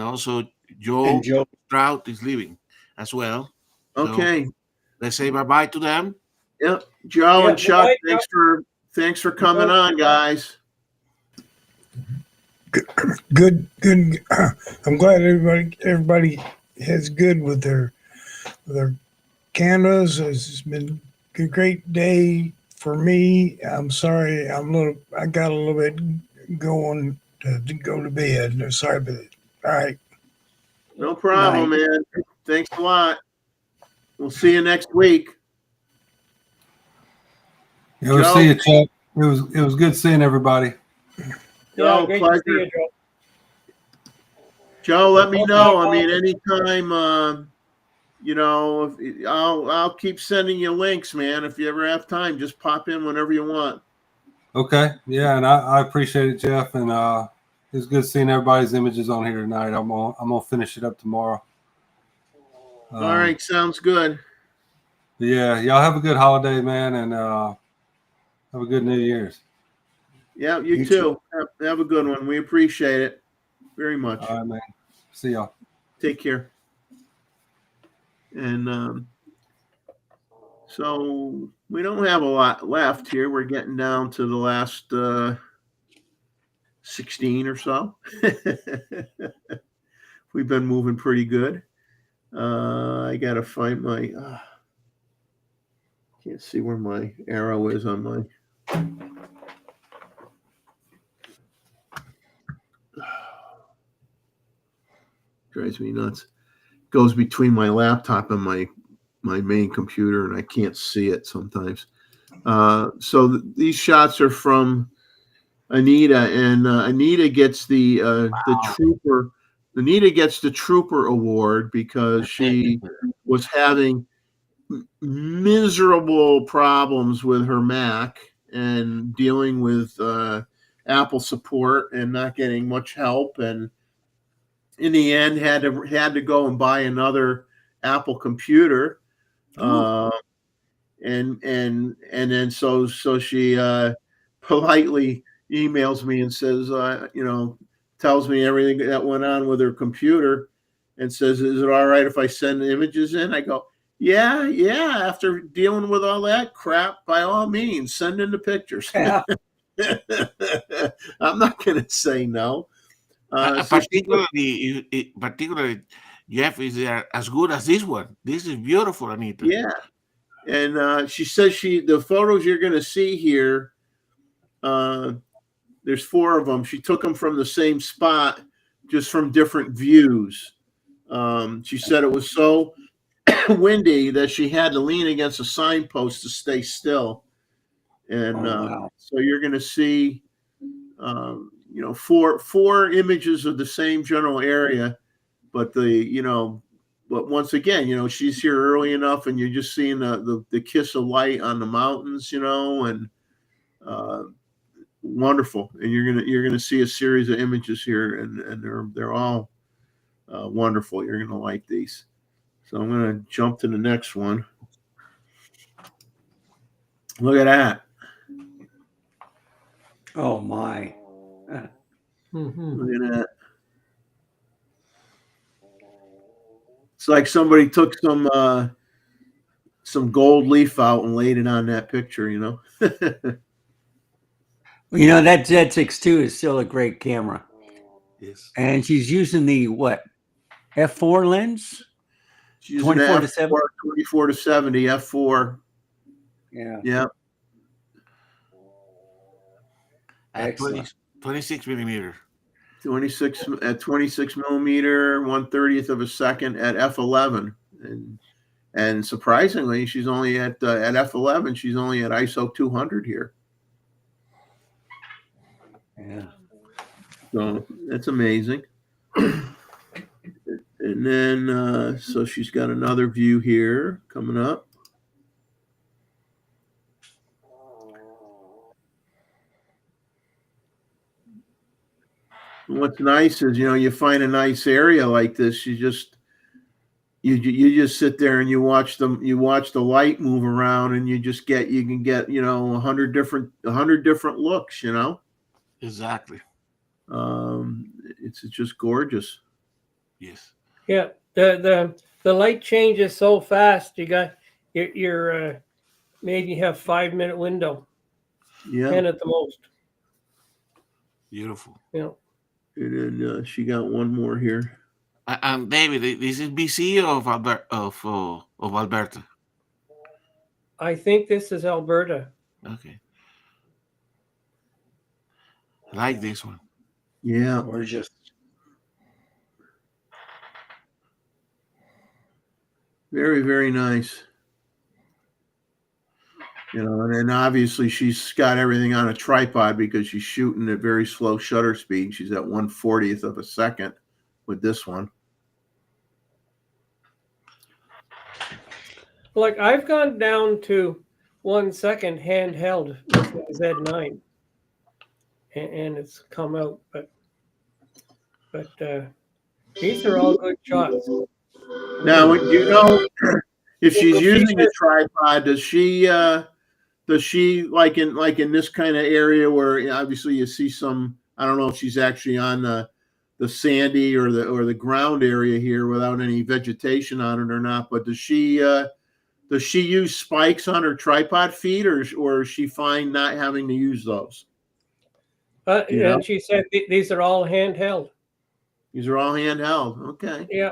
also Joe Strout is leaving as well. Okay. So let's say bye-bye to them. Yep. Joe and Chuck, thanks for coming on, guys. Good. I'm glad everybody has good with their cameras. It's been a great day for me. I'm sorry, I got a little bit going to go to bed. Sorry about it. All right. No problem, man. Thanks a lot. We'll see you next week. Yeah, we'll see you, Chuck. It was good seeing everybody. Joe, great pleasure. to see you, Joe. Joe, let me know. I mean, anytime, I'll keep sending you links, man. If you ever have time, just pop in whenever you want. Okay. Yeah, and I appreciate it, Jeff. And it was good seeing everybody's images on here tonight. I'm gonna finish it up tomorrow. All right, sounds good. Yeah, y'all have a good holiday, man, and have a good New Year's. Yeah, you too. Have a good one. We appreciate it very much. All right, man. See y'all. Take care. And so we don't have a lot left here. We're getting down to the last 16 or so. We've been moving pretty good. I got to find my, can't see where my arrow is on my, drives me nuts. Goes between my laptop and my main computer, and I can't see it sometimes. So these shots are from Anita, and Anita gets the trooper. Anita gets the trooper award because she was having miserable problems with her Mac and dealing with Apple support and not getting much help, and in the end had to go and buy another Apple computer. And then so she politely emails me and says, tells me everything that went on with her computer and says, is it all right if I send the images in? I go, yeah. After dealing with all that crap, by all means, send in the pictures. Yeah. I'm not going to say no. Particularly, Jeff, is as good as this one. This is beautiful, Anita. Yeah. And she says the photos you're going to see here, there's 4 of them. She took them from the same spot, just from different views. She said it was so windy that she had to lean against a signpost to stay still. And so you're going to see, 4 images of the same general area, but but once again, she's here early enough, and you're just seeing the kiss of light on the mountains, and wonderful. And you're gonna see a series of images here, and they're all wonderful. You're gonna like these. So I'm gonna jump to the next one. Look at that. Oh my. Mhm. Look at that. It's like somebody took some gold leaf out and laid it on that picture, you know. You know, that Z6 II is still a great camera. Yes. And she's using the what? F4 lens? She's using 24 to F4, 70. 24 to 70, F4. Yeah. Yeah. At 20, Excellent. 26 millimeter. 26 at 26 millimeter, 1/30th of a second at f11, and surprisingly, she's only at f11. She's only at ISO 200 here, Yeah. so that's amazing. And then so she's got another view here coming up. And what's nice is, you know, you find a nice area like this, you just sit there and you watch the light move around, and you can get, you know, 100 different looks, you know. Exactly. It's just gorgeous. Yes. Yeah, the light changes so fast. You got your maybe have 5 minute window, Yeah. 10 at the most. Beautiful. You know. And then she got one more here. And David, this is BC of Alberta. I think this is Alberta. Okay. I like this one. Yeah. Gorgeous. Very, very nice. You know, and then obviously she's got everything on a tripod because she's shooting at very slow shutter speed. She's at 1/40th of a second with this one. Like I've gone down to 1 second handheld with the Z9, and it's come out. But these are all good shots. Now, do you know if she's If she using a says- tripod? Does she like in this kind of area where, you know, obviously you see some? I don't know if she's actually on the sandy or the ground area here without any vegetation on it or not. But does she use spikes on her tripod feet, or is she fine not having to use those? Yeah. And she said these are all handheld. These are all handheld. Okay. Yeah,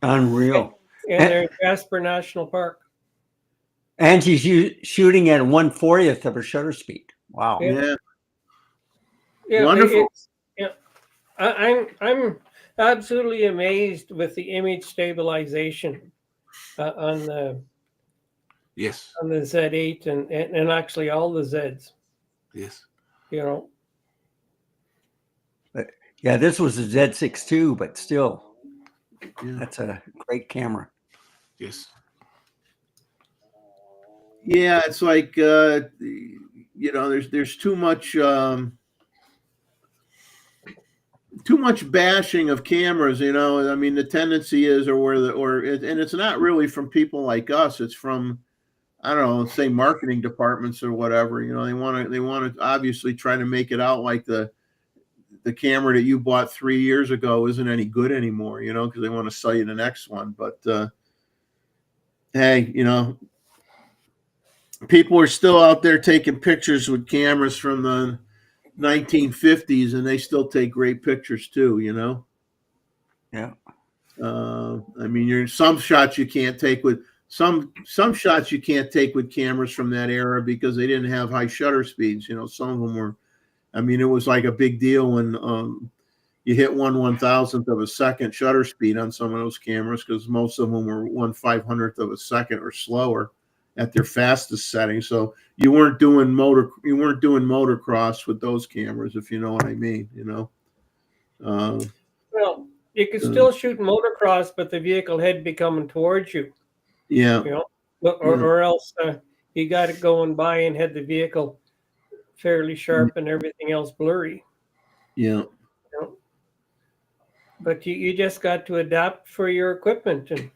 Unreal. and they're in Jasper National Park. And she's shooting at 1/40th of her shutter speed. Wow. Yeah. Yeah, Wonderful. I'm absolutely amazed with the image stabilization on the Yes. Z8 and actually all the Zs. Yes. You know. Yeah, this was a Z6 II, but still, Yeah. that's a great camera. Yes. Yeah, it's like you know, there's too much bashing of cameras, you know. I mean, the tendency is, and it's not really from people like us. It's from, I don't know, say marketing departments or whatever. You know, they want to obviously try to make it out like the camera that you bought 3 years ago isn't any good anymore, you know, because they want to sell you the next one. But hey, you know, people are still out there taking pictures with cameras from the 1950s, and they still take great pictures too, you know. Yeah. I mean, some shots you can't take with some shots you can't take with cameras from that era because they didn't have high shutter speeds. You know, some of them were. I mean, it was like a big deal when you hit 1/1000th of a second shutter speed on some of those cameras, because most of them were 1/500th of a second or slower at their fastest setting. So you weren't doing motocross with those cameras, if you know what I mean. You know. Well, you could still shoot motocross, but the vehicle head be coming towards you. Yeah. You know, or else you got it going by and had the vehicle fairly sharp and everything else blurry. Yeah. You know? But you just got to adapt for your equipment, and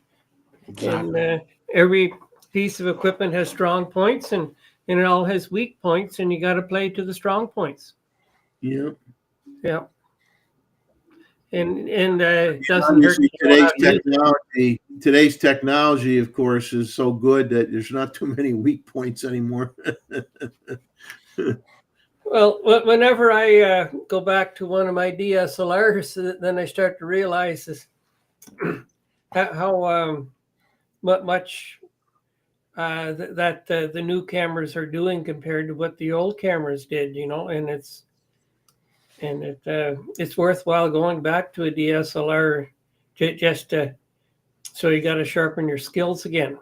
Exactly. every piece of equipment has strong points, and and it all has weak points, and you got to play to the strong points. Yeah. Yeah. And it doesn't hurt Obviously, to know how to use it. today's technology, of course, is so good that there's not too many weak points anymore. Well, whenever I go back to one of my DSLRs, then I start to realize is how much that the new cameras are doing compared to what the old cameras did, and it's worthwhile going back to a DSLR just to, so you got to sharpen your skills again.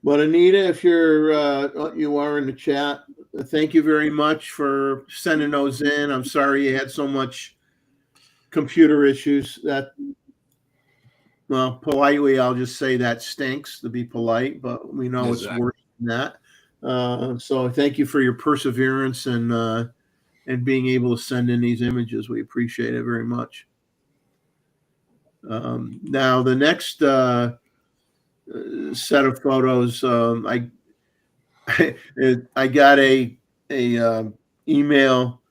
But Anita, if you are in the chat, thank you very much for sending those in. I'm sorry you had so much computer issues. Well, politely, I'll just say that stinks, to be polite, but we know it's Exactly. worse than that. So thank you for your perseverance and being able to send in these images. We appreciate it very much. Now the next set of photos, I got a email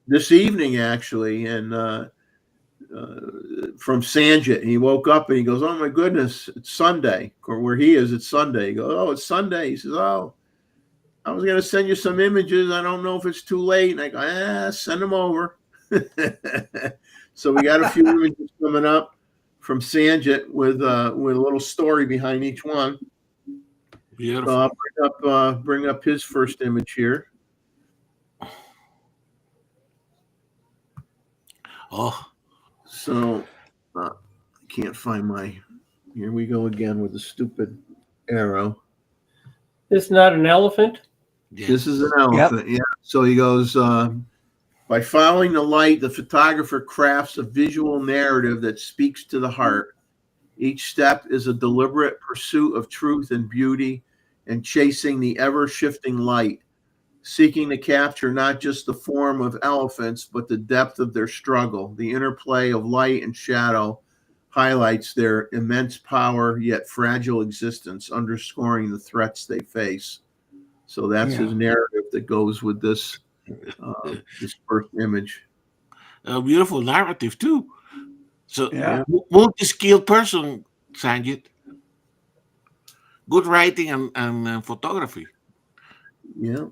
this evening actually, and from Sanjit. He woke up and he goes, "Oh my goodness, it's Sunday." Or where he is, it's Sunday. He goes, "Oh, it's Sunday." He says, "Oh, I was going to send you some images. I don't know if it's too late." And I go, "Send them over." So we got a few images coming up from Sanjit with a little story behind each one. Beautiful. So I'll bring up his first image here. Oh, So I can't find my. Here we go again with the stupid arrow. It's not an elephant. yeah. This is an elephant. Yeah. So he goes, by following the light, the photographer crafts a visual narrative that speaks to the heart. Each step is a deliberate pursuit of truth and beauty and chasing the ever-shifting light, seeking to capture not just the form of elephants, but the depth of their struggle. The interplay of light and shadow highlights their immense power, yet fragile existence, underscoring the threats they face. So that's his narrative that goes with this first image. A beautiful narrative too. So Yeah. multi-skilled person, Sanjit. Good writing and photography. Yeah.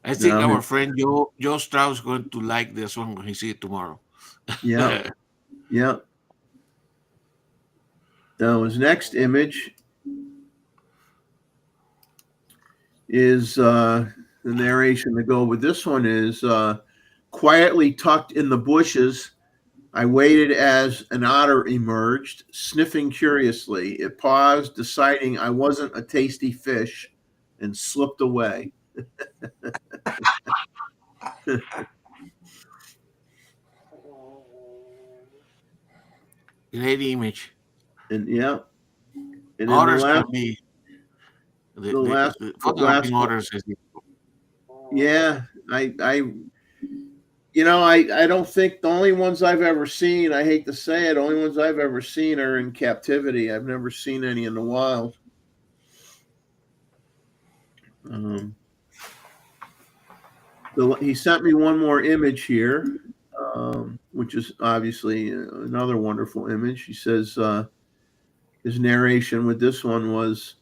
I think Yeah, our friend Joe Strauss is going to like this one when he see it tomorrow. Yeah. Yeah. Now his next image is the narration to go with this one is quietly tucked in the bushes. I waited as an otter emerged, sniffing curiously. It paused, deciding I wasn't a tasty fish, and slipped away. Great image. And yeah. And then Others can be the last photographing others. yeah, I don't think the only ones I've ever seen, I hate to say it, only ones I've ever seen are in captivity. I've never seen any in the wild. He sent me one more image here, which is obviously another wonderful image. He says his narration with this one was,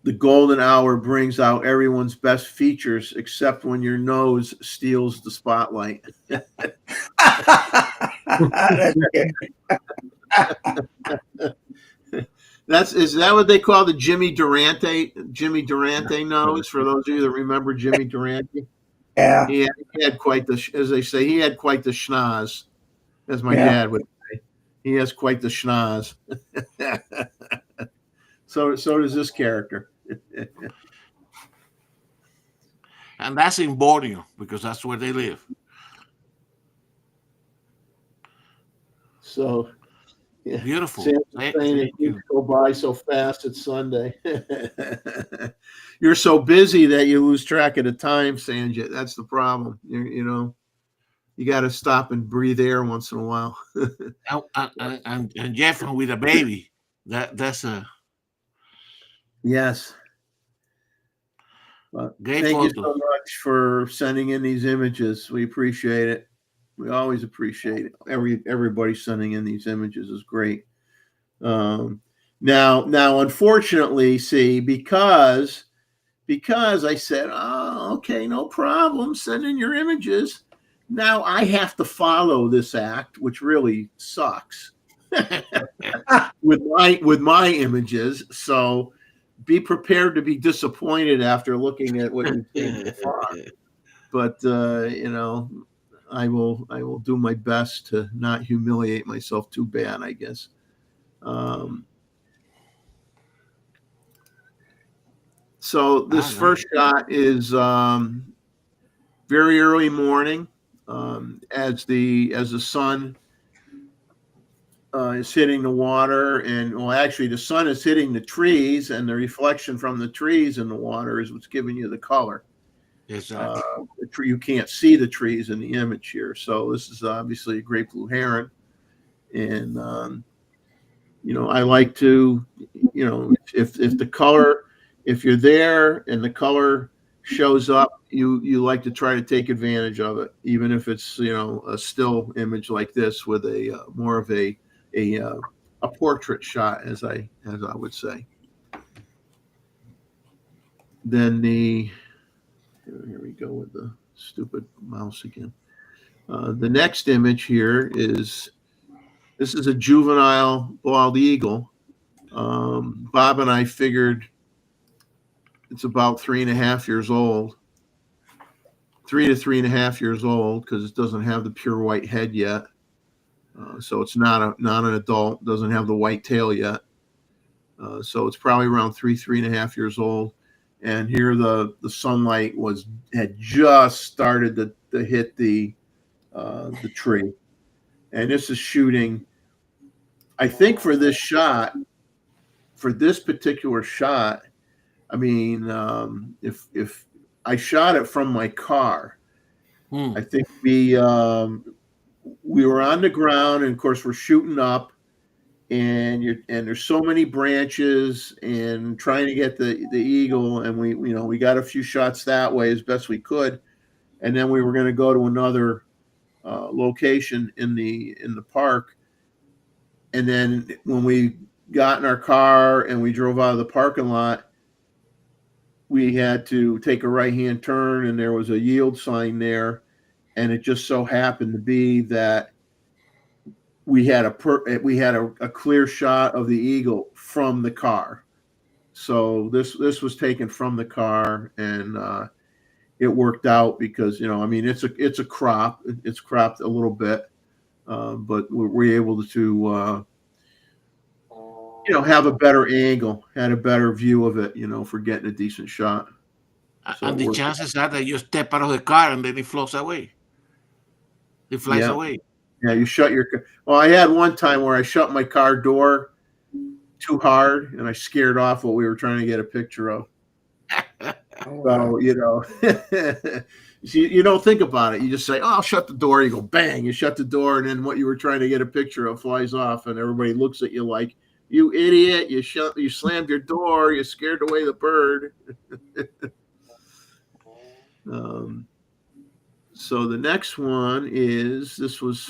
"The golden hour brings out everyone's best features except when your nose steals the spotlight." Is that what they call the Jimmy Durante nose? For those of you that remember Jimmy Durante, Yeah. he had quite the, as they say, he had quite the schnoz, as my Yeah. dad would say. He has quite the schnoz. So does this character. And that's in Borneo because that's where they live. So yeah. Beautiful. Saying it keeps go by so fast. It's Sunday. You're so busy that you lose track of the time, Sanjit. That's the problem. You know. you got to stop and breathe air once in a while. And Jeff with a baby. That's a Yes. But great thank you photo. so much for sending in these images. We appreciate it. We always appreciate it. Everybody sending in these images is great. Now, unfortunately, see, because I said, oh, okay, no problem, send in your images. Now I have to follow this act, which really sucks with my images. So be prepared to be disappointed after looking at what you've seen so far. But I will do my best to not humiliate myself too bad, I guess. So this first shot is very early morning, as the sun is hitting the water, and well, actually, the sun is hitting the trees, and the reflection from the trees in the water is what's giving you the color. Exactly. You can't see the trees in the image here, so this is obviously a great blue heron, and I like to, if the color, if you're there and the color shows up, you like to try to take advantage of it, even if it's a still image like this with a more of a portrait shot, as I would say. Then here we go with the stupid mouse again. The next image here is a juvenile bald eagle. Bob and I figured it's about 3.5 years old, 3 to 3.5 years old, because it doesn't have the pure white head yet. So it's not an adult, doesn't have the white tail yet. So it's probably around 3.5 years old. And here the sunlight had just started to hit the tree. And this is shooting, I think, for this particular shot. I mean, if I shot it from my car, I think we were on the ground, and of course we're shooting up, and there's so many branches, and trying to get the eagle, and we got a few shots that way as best we could, and then we were going to go to another location in the park, and then when we got in our car and we drove out of the parking lot, we had to take a right-hand turn, and there was a yield sign there, and it just so happened to be that we had a clear shot of the eagle from the car. So this was taken from the car, and it worked out because I mean, it's a crop. It's cropped a little bit, but we're able to have a better angle, had a better view of it, for getting a decent shot. So and the chances are that you step out of the car and then it floats away. It flies away. Yeah, you shut your car. Well, I had one time where I shut my car door too hard, and I scared off what we were trying to get a picture of. So, you don't think about it. You just say, oh, I'll shut the door. You go, bang, you shut the door, and then what you were trying to get a picture of flies off, and everybody looks at you like, you idiot, you slammed your door, you scared away the bird. So the next one is, this was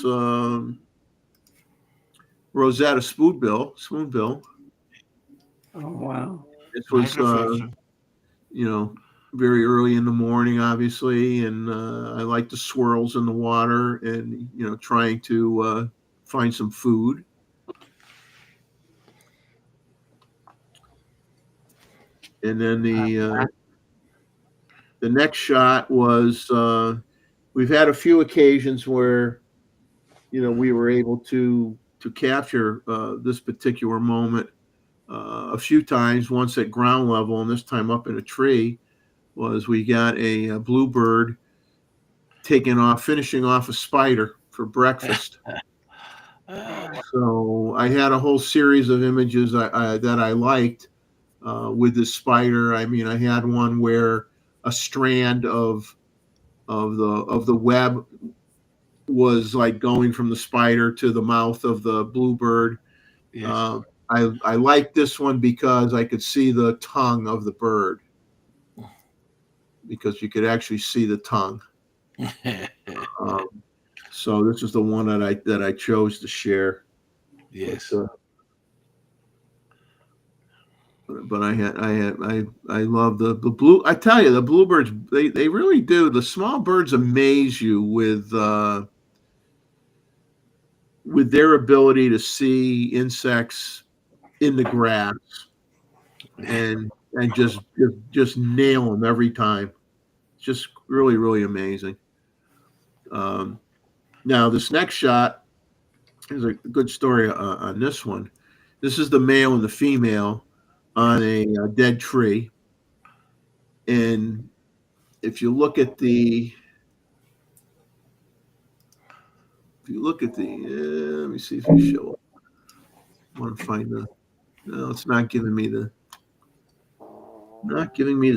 Rosetta Spoonbill. Oh, wow. This was, very early in the morning, obviously, and I like the swirls in the water, and trying to find some food. And then the next shot was, we've had a few occasions where we were able to capture this particular moment a few times. Once at ground level, and this time up in a tree. We got a bluebird finishing off a spider for breakfast. So I had a whole series of images that I liked with this spider. I mean, I had one where a strand of the web was like going from the spider to the mouth of the bluebird. Yes. I like this one because I could see the tongue of the bird, because you could actually see the tongue. So this is the one that I chose to share. Yes. But I love the blue. I tell you, the bluebirds, they really do. The small birds amaze you with their ability to see insects in the grass and just nail them every time. It's just really, really amazing. Now this next shot is a good story on this one. This is the male and the female on a dead tree, and if you look at the let me see if you show up. I want to find no, it's not giving me the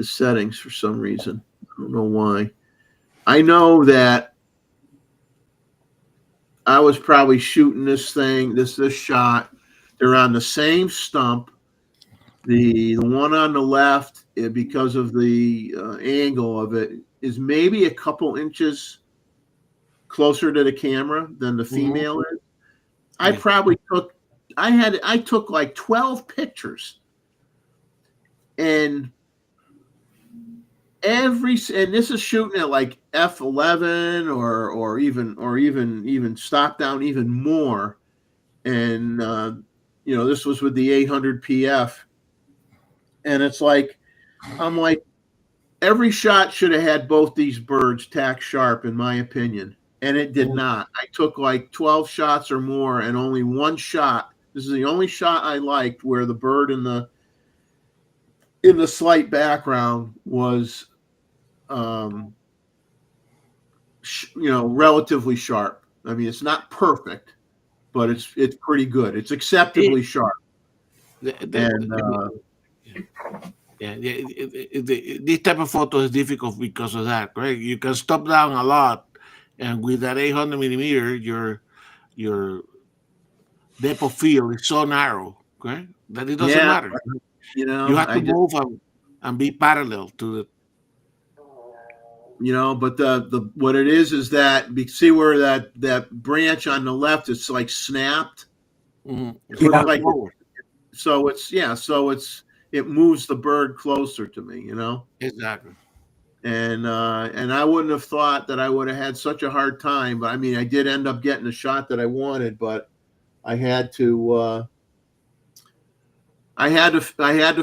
settings for some reason. I don't know why. I know that I was probably shooting this shot. They're on the same stump. The one on the left, because of the angle of it, is maybe a couple inches closer to the camera than the female is. I probably took like 12 pictures, and this is shooting at like f11 or even stop down even more, and this was with the 800 PF, and it's like I'm like, every shot should have had both these birds tack sharp, in my opinion, and it did not. I took like 12 shots or more, and only one shot. This is the only shot I liked where the bird in the slight background was, relatively sharp. I mean, it's not perfect, but it's pretty good. It's acceptably sharp. This type of photo is difficult because of that, right? You can stop down a lot, and with that 800 millimeter, your depth of field is so narrow, okay, that it doesn't matter. You have to move and be parallel to the. But the what it is that, see where that branch on the left is like snapped. Like, so it moves the bird closer to me, Exactly. And I wouldn't have thought that I would have had such a hard time, but I mean, I did end up getting the shot that I wanted, but I had to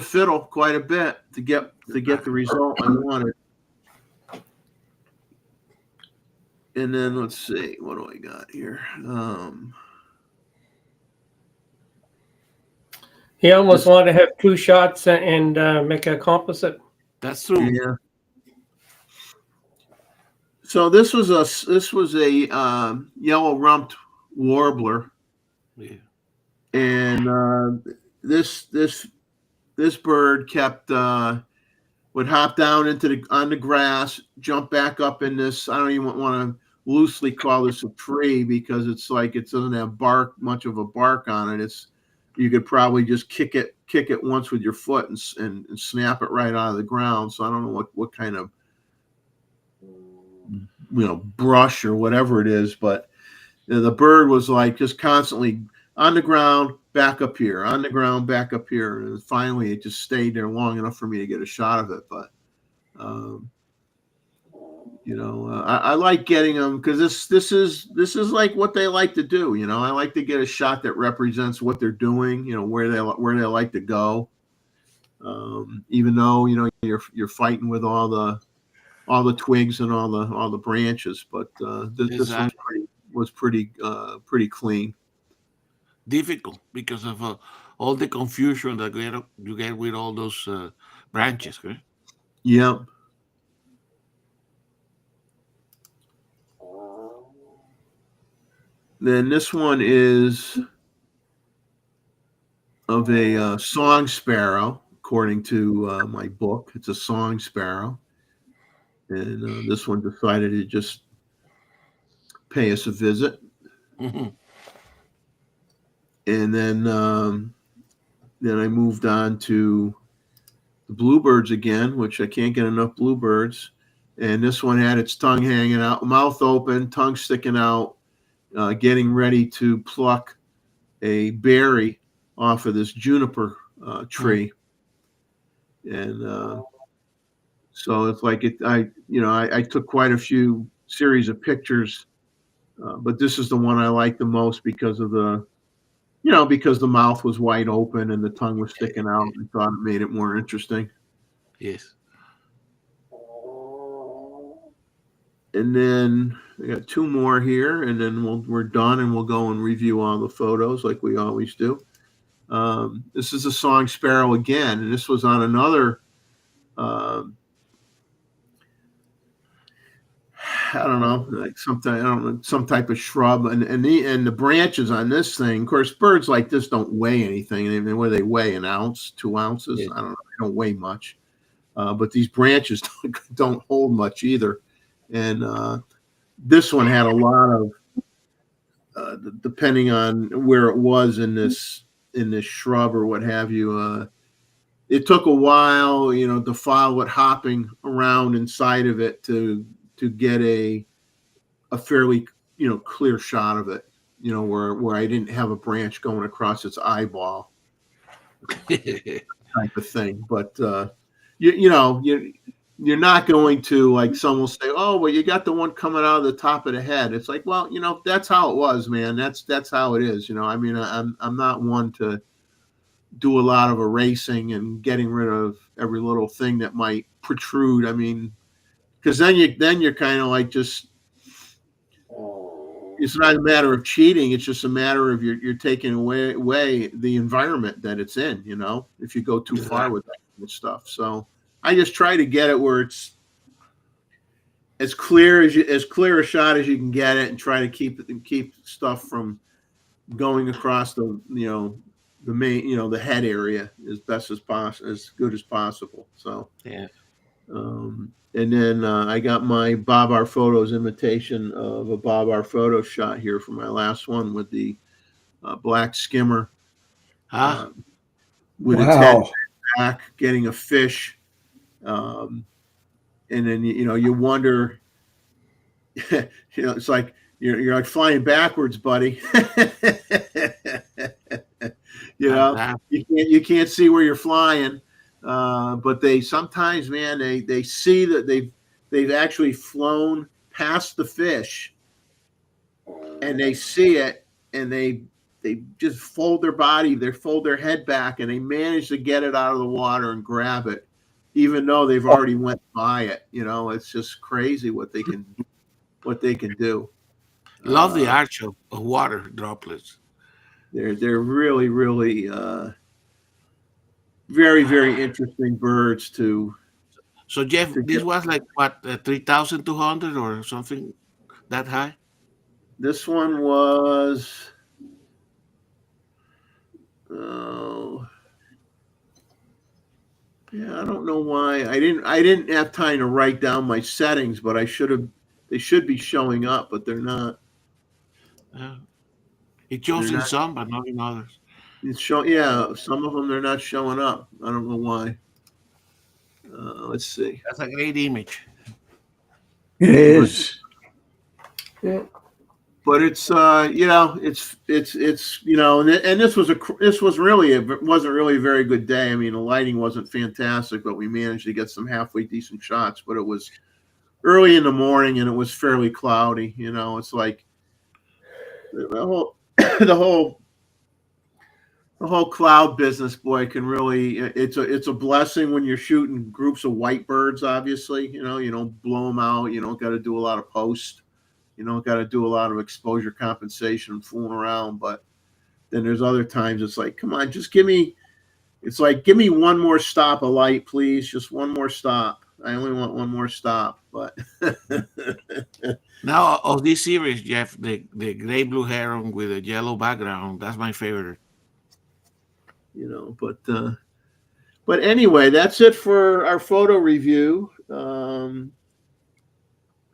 fiddle quite a bit to get the result I wanted. And then let's see, what do I got here? He almost wanted to have two shots and make a composite. That's true. Yeah. So this was a yellow-rumped warbler. Yeah. And this bird kept would hop down on the grass, jump back up in this. I don't even want to loosely call this a tree, because it's like it doesn't have much of a bark on it. You could probably just kick it once with your foot and snap it right out of the ground. So I don't know what kind of brush or whatever it is, but the bird was like just constantly on the ground, back up here, on the ground, back up here, and finally it just stayed there long enough for me to get a shot of it. But I like getting them, because this is like what they like to do. I like to get a shot that represents what they're doing, where they like to go, even though you're fighting with all the twigs and all the branches, but this one was pretty clean. Difficult because of all the confusion that you get with all those branches, right? Yeah. Then this one is of a song sparrow, according to my book. It's a song sparrow, and this one decided to just pay us a visit. Mhm. And then I moved on to the bluebirds again, which I can't get enough bluebirds. And this one had its tongue hanging out, mouth open, tongue sticking out, getting ready to pluck a berry off of this juniper tree. And so it's like I took quite a few series of pictures, but this is the one I like the most because of because the mouth was wide open and the tongue was sticking out. I thought it made it more interesting. Yes. And then I got two more here, and then we're done, and we'll go and review all the photos like we always do. This is a song sparrow again, and this was on another. I don't know, like some type of shrub, and the branches on this thing. Of course, birds like this don't weigh anything. And what do they weigh? An ounce, 2 ounces? Yeah. I don't know. They don't weigh much. But these branches don't hold much either. And this one had a lot of, depending on where it was in this shrub or what have you. It took a while, to follow it, hopping around inside of it to get a fairly, clear shot of it, where I didn't have a branch going across its eyeball type of thing. But you're not going to, like, someone will say, oh, well, you got the one coming out of the top of the head. It's like, well, that's how it was, man. That's how it is. I mean, I'm not one to do a lot of erasing and getting rid of every little thing that might protrude. I mean, because then you're kind of like, just, it's not a matter of cheating. It's just a matter of you're taking away the environment that it's in, if you go too far with that kind of stuff. So I just try to get it where it's as clear a shot as you can get it, and try to keep stuff from going across the main, the head area as best as possible, as good as possible. So Yeah. And then I got my Bob R Photos imitation of a Bob R Photo shot here for my last one with the black skimmer with its head back, getting a fish. And then, you wonder, it's like, you're like flying backwards, buddy. You can't see where you're flying. But they sometimes, man, they see that they've actually flown past the fish, and they see it, and they just fold their head back, and they manage to get it out of the water and grab it, even though they've already went by it. It's just crazy what they can do. Love the arch of water droplets. They're really, really very, very interesting birds to. So Jeff, this was like what, 3,200 or something that high? This one was, oh, yeah, I don't know why I didn't have time to write down my settings, but I should have. They should be showing up, but they're not. It shows in some, but not in others. Yeah, some of them they're not showing up. I don't know why. Let's see. That's a great image. It is. Yeah. But it's it's and this wasn't really a very good day. I mean, the lighting wasn't fantastic, but we managed to get some halfway decent shots. But it was early in the morning, and it was fairly cloudy. It's like the whole cloud business, boy, can really, it's a blessing when you're shooting groups of white birds. Obviously, you don't blow them out. You don't got to do a lot of post. You don't got to do a lot of exposure compensation, fooling around. But then there's other times it's like, come on, just give me one more stop of light, please. Just one more stop. I only want one more stop. But now of this series, Jeff, the gray blue heron with a yellow background, that's my favorite. But anyway, that's it for our photo review.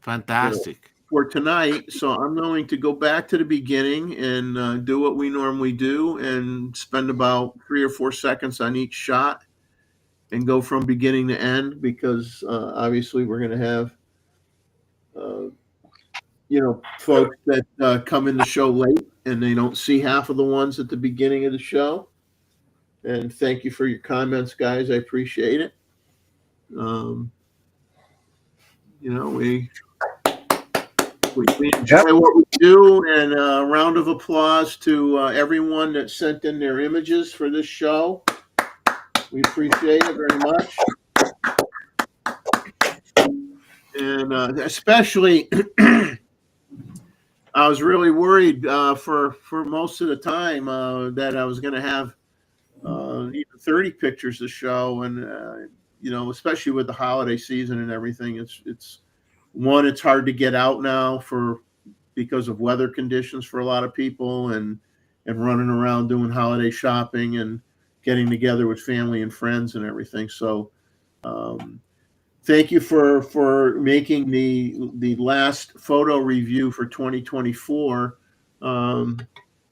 Fantastic. for tonight. So I'm going to go back to the beginning and do what we normally do and spend about 3 or 4 seconds on each shot and go from beginning to end, because obviously we're going to have, folks that come in the show late and they don't see half of the ones at the beginning of the show. And thank you for your comments, guys. I appreciate it. We enjoy what we do, and a round of applause to everyone that sent in their images for this show. We appreciate it very much. And especially, I was really worried for most of the time that I was going to have even 30 pictures to show. And, especially with the holiday season and everything, it's hard to get out now because of weather conditions for a lot of people, and running around doing holiday shopping and getting together with family and friends and everything. So thank you for making the last photo review for 2024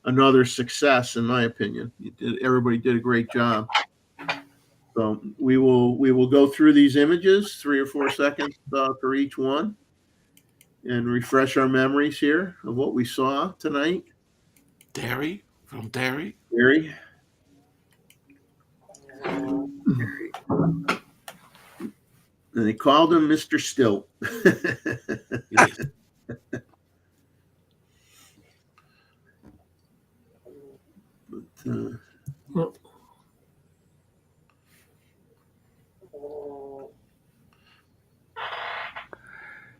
another success, in my opinion. Everybody did a great job. So we will go through these images, 3 or 4 seconds for each one, and refresh our memories here of what we saw tonight. Terry, from Terry. Terry. And they called him Mr. Stilt. Yes.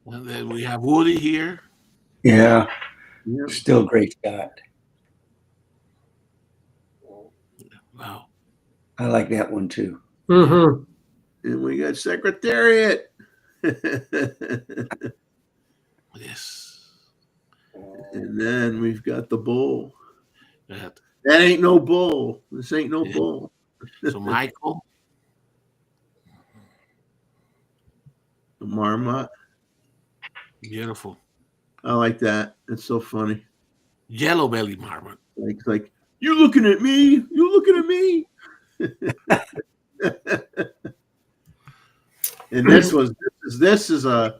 And then we have Woody here. Yeah, Yeah. still great shot. Wow. I like that one too. Mm-hmm. And we got Secretariat. Yes. And then we've got the bull. That. That ain't no bull. This ain't no Yeah. bull. So Michael. The marmot. Beautiful. I like that. It's so funny. Yellow belly marmot. Like, you looking at me? You looking at me? And this is a,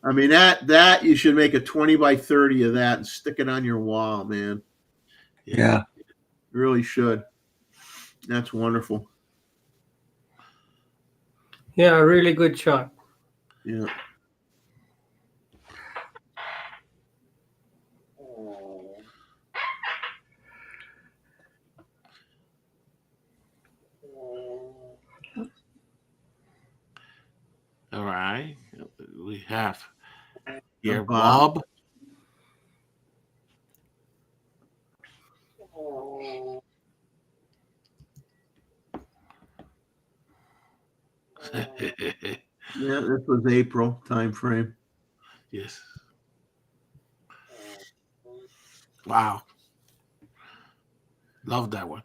I mean, that you should make a 20 by 30 of that and stick it on your wall, man. Yeah. You really should. That's wonderful. Yeah, a really good shot. Yeah. All right. We have here Bob. Bob. Yeah, this was April time frame. Yes. Wow. Love that one.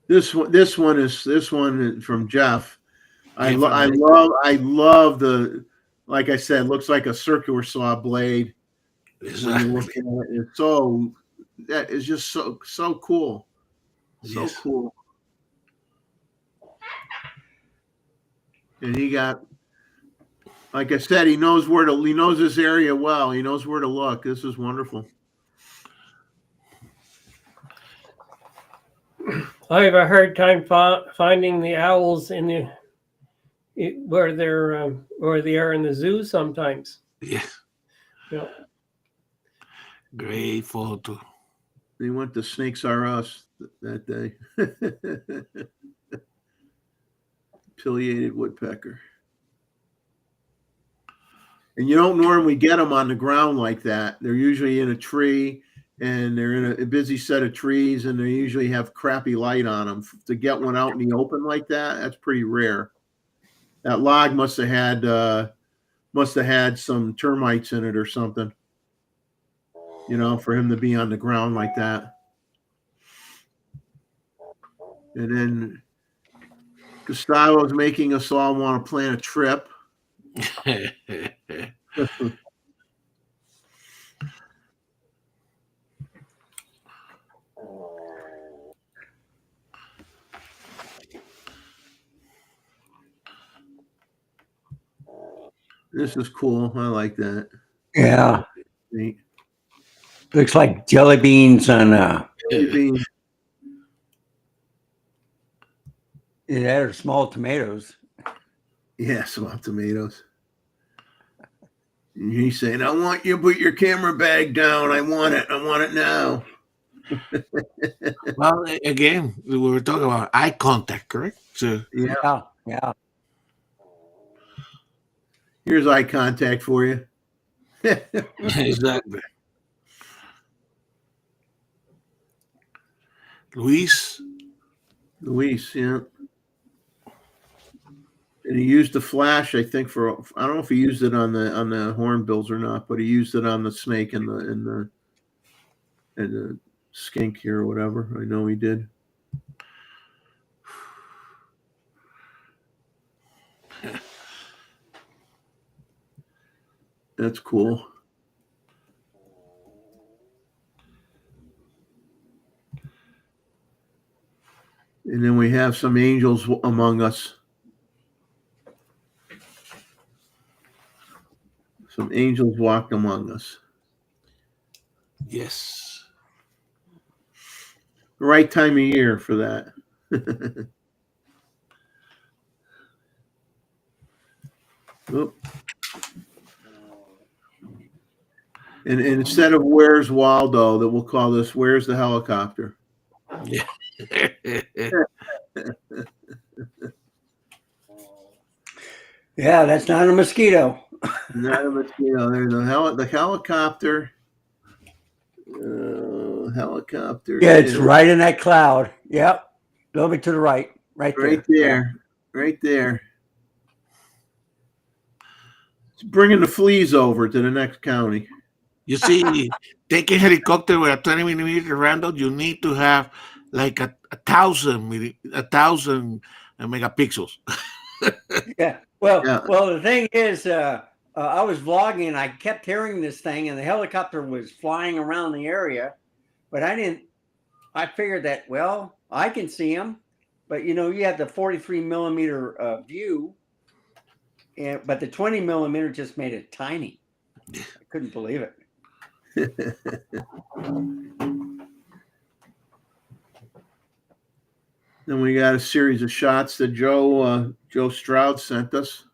This one is from Jeff. I Different. love the, like I said, looks like a circular saw blade. When you look at it, that is just so cool. So Yes. cool. And he got, like I said, he knows this area well. He knows where to look. This is wonderful. I have a hard time finding the owls where they are in the zoo sometimes. Yes. Yeah. Great photo. They went to Snakes R Us that day. Pileated woodpecker. And you don't normally get them on the ground like that. They're usually in a tree, and they're in a busy set of trees, and they usually have crappy light on them. To get one out in the open like that, that's pretty rare. That log must have had some termites in it or something, for him to be on the ground like that. And then Gustavo's making us all want to plan a trip. This is cool. I like that. Yeah. Neat. Looks like jelly beans on Beans. that are small tomatoes. Yeah, small tomatoes. And he's saying, I want you to put your camera bag down. I want it. I want it now. Well, again, we were talking about eye contact, correct? So, Yeah. Yeah. Yeah. Here's eye contact for you. exactly. Luis, Luis, yeah. And he used the flash, I think, for I don't know if he used it on the hornbills or not, but he used it on the snake and the skink here or whatever. I know he did. That's cool. And then we have some angels among us. Some angels walked among us. yes. Right time of year for that. Oop. And instead of where's Waldo, that we'll call this where's the helicopter. Yeah. Yeah, that's not a mosquito. Not a mosquito. There's the helicopter. Helicopter. Yeah, it's right in that cloud. Yep. A little bit to the right. Right there. Right there. Right there. It's bringing the fleas over to the next county. You see, taking helicopter with a 20 millimeter roundout, you need to have like a 1,000 megapixels. Yeah. Well, Yeah. well, the thing is, I was vlogging and I kept hearing this thing, and the helicopter was flying around the area, but I figured that, well, I can see them, but you have the 43 millimeter view, but the 20 millimeter just made it tiny. I couldn't believe it. Then we got a series of shots that Joe Stroud sent us,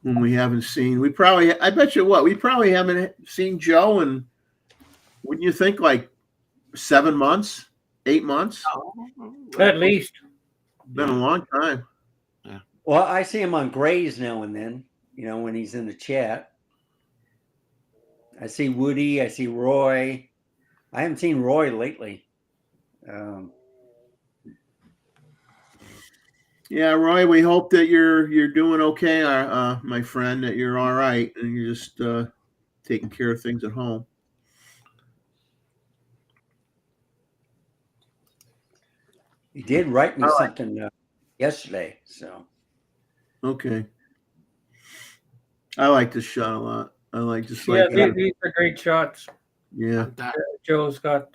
whom we haven't seen. I bet you we probably haven't seen Joe in, wouldn't you think, like 7 months, 8 months? At least. Been a long time. Well, I see him on Grays now and then, when he's in the chat. I see Woody, I see Roy. I haven't seen Roy lately. Yeah, Roy, we hope that you're doing okay, my friend, that you're all right and you're just taking care of things at home. He did write me something yesterday, so. Okay. I like this shot a lot. I like just Yeah, like these are great shots. yeah. Joe's got.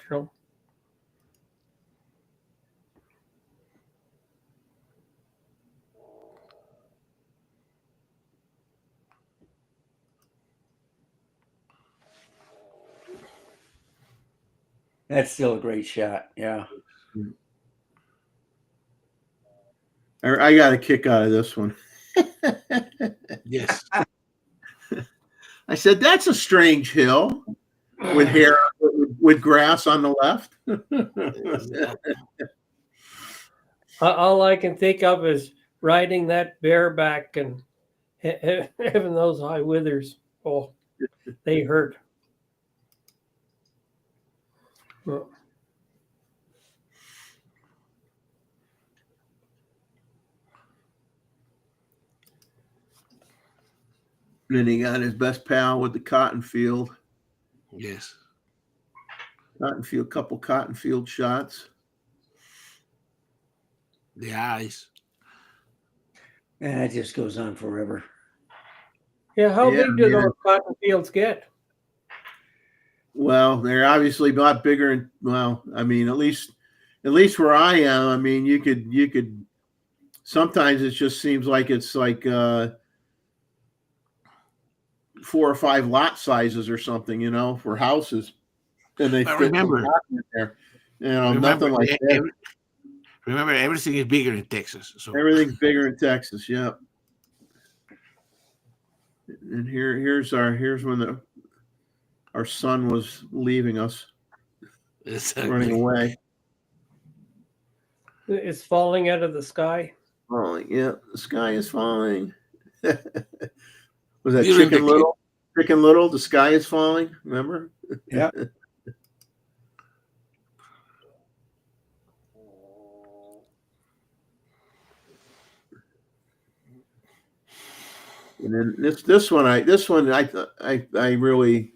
That's still a great shot. Yeah. I got a kick out of this one. Yes. I said, that's a strange hill with hair, with grass on the left. All I can think of is riding that bareback and having those high withers. Oh, they hurt. Well, Then he got his best pal with the cotton field. Yes. Couple cotton field shots. The eyes. And that just goes on forever. Yeah, how Yeah, big do man. those cotton fields get? Well, they're obviously a lot bigger. And well, I mean, at least where I am, I mean, you could. Sometimes it just seems like it's like 4 or 5 lot sizes or something, you know, for houses, and they But fit some remember, cotton in there. You know, remember, nothing like that. remember, everything is bigger in Texas. So Everything's bigger in Texas. Yep. And here's when our son was leaving us, running exactly. away. It's falling out of the sky. Falling. Yeah, the sky is falling. Was that During the Chicken Little? Chicken Little, the sky is falling. Remember? Yeah. And then this one I really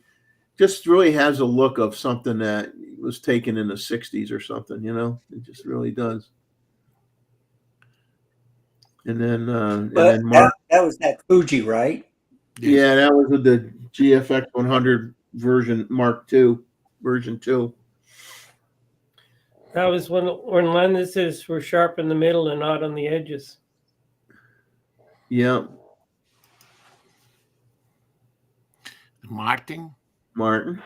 really has a look of something that was taken in the 60s or something, you know. It just really does. And then But Mark, that was that Fuji, right? Yes. yeah, that was with the GFX 100 version Mark II, version 2. That was when lenses were sharp in the middle and not on the edges. Yeah, Martin. Martin.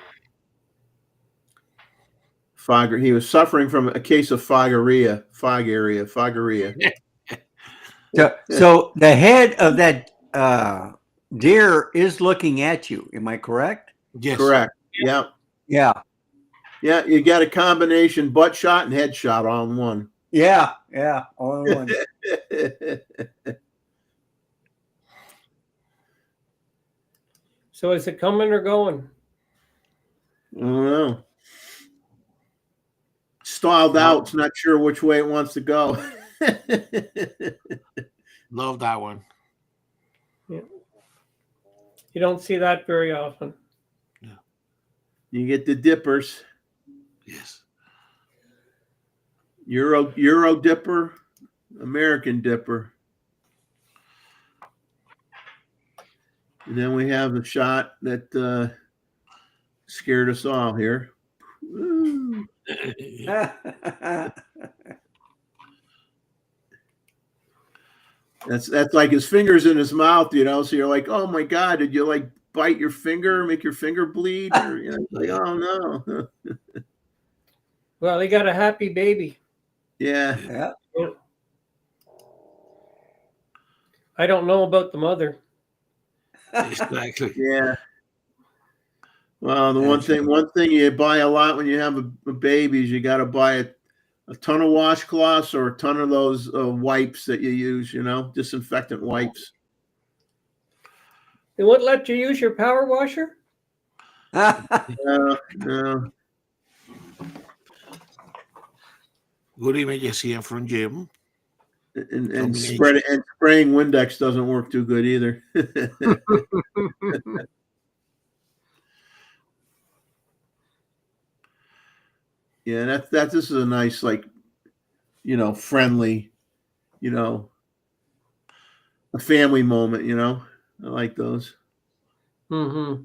He was suffering from a case of foggeria. So the head of that deer is looking at you. Am I correct? Yes. Correct. Yeah. Yeah. Yeah, you got a combination butt shot and head shot all in one. Yeah. Yeah. All in one. So is it coming or going? I don't know. Stalled out. It's not sure which way it wants to go. Love that one. Yeah. You don't see that very often. You get the dippers. Yes. Euro dipper, American dipper. And then we have a shot that scared us all here. Woo. That's like his fingers in his mouth, you know. So you're like, oh my God, did you like bite your finger, make your finger bleed? Or you know, like, oh no. Well, he got a happy baby. Yeah. Yeah. I don't know about the mother. Exactly. Yeah. Well, the one thing you buy a lot when you have a baby is you got to buy a ton of washcloths or a ton of those wipes that you use, you know, disinfectant wipes. They won't let you use your power washer? No. Good image, Jesse, from Jim. And spraying Windex doesn't work too good either. Yeah, this is a nice, like, you know, friendly, you know, a family moment, you know. I like those. Mm-hmm.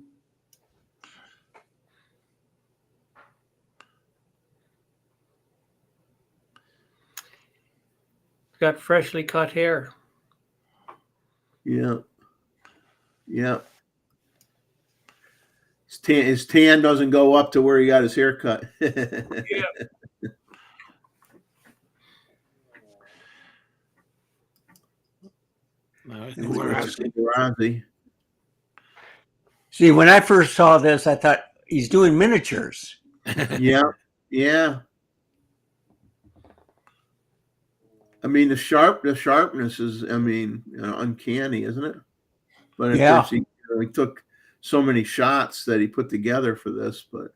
Got freshly cut hair. Yeah. Yeah. His tan doesn't go up to where he got his hair cut. Yeah. See, when I first saw this, I thought he's doing miniatures. Yeah. Yeah. I mean, the sharpness is, I mean, you know, uncanny, isn't it? But of course, he took so many shots that he put together for this. But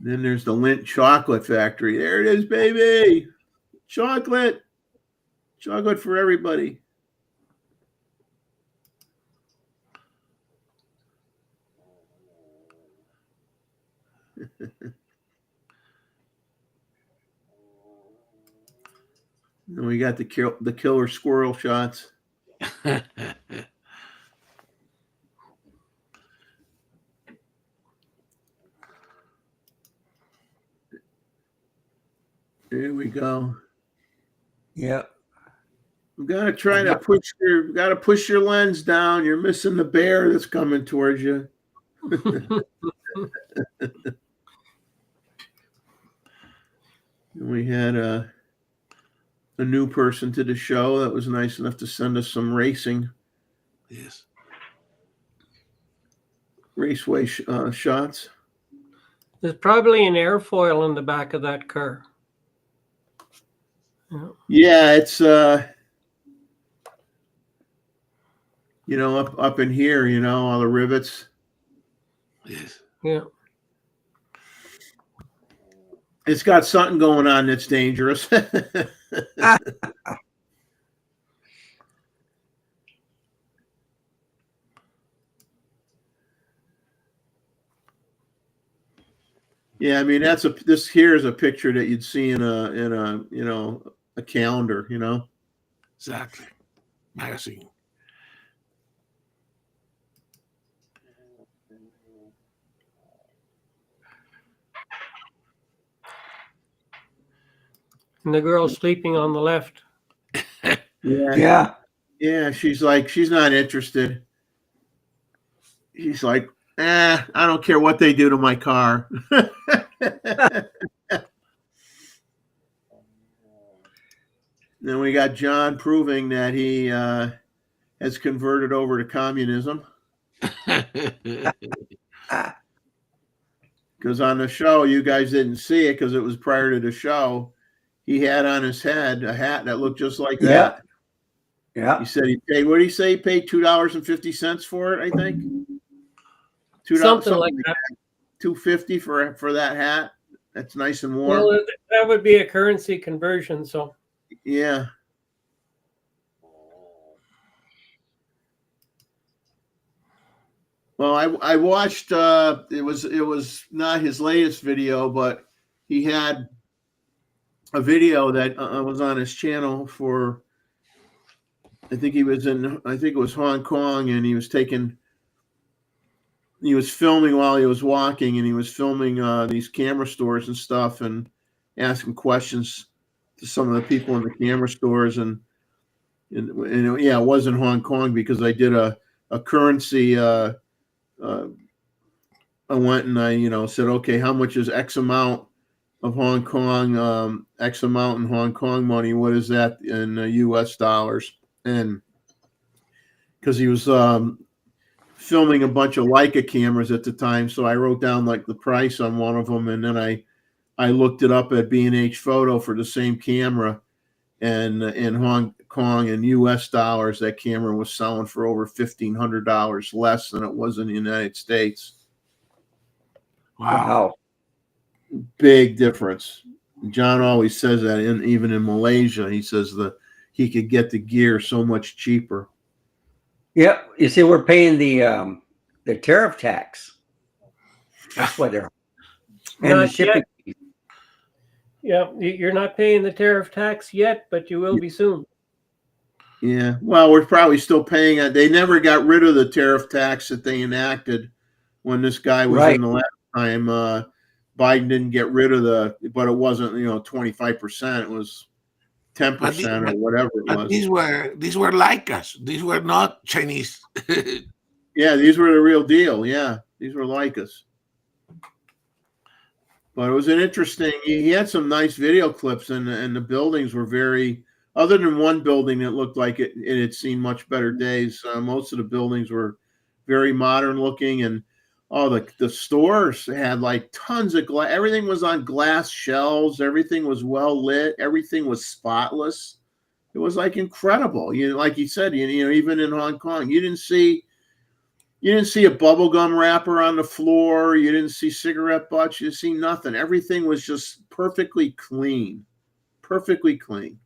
then there's the Lindt Chocolate Factory. There it is, baby. Chocolate for everybody. And we got the killer squirrel shots. Here we go. Yeah. We gotta try to push your lens down. You're missing the bear that's coming towards you. We had a new person to the show that was nice enough to send us some racing Yes. raceway shots. There's probably an airfoil in the back of that car. Yeah. Yeah, it's up in here, all the rivets. Yes. Yeah. It's got something going on that's dangerous. Yeah, I mean this here is a picture that you'd see in a calendar, Exactly. Magazine. And the girl sleeping on the left. Yeah. Yeah, she's not interested. She's like, I don't care what they do to my car. Then we got John proving that he has converted over to communism. Because on the show, you guys didn't see it because it was prior to the show. He had on his head a hat that looked just like that. Yeah. He said he paid. What did he say? He paid $2.50 for it. I think Something like that. $2.50 for that hat. That's nice and warm. Well, that would be a currency conversion. So Yeah. Well, I watched. It was not his latest video, but he had a video that was on his channel for. I think it was Hong Kong, and he was filming while he was walking, and he was filming these camera stores and stuff, and asking questions to some of the people in the camera stores, and yeah, it was in Hong Kong because I did a currency. I went and I said, okay, how much is X amount of Hong Kong, X amount in Hong Kong money? What is that in U.S. dollars? And because he was filming a bunch of Leica cameras at the time, so I wrote down like the price on one of them, and then I looked it up at B&H Photo for the same camera, and in Hong Kong and U.S. dollars, that camera was selling for over $1,500 less than it was in the United States. Wow. Big difference. John always says that, even in Malaysia, he says he could get the gear so much cheaper. Yep. You see, we're paying the tariff tax. That's what they're and the Not shipping. yet. Yeah, you're not paying the tariff tax yet, but you will be soon. Yeah. Well, we're probably still paying it. They never got rid of the tariff tax that they enacted when this guy was in the last time. Biden didn't get rid of but it wasn't 25%. It was 10% or whatever it was. These were Leicas. These were not Chinese. Yeah, these were the real deal. Yeah, these were Leicas. But it was an interesting. He had some nice video clips, and the buildings were very. Other than one building that looked like it had seen much better days, most of the buildings were very modern looking, and the stores had like tons of glass. Everything was on glass shelves. Everything was well lit. Everything was spotless. It was like incredible. Like you said, even in Hong Kong, you didn't see a bubblegum wrapper on the floor. You didn't see cigarette butts. You didn't see nothing. Everything was just perfectly clean. Perfectly clean.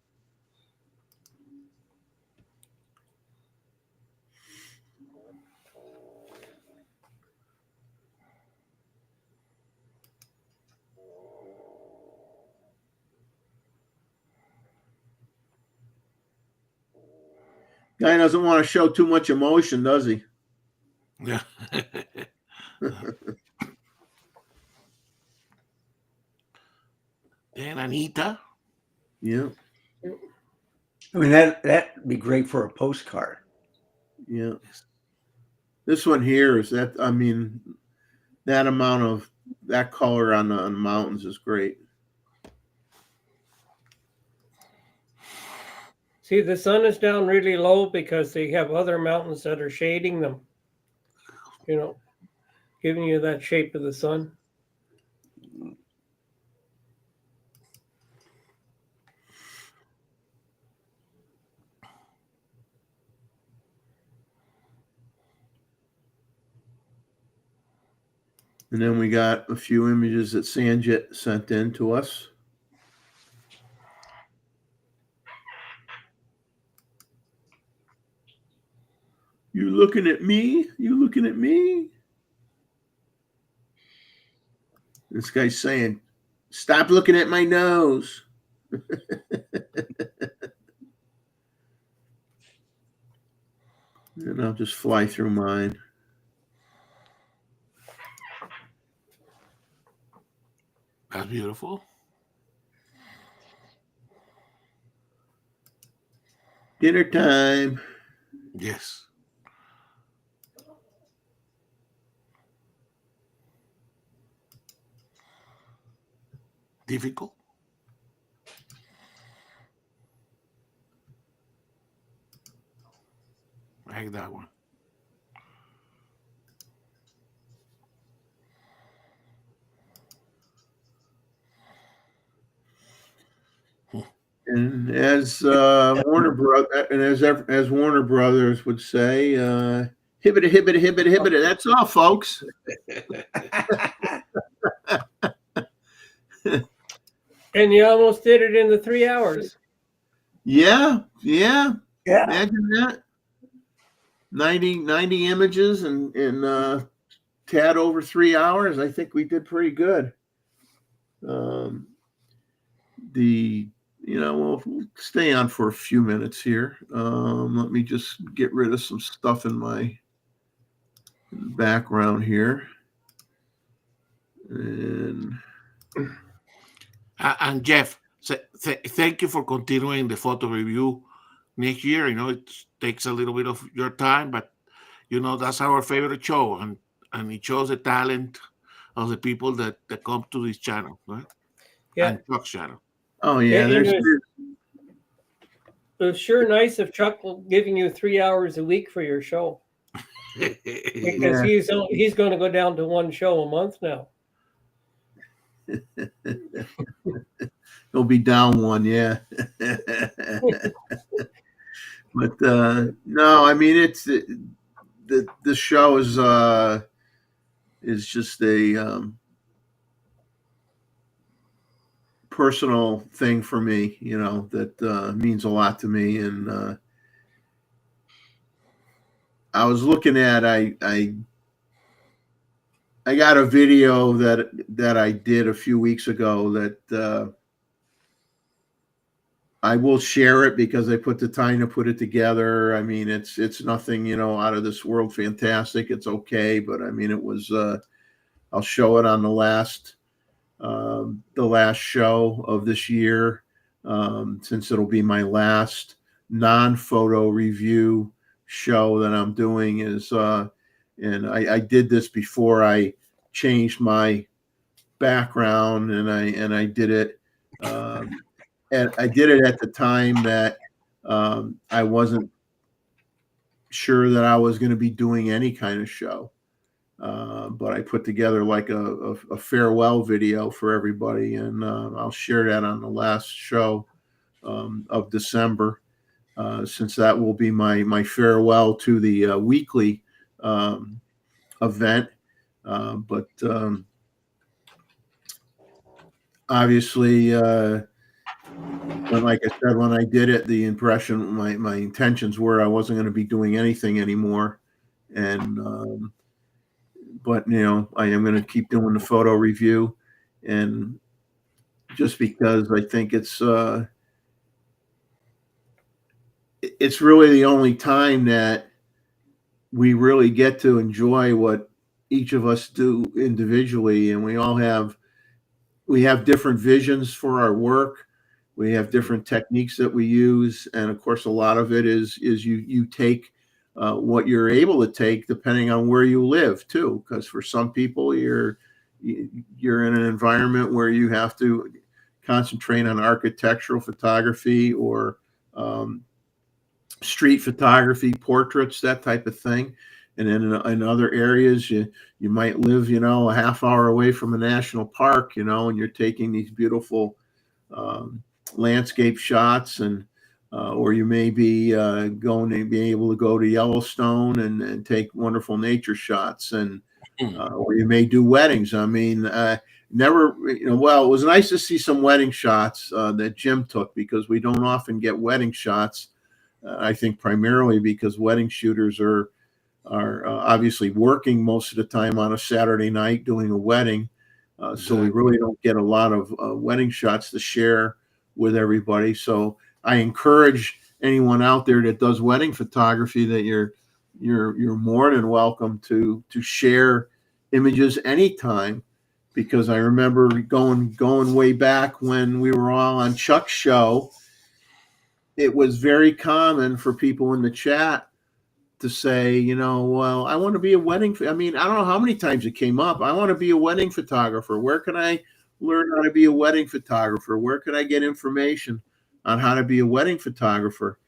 Guy doesn't want to show too much emotion, does he? Yeah. And Anita. Yeah, I mean, that'd be great for a postcard. yeah. This one here is that. I mean, that amount of that color on the mountains is great. See, the sun is down really low because they have other mountains that are shading them. You know, giving you that shape of the sun. And then we got a few images that Sanjit sent in to us. You looking at me? You looking at me? This guy's saying, stop looking at my nose. And I'll just fly through mine. That's beautiful. Dinner time. Yes. Difficult. I like that one. And as Warner Brothers would say, hibbity hibbity hibbity hibbity. That's all, folks. And you almost did it in the 3 hours. Yeah. Yeah. Imagine that. 90 images in tad over 3 hours. I think we did pretty good. We'll stay on for a few minutes here. Let me just get rid of some stuff in my background here. And Jeff, thank you for continuing the photo review next year. It takes a little bit of your time, but that's our favorite show, and it shows the talent of the people that come to this channel, right? Yeah. And Chuck's channel. oh yeah, It's sure nice of Chuck giving you 3 hours a week for your show, because he's going to go down to one show a month now. he'll be down one, yeah. But no, I mean it's the show is just a personal thing for me, that means a lot to me. And I was looking at I got a video that I did a few weeks ago that I will share it because I put the time to put it together. I mean, it's nothing, out of this world fantastic. It's okay, but I mean, it was. I'll show it on the last show of this year, since it'll be my last non-photo review show that I'm doing. And I did this before I changed my background, and I did it. And I did it at the time that I wasn't sure that I was going to be doing any kind of show. But I put together like a farewell video for everybody, and I'll share that on the last show of December, since that will be my farewell to the weekly event. But obviously, like I said, when I did it, the impression, my intentions were I wasn't going to be doing anything anymore. And but I am going to keep doing the photo review, and just because I think it's really the only time that we really get to enjoy what each of us do individually, and we have different visions for our work. We have different techniques that we use, and of course, a lot of it is you take what you're able to take depending on where you live too. Because for some people, you're in an environment where you have to concentrate on architectural photography or street photography, portraits, that type of thing. And then in other areas, you might live, a half hour away from a national park, and you're taking these beautiful landscape shots, and or you may be going to be able to go to Yellowstone and take wonderful nature shots, and or you may do weddings. I mean, never, well, it was nice to see some wedding shots that Jim took, because we don't often get wedding shots. I think primarily because wedding shooters are obviously working most of the time on a Saturday night doing a wedding. So we really don't get a lot of wedding shots to share with everybody. So I encourage anyone out there that does wedding photography that you're more than welcome to share images anytime, because I remember going way back when we were all on Chuck's show. It was very common for people in the chat to say, well, I want to be a wedding. I mean, I don't know how many times it came up. I want to be a wedding photographer. Where can I learn how to be a wedding photographer? Where can I get information on how to be a wedding photographer?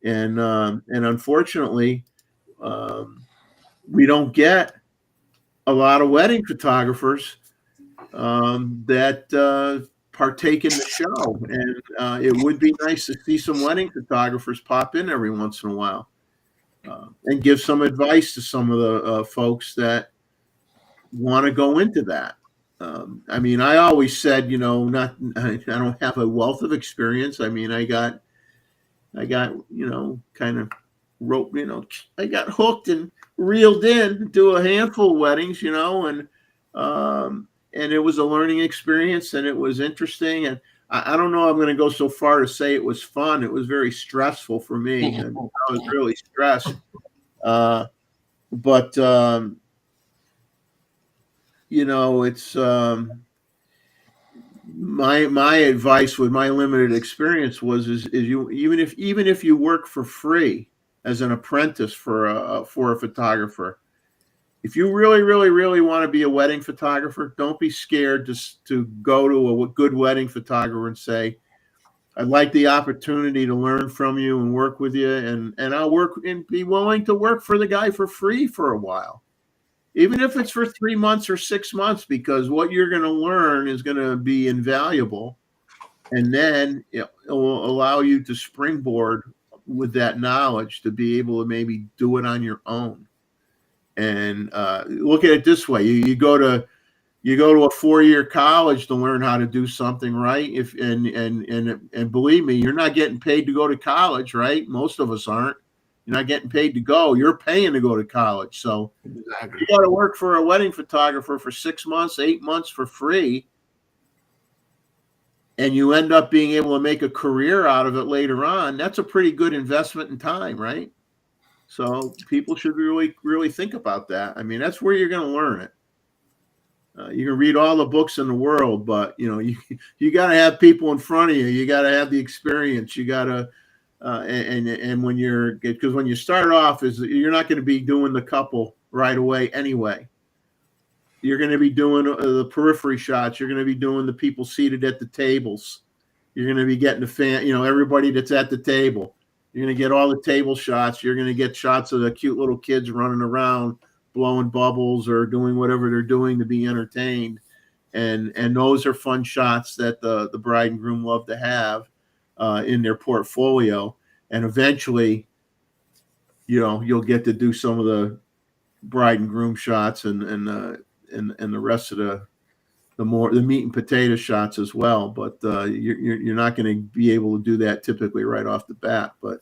And unfortunately, we don't get a lot of wedding photographers that partake in the show. And it would be nice to see some wedding photographers pop in every once in a while. And give some advice to some of the folks that want to go into that. I mean, I always said, I don't have a wealth of experience. I mean, I got, kind of rope, I got hooked and reeled in, do a handful of weddings, and it was a learning experience, and it was interesting. And I don't know, I'm going to go so far to say it was fun. It was very stressful for me. I was really stressed. But it's my advice with my limited experience is you, even if you work for free as an apprentice for a photographer, if you really, really, really want to be a wedding photographer, don't be scared to go to a good wedding photographer and say, I'd like the opportunity to learn from you and work with you, and I'll work and be willing to work for the guy for free for a while, even if it's for 3 months or 6 months, because what you're going to learn is going to be invaluable, and then it will allow you to springboard with that knowledge to be able to maybe do it on your own. And look at it this way: you go to a 4-year college to learn how to do something, right? And believe me, you're not getting paid to go to college, right? Most of us aren't. You're not getting paid to go. You're paying to go to college. So Exactly. you got to work for a wedding photographer for 6 months, 8 months for free, and you end up being able to make a career out of it later on. That's a pretty good investment in time, right? So people should really, really think about that. I mean, that's where you're going to learn it. You can read all the books in the world, but you got to have people in front of you. You got to have the experience. You got to, and because when you start off, you're not going to be doing the couple right away anyway. You're going to be doing the periphery shots. You're going to be doing the people seated at the tables. You're going to be getting everybody that's at the table. You're going to get all the table shots. You're going to get shots of the cute little kids running around, blowing bubbles or doing whatever they're doing to be entertained. And those are fun shots that the bride and groom love to have in their portfolio. And eventually, you'll get to do some of the bride and groom shots and the rest of the meat and potato shots as well. But you're not going to be able to do that typically right off the bat. But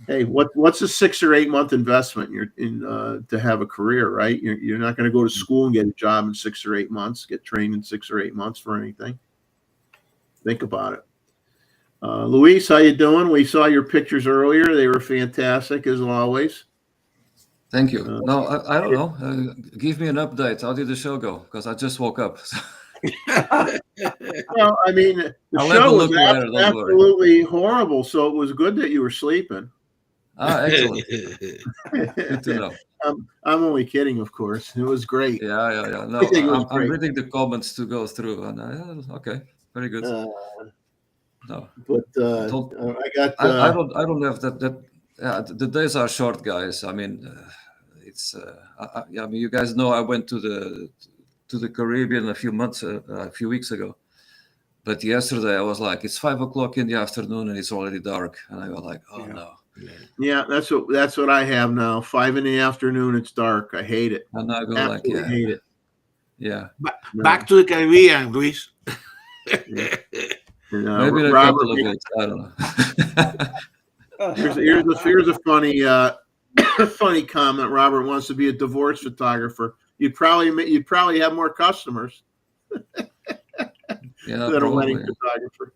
hey, what's a 6 or 8 month investment to have a career, right? You're not going to go to school and get a job in 6 or 8 months, get trained in 6 or 8 months for anything. Think about it. Luis, how you doing? We saw your pictures earlier. They were fantastic as always. Thank you. Uh, No, I don't know. Give me an update. How did the show go? Because I just woke up. Well, I mean, the I'll have a show was look later. Don't worry. absolutely horrible, so it was good that you were sleeping. Excellent. Good to know. I'm only kidding, of course. It was great. Yeah. No, I think it was I'm great. reading the comments to go through, and okay, very good. No, But don't, I got. I don't have that. Yeah, the days are short, guys. I mean, it's. I mean, you guys know I went to the Caribbean a few weeks ago. But yesterday I was like, it's 5 o'clock in the afternoon and it's already dark, and I was like, oh no. Yeah, that's what I have now. 5 in the afternoon, it's dark. I hate it. And I go Absolutely like, hate it. Yeah. Back to the Caribbean, Luis. And, Maybe in a Robert, couple of weeks. I don't know. here's a funny funny comment. Robert wants to be a divorce photographer. You'd probably have more customers Yeah, than a probably. wedding photographer.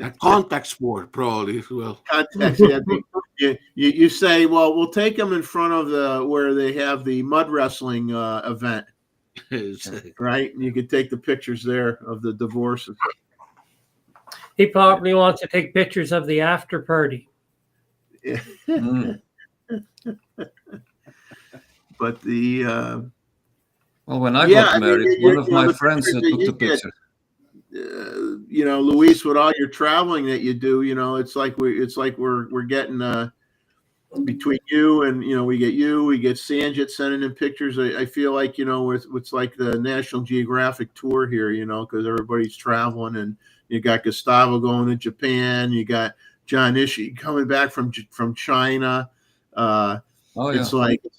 A contact sport, probably as well. Context, you say, well, we'll take them in front of where they have the mud wrestling event, right? And you could take the pictures there of the divorces. He probably wants to take pictures of the after party. Mm. But the Well, when I Yeah, got I mean, married, you one of my the friends pictures that took you the get, picture. Luis, with all your traveling that you do, it's like we're getting between you and we get Sanjit sending in pictures. I feel like it's like the National Geographic tour here, because everybody's traveling, and you got Gustavo going to Japan, you got John Ishii coming back from China. Oh yeah. It's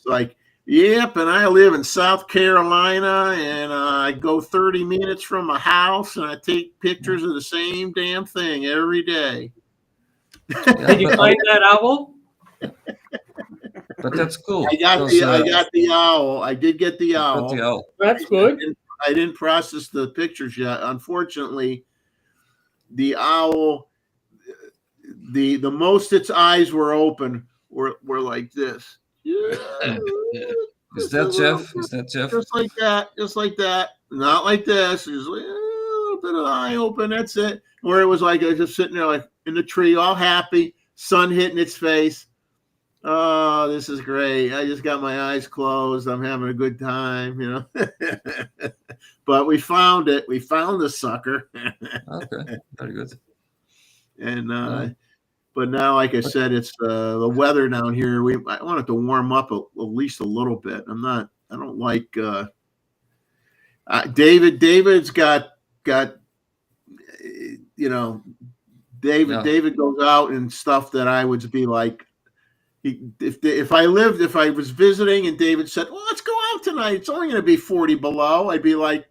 like. Yep, and I live in South Carolina, and I go 30 minutes from my house, and I take pictures of the same damn thing every day. Yeah, Did you find that owl? But that's cool. I got the owl. I did get the got owl. the owl. That's good. I didn't process the pictures yet. Unfortunately, the owl, the most its eyes were open were like this. Yeah. Is that Jeff? Is that Jeff? Just like that. Not like this. Just like, a little bit of eye open. That's it. Where it was like I was just sitting there, like in the tree, all happy, sun hitting its face. Oh, this is great. I just got my eyes closed. I'm having a good time, But we found it. We found the sucker. Okay, very good. And but now, like I said, it's the weather down here. I want it to warm up at least a little bit. I don't like David. David's got David goes out and stuff that I would be like, if I was visiting and David said, well, let's go out tonight, it's only going to be 40 below, I'd be like,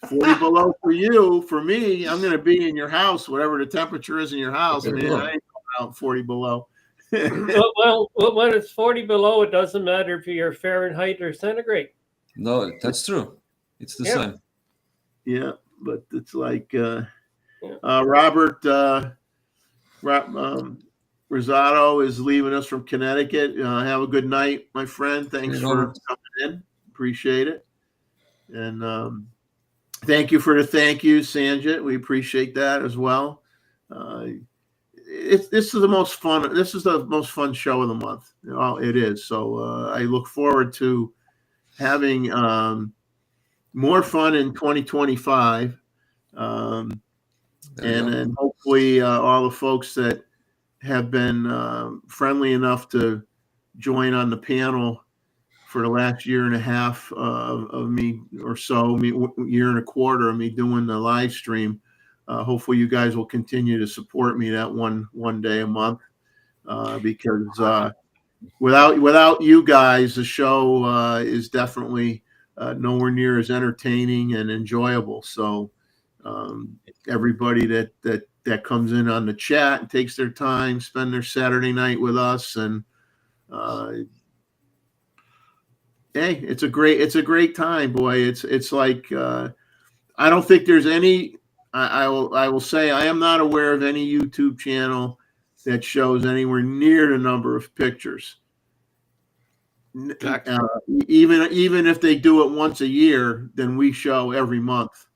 40 below for you. For me, I'm going to be in your house, whatever the temperature is in your house. Man, I ain't going out 40 below. Well, when it's 40 below, it doesn't matter if you're Fahrenheit or centigrade. No, that's true. It's the same. Yeah, but it's like Robert Rosado is leaving us from Connecticut. Have a good night, my friend. Thanks for coming in. Appreciate it. And thank you for the thank you, Sanjit. We appreciate that as well. This is the most fun. This is the most fun show of the month. It is. So I look forward to having more fun in 2025, and hopefully all the folks that have been friendly enough to join on the panel for the last year and a half of me, or so, year and a quarter of me doing the live stream. Hopefully you guys will continue to support me that one day a month, because without you guys, the show is definitely nowhere near as entertaining and enjoyable. So everybody that comes in on the chat and takes their time, spend their Saturday night with us, and hey, it's a great time, boy. It's like I don't think there's any I will say I am not aware of any YouTube channel that shows anywhere near the number of pictures. Even if they do it once a year, then we show every month,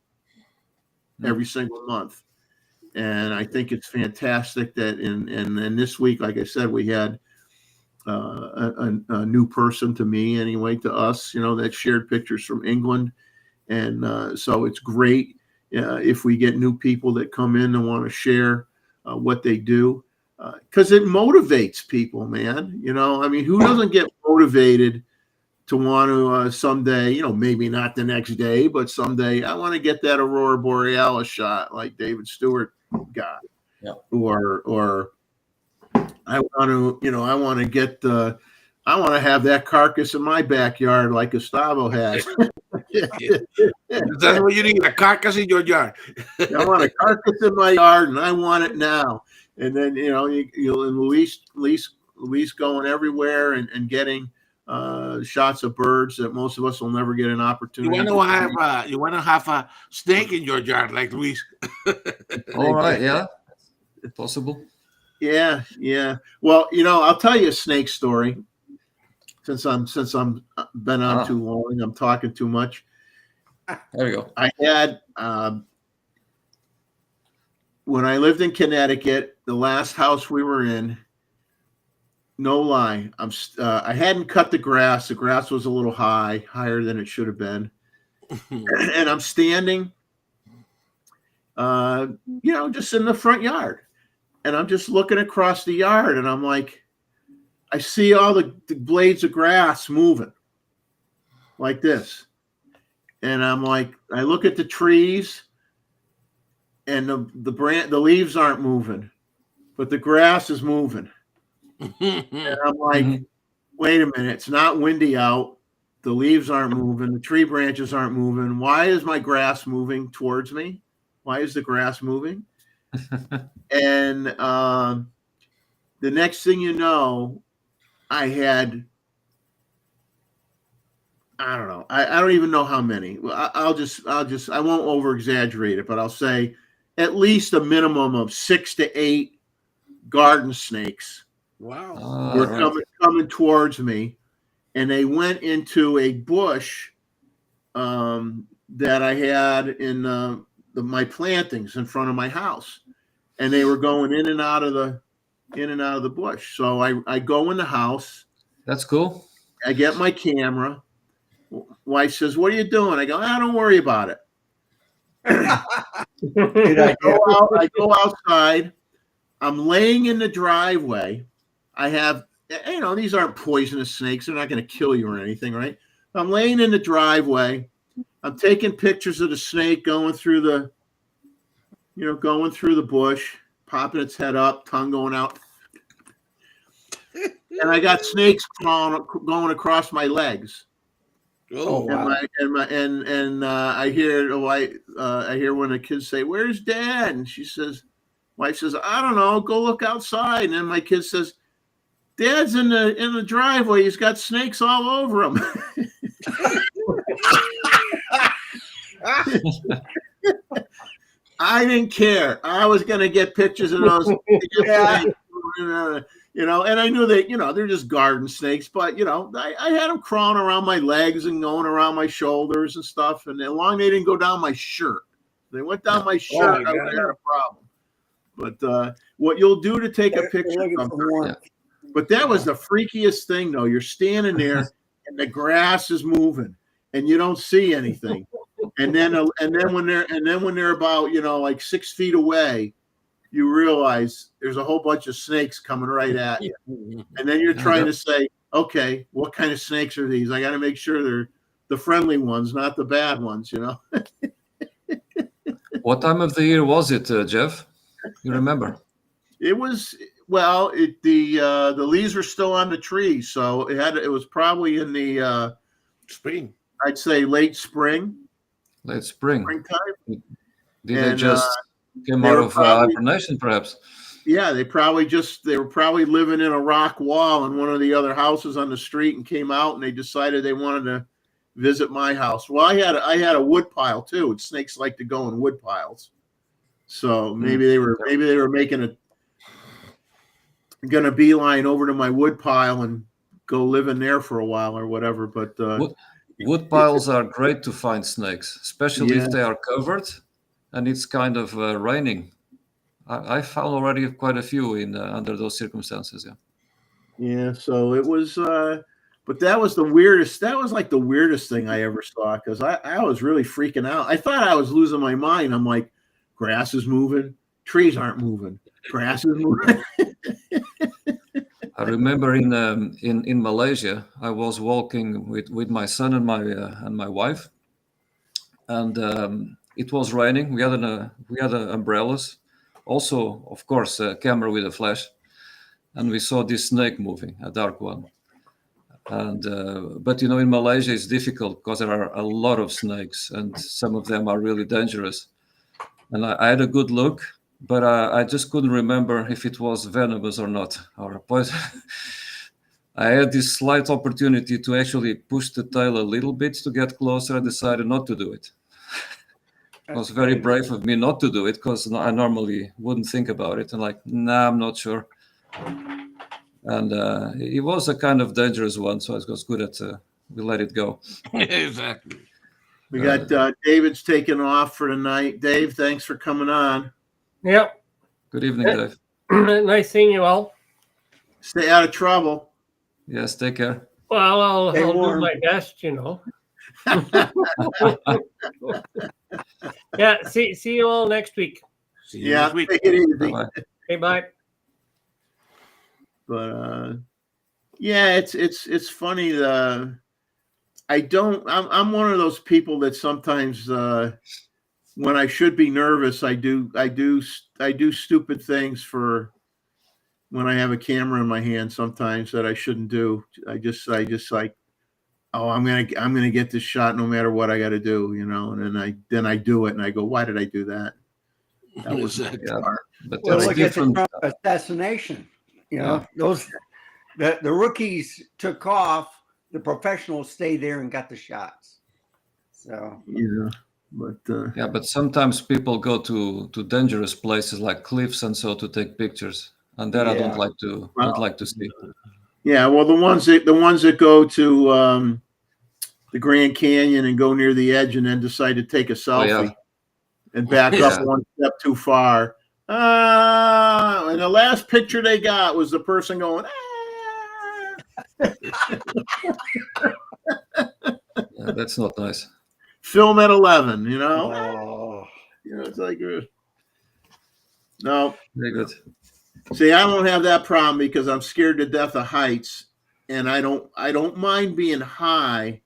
every single month. And I think it's fantastic that in this week, like I said, we had a new person to me anyway, to us, that shared pictures from England. And so it's great if we get new people that come in and want to share what they do, because it motivates people, man. I mean, who doesn't get motivated to want to someday, maybe not the next day, but someday I want to get that Aurora Borealis shot like David Stewart got. Yeah. Or I want to, I want to have that carcass in my backyard like Gustavo has. That's what you need, a carcass in your yard. I want a carcass in my yard, and I want it now. And then and Luis going everywhere and getting shots of birds that most of us will never get an opportunity. You want to have a snake in your yard, like Luis. All right, yeah, possible. Yeah. Well, I'll tell you a snake story. Since I'm been on too long, I'm talking too much. There you go. I had when I lived in Connecticut, the last house we were in. No lie, I hadn't cut the grass. The grass was a little higher than it should have been, and I'm standing, just in the front yard, and I'm just looking across the yard, and I'm like, I see all the blades of grass moving like this. And I'm like, I look at the trees and the leaves aren't moving, but the grass is moving. And I'm like, wait a minute, it's not windy out. The leaves aren't moving. The tree branches aren't moving. Why is my grass moving towards me? Why is the grass moving? And the next thing you know, I had, I don't know. I don't even know how many. I won't over exaggerate it, but I'll say at least a minimum of 6 to 8 garden snakes. Wow. Were coming towards me, and they went into a bush that I had in my plantings in front of my house, and they were going in and out of the bush. So I go in the house. That's cool. I get my camera. Wife says, "What are you doing?" I go, "Don't worry about it." I go outside. I'm laying in the driveway. I have, these aren't poisonous snakes. They're not going to kill you or anything, right? I'm laying in the driveway. I'm taking pictures of the snake going through the bush, popping its head up, tongue going out. And I got snakes going across my legs. Oh, wow. And I hear when the kids say, "Where's Dad?" And wife says, "I don't know. Go look outside." And then my kid says, "Dad's in the driveway. He's got snakes all over him." I didn't care. I was going to get pictures of those. Snakes, and I knew that, they're just garden snakes, but, I had them crawling around my legs and going around my shoulders and stuff. And as long as they didn't go down my shirt, they went down my shirt, I would have had a problem. But what you'll do to take a picture but that was the freakiest thing, though. You're standing there and the grass is moving and you don't see anything. And then when they're about, like 6 feet away, you realize there's a whole bunch of snakes coming right at you. And then you're trying to say, okay, what kind of snakes are these? I got to make sure they're the friendly ones, not the bad ones, What time of the year was it, Jeff? You remember? It was, the leaves were still on the tree. So it was probably in the spring. I'd say late spring. Late spring. Springtime. They just came out of hibernation, perhaps? Yeah, they were probably living in a rock wall in one of the other houses on the street and came out and they decided they wanted to visit my house. Well, I had a wood pile too, and snakes like to go in wood piles. So maybe they were making gonna beeline over to my wood pile and go live in there for a while or whatever. But Wood piles are great to find snakes, especially Yeah. if they are covered and it's kind of raining. I found already quite a few in under those circumstances. Yeah. Yeah, so it was, but that was the weirdest. That was like the weirdest thing I ever saw because I was really freaking out. I thought I was losing my mind. I'm like, grass is moving, trees aren't moving, grass is moving. I remember in Malaysia, I was walking with my son and my wife, and it was raining. We had umbrellas, also of course a camera with a flash, and we saw this snake moving, a dark one. And but you know, in Malaysia it's difficult because there are a lot of snakes, and some of them are really dangerous. And I had a good look, but I just couldn't remember if it was venomous or not, or poison. I had this slight opportunity to actually push the tail a little bit to get closer. I decided not to do it. It was very brave of me not to do it because I normally wouldn't think about it. And like, nah, I'm not sure. And it was a kind of dangerous one, so I was good at we let it go. Exactly. We got David's taking off for tonight. Dave, thanks for coming on. Yep. Good evening, Dave. Nice seeing you all. Stay out of trouble. Yes, take care. Well, I'll do warm. my best, you know. Yeah, see you all next week. See you Yeah, next week. take it easy. Bye-bye. Okay, bye. But yeah, it's funny. I'm one of those people that sometimes when I should be nervous, I do stupid things for when I have a camera in my hand sometimes that I shouldn't do. I just like, oh, I'm gonna get this shot no matter what I got to do, you know. And then I do it, and I go, why did I do that? That was Exactly. Yeah, but Well, that's look at the different. Trump assassination. You know, the rookies took off, the professionals stayed there and got the shots. So Yeah, but Yeah, but sometimes people go to dangerous places like cliffs and so to take pictures, and that I Yeah. don't like to see. yeah, well, the ones that go to the Grand Canyon and go near the edge and then decide to take a selfie and back Yeah. up one step too far. And the last picture they got was the person going, Yeah, that's not nice. film at 11, you know? oh, You know, it's like, no. Very good. See, I don't have that problem because I'm scared to death of heights, and I don't mind being high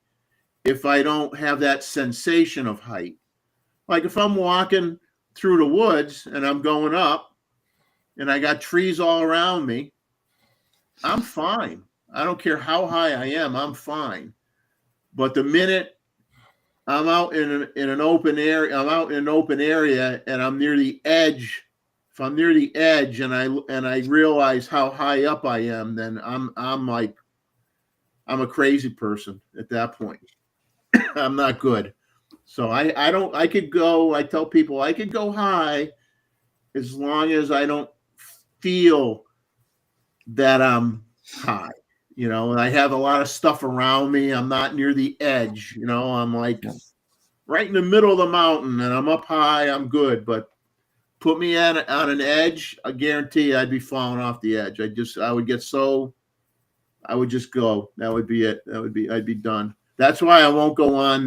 if I don't have that sensation of height. Like if I'm walking through the woods and I'm going up and I got trees all around me, I'm fine. I don't care how high I am, I'm fine. But the minute I'm out in an open area, and I'm near the edge. If I'm near the edge and I realize how high up I am, then I'm like, I'm a crazy person at that point. I'm not good. So I tell people I could go high as long as I don't feel that I'm high, you know, and I have a lot of stuff around me. I'm not near the edge, you know, I'm like right in the middle of the mountain and I'm up high. I'm good. But put me on an edge, I guarantee I'd be falling off the edge. I would just go. That would be it. I'd be done. That's why I won't go on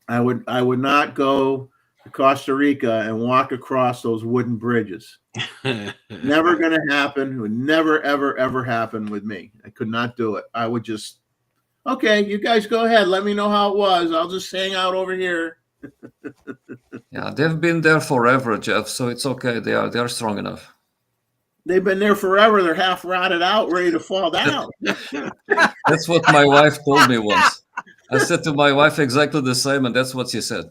I would not go to Costa Rica and walk across those wooden bridges. Never going to happen. It would never, ever, ever happen with me. I could not do it. I would just, okay, you guys go ahead. Let me know how it was. I'll just hang out over here. Yeah, they've been there forever, Jeff. So it's okay. They are strong enough. They've been there forever. They're half rotted out, ready to fall down. That's what my wife told me once. I said to my wife exactly the same, and that's what she said.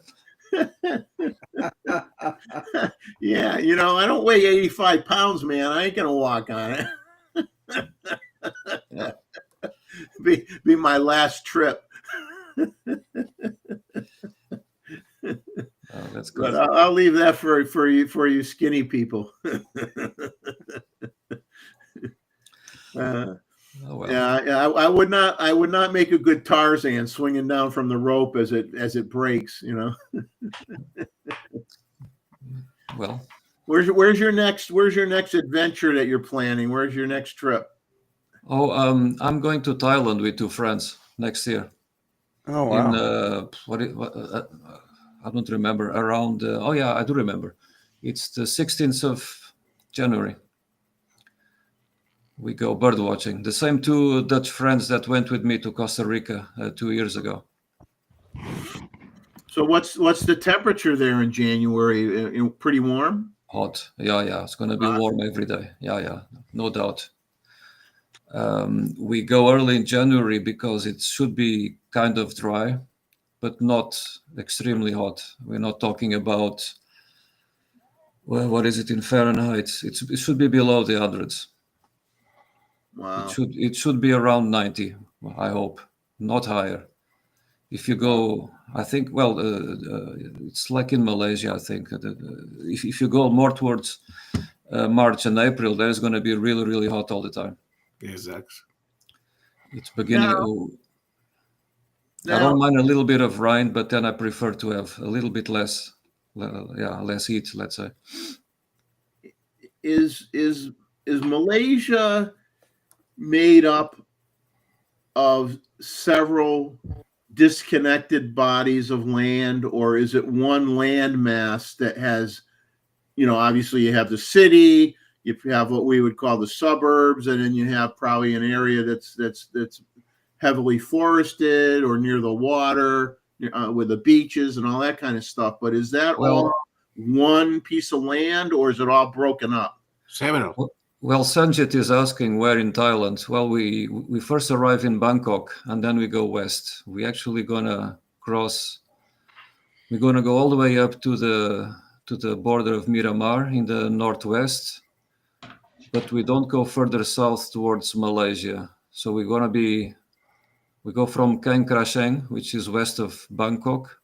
Yeah, you know, I don't weigh 85 pounds, man. I ain't gonna walk on it. Yeah. Be my last trip. That's good. But I'll leave that for you skinny people. Oh, well. Yeah, I would not make a good Tarzan swinging down from the rope as it breaks. You know. Well, Where's your next adventure that you're planning? Where's your next trip? oh, I'm going to Thailand with 2 friends next year. Oh In wow. I don't remember, around. Oh yeah, I do remember. It's the 16th of January. We go bird watching. The same 2 Dutch friends that went with me to Costa Rica 2 years ago. So what's the temperature there in January? Pretty warm. Hot. Yeah. It's going to be warm every day. Yeah, no doubt. We go early in January because it should be kind of dry, but not extremely hot. We're not talking about, well, what is it in Fahrenheit? It should be below the hundreds. Wow. It should be around 90. I hope, not higher. If you go, I think, well, it's like in Malaysia. I think if you go more towards March and April, there's going to be really, really hot all the time. Exactly. It's beginning. I don't mind a little bit of rain, but then I prefer to have a little bit less heat. Let's say. Is Malaysia made up of several disconnected bodies of land, or is it one land mass that has, obviously you have the city, you have what we would call the suburbs, and then you have probably an area that's heavily forested or near the water with the beaches and all that kind of stuff. But is that all one piece of land, or is it all broken up? Several. Well, Sanjit is asking where in Thailand. Well, we first arrive in Bangkok and then we go west. We actually gonna cross. We're gonna go all the way up to the border of Myanmar in the northwest, but we don't go further south towards Malaysia. So we go from Keng Krasheng, which is west of Bangkok,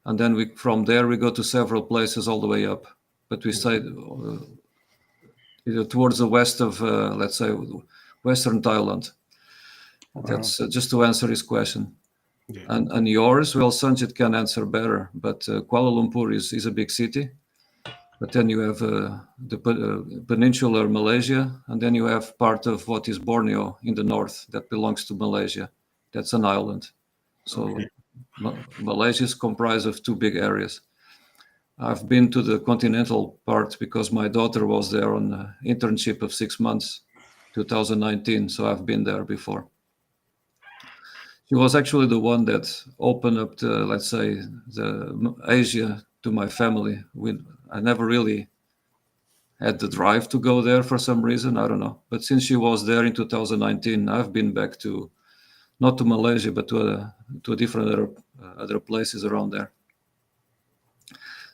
and then from there we go to several places all the way up. But we stay towards the west of, let's say, Western Thailand. Wow. That's just to answer his question. Yeah. And yours, well, Sanjit can answer better, but Kuala Lumpur is a big city. But then you have the peninsular Malaysia, and then you have part of what is Borneo in the north that belongs to Malaysia. That's an island. So okay. Malaysia is comprised of 2 big areas. I've been to the continental part because my daughter was there on an internship of 6 months, 2019. So I've been there before. She was actually the one that opened up let's say, the Asia to my family. I never really had the drive to go there for some reason. I don't know. But since she was there in 2019, I've been back to, not to Malaysia, but to a different other places around there.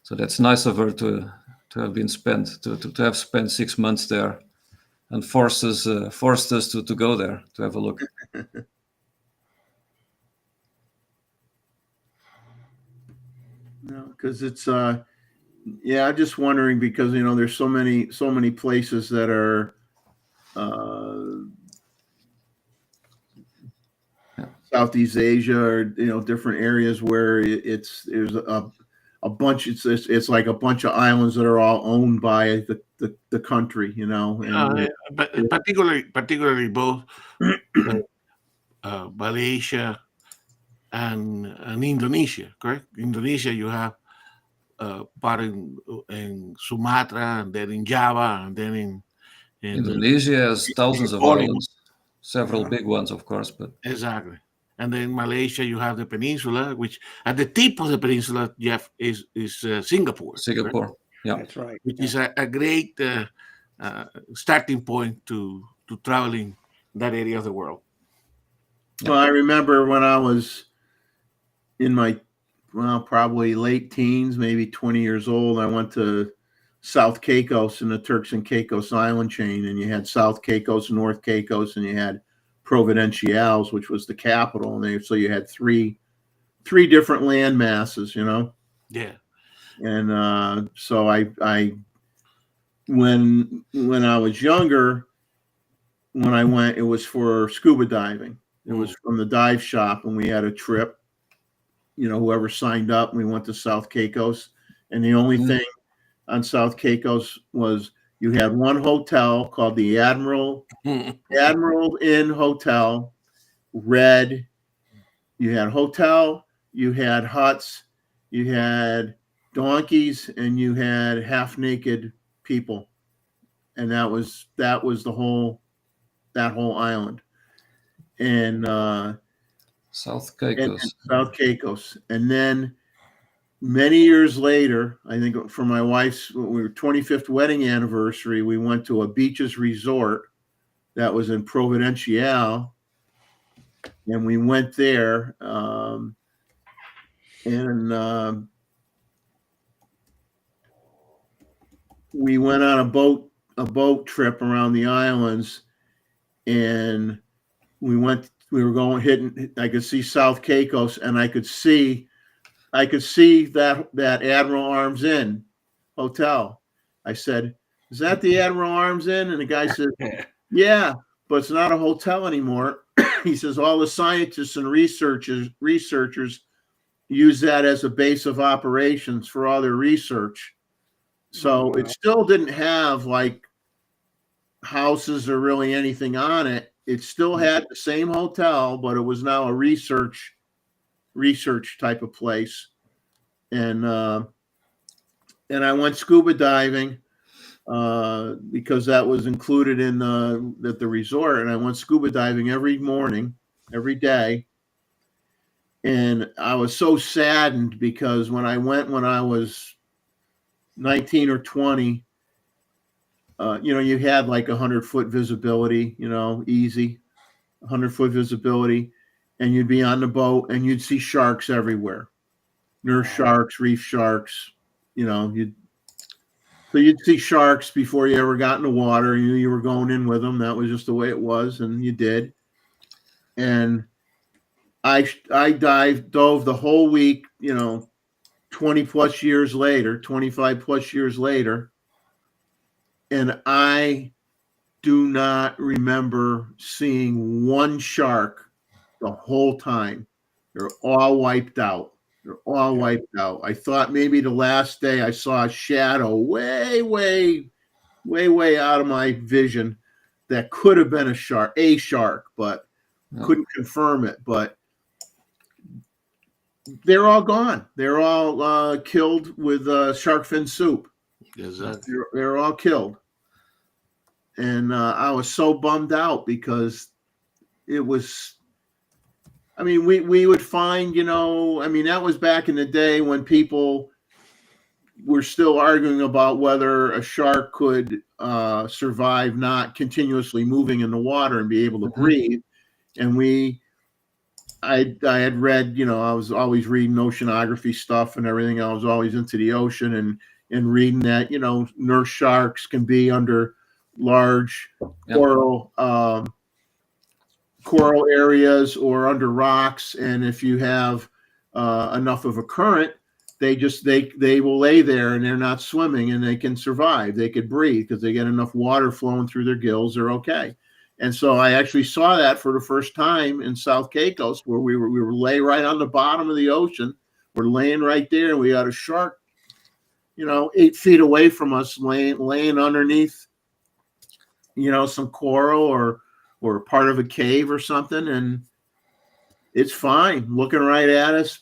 So that's nice of her to have been spent, to have spent 6 months there, and forced us to go there to have a look. No, because it's I'm just wondering because there's so many places that are Southeast Asia or different areas where there's a bunch. It's like a bunch of islands that are all owned by the country, but particularly both Malaysia and Indonesia, correct? Indonesia, you have part in Sumatra, and then in Java, and then in Indonesia has thousands of islands, several big ones, of course, but exactly. And then Malaysia, you have the peninsula, which at the tip of the peninsula, Jeff, is Singapore. Singapore, right? Yeah, that's right. Which is a great starting point to traveling that area of the world. Well, I remember when I was in my probably late teens, maybe 20 years old, I went to South Caicos in the Turks and Caicos island chain, and you had South Caicos, North Caicos, and you had Providenciales, which was the capital, and so you had three different land masses, Yeah, And so I when I was younger, when I went, it was for scuba diving. It was from the dive shop, and we had a trip. Whoever signed up, we went to South Caicos, and the only thing on South Caicos was you had one hotel called the Admiral Inn Hotel, red. You had hotel, you had huts, you had donkeys, and you had half naked people, and that was that whole island, and South and Caicos. South Caicos, and then many years later, I think for my wife's 25th wedding anniversary, we went to a beaches resort that was in Providencial, and we went there, and we went on a boat trip around the islands, and we were going hitting. I could see South Caicos, and I could see that Admiral Arms Inn hotel. I said, "Is that the Admiral Arms Inn?" And the guy said, "Yeah, but it's not a hotel anymore." He says all the scientists and researchers use that as a base of operations for all their research. So it still didn't have like houses or really anything on it. It still had the same hotel, but it was now a research type of place. And I went scuba diving because that was included in the resort. And I went scuba diving every morning, every day. And I was so saddened because when I went when I was 19 or 20, you had like 100-foot visibility, easy 100-foot visibility, and you'd be on the boat and you'd see sharks everywhere, nurse sharks, reef sharks, you'd see sharks before you ever got in the water. You knew you were going in with them. That was just the way it was, and you did. And I dove the whole week, 20 plus years later, 25 plus years later, and I do not remember seeing one shark the whole time. They're all wiped out. I thought maybe the last day I saw a shadow way, way, way, way out of my vision that could have been a shark, but couldn't confirm it. But they're all gone. They're all killed with shark fin soup. Exactly. They're all killed. And I was so bummed out because it was, we would find, that was back in the day when people were still arguing about whether a shark could survive not continuously moving in the water and be able to breathe. And I had read, I was always reading oceanography stuff and everything. I was always into the ocean and reading that, nurse sharks can be under large coral areas or under rocks, and if you have enough of a current, they will lay there and they're not swimming and they can survive. They could breathe because they get enough water flowing through their gills. They're okay. And so I actually saw that for the first time in South Caicos, where we were lay right on the bottom of the ocean. We're laying right there, and we had a shark, 8 feet away from us, laying underneath, some coral or part of a cave or something, and it's fine, looking right at us.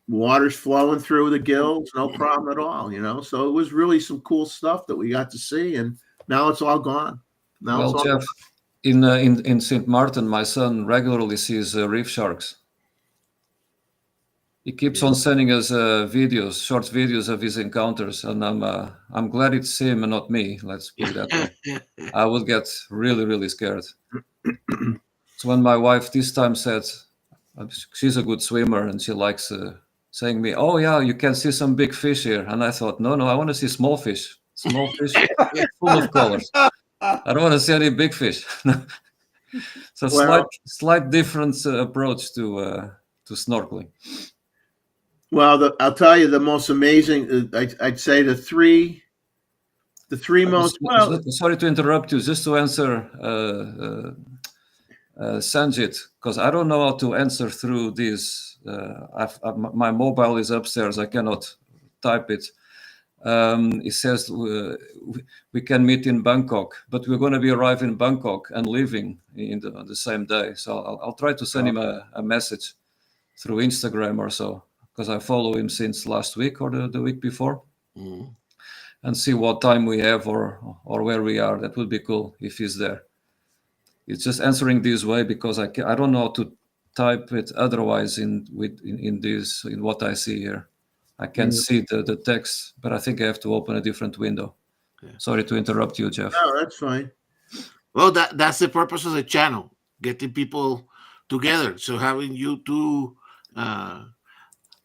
Water's flowing through the gills, no problem at all, So it was really some cool stuff that we got to see, and now it's all gone. Well, Jeff, in St. Martin, my son regularly sees reef sharks. He keeps on sending us short videos of his encounters, and I'm glad it's him and not me. Let's put it that way. I would get really, really scared. So when my wife this time said she's a good swimmer and she likes saying to me, "Oh yeah, you can see some big fish here," and I thought, no, I want to see small fish full of colors. I don't want to see any big fish. So slight different approach to snorkeling. Well, I'll tell you the most amazing. I'd say the three most well. Sorry to interrupt you. Just to answer Sanjit, because I don't know how to answer through this. My mobile is upstairs. I cannot type it. It says we can meet in Bangkok, but we're going to be arriving in Bangkok and leaving on the same day. So I'll try to send him a message through Instagram or so, because I follow him since last week or the week before, and see what time we have or where we are. That would be cool if he's there. It's just answering this way because I don't know how to type it otherwise in what I see here. I can see the text, but I think I have to open a different window. Yeah. Sorry to interrupt you, Jeff. No, that's fine. Well, that's the purpose of the channel, getting people together. So having you two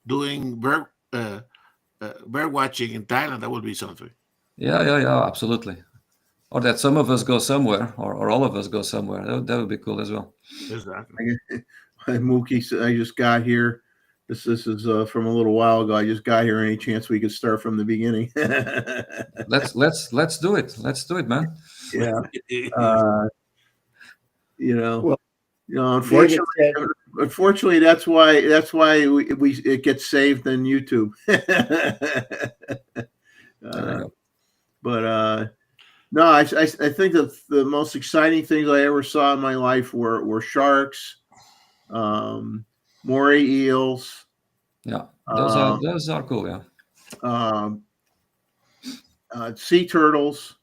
doing bird watching in Thailand, that would be something. Yeah, absolutely. Or that some of us go somewhere, or all of us go somewhere. That would be cool as well. Exactly. Mookie said, I just got here. This is from a little while ago. I just got here. Any chance we could start from the beginning? Let's do it. Let's do it, man. Yeah. Well, Unfortunately, that's why it gets saved on YouTube. No, I think that the most exciting things I ever saw in my life were sharks, moray eels. Yeah, those are cool. Yeah. Sea turtles,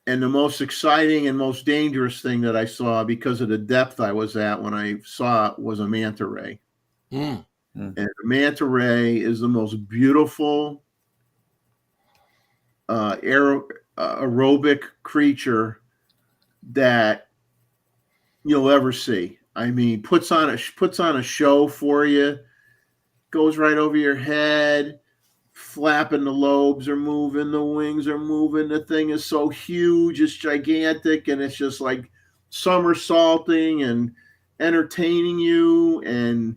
and the most exciting and most dangerous thing that I saw because of the depth I was at when I saw it was a manta ray. And a manta ray is the most beautiful aerobic creature that you'll ever see. I mean, puts on a show for you, goes right over your head, flapping, the lobes are moving, the wings are moving, the thing is so huge, it's gigantic, and it's just like somersaulting and entertaining you, and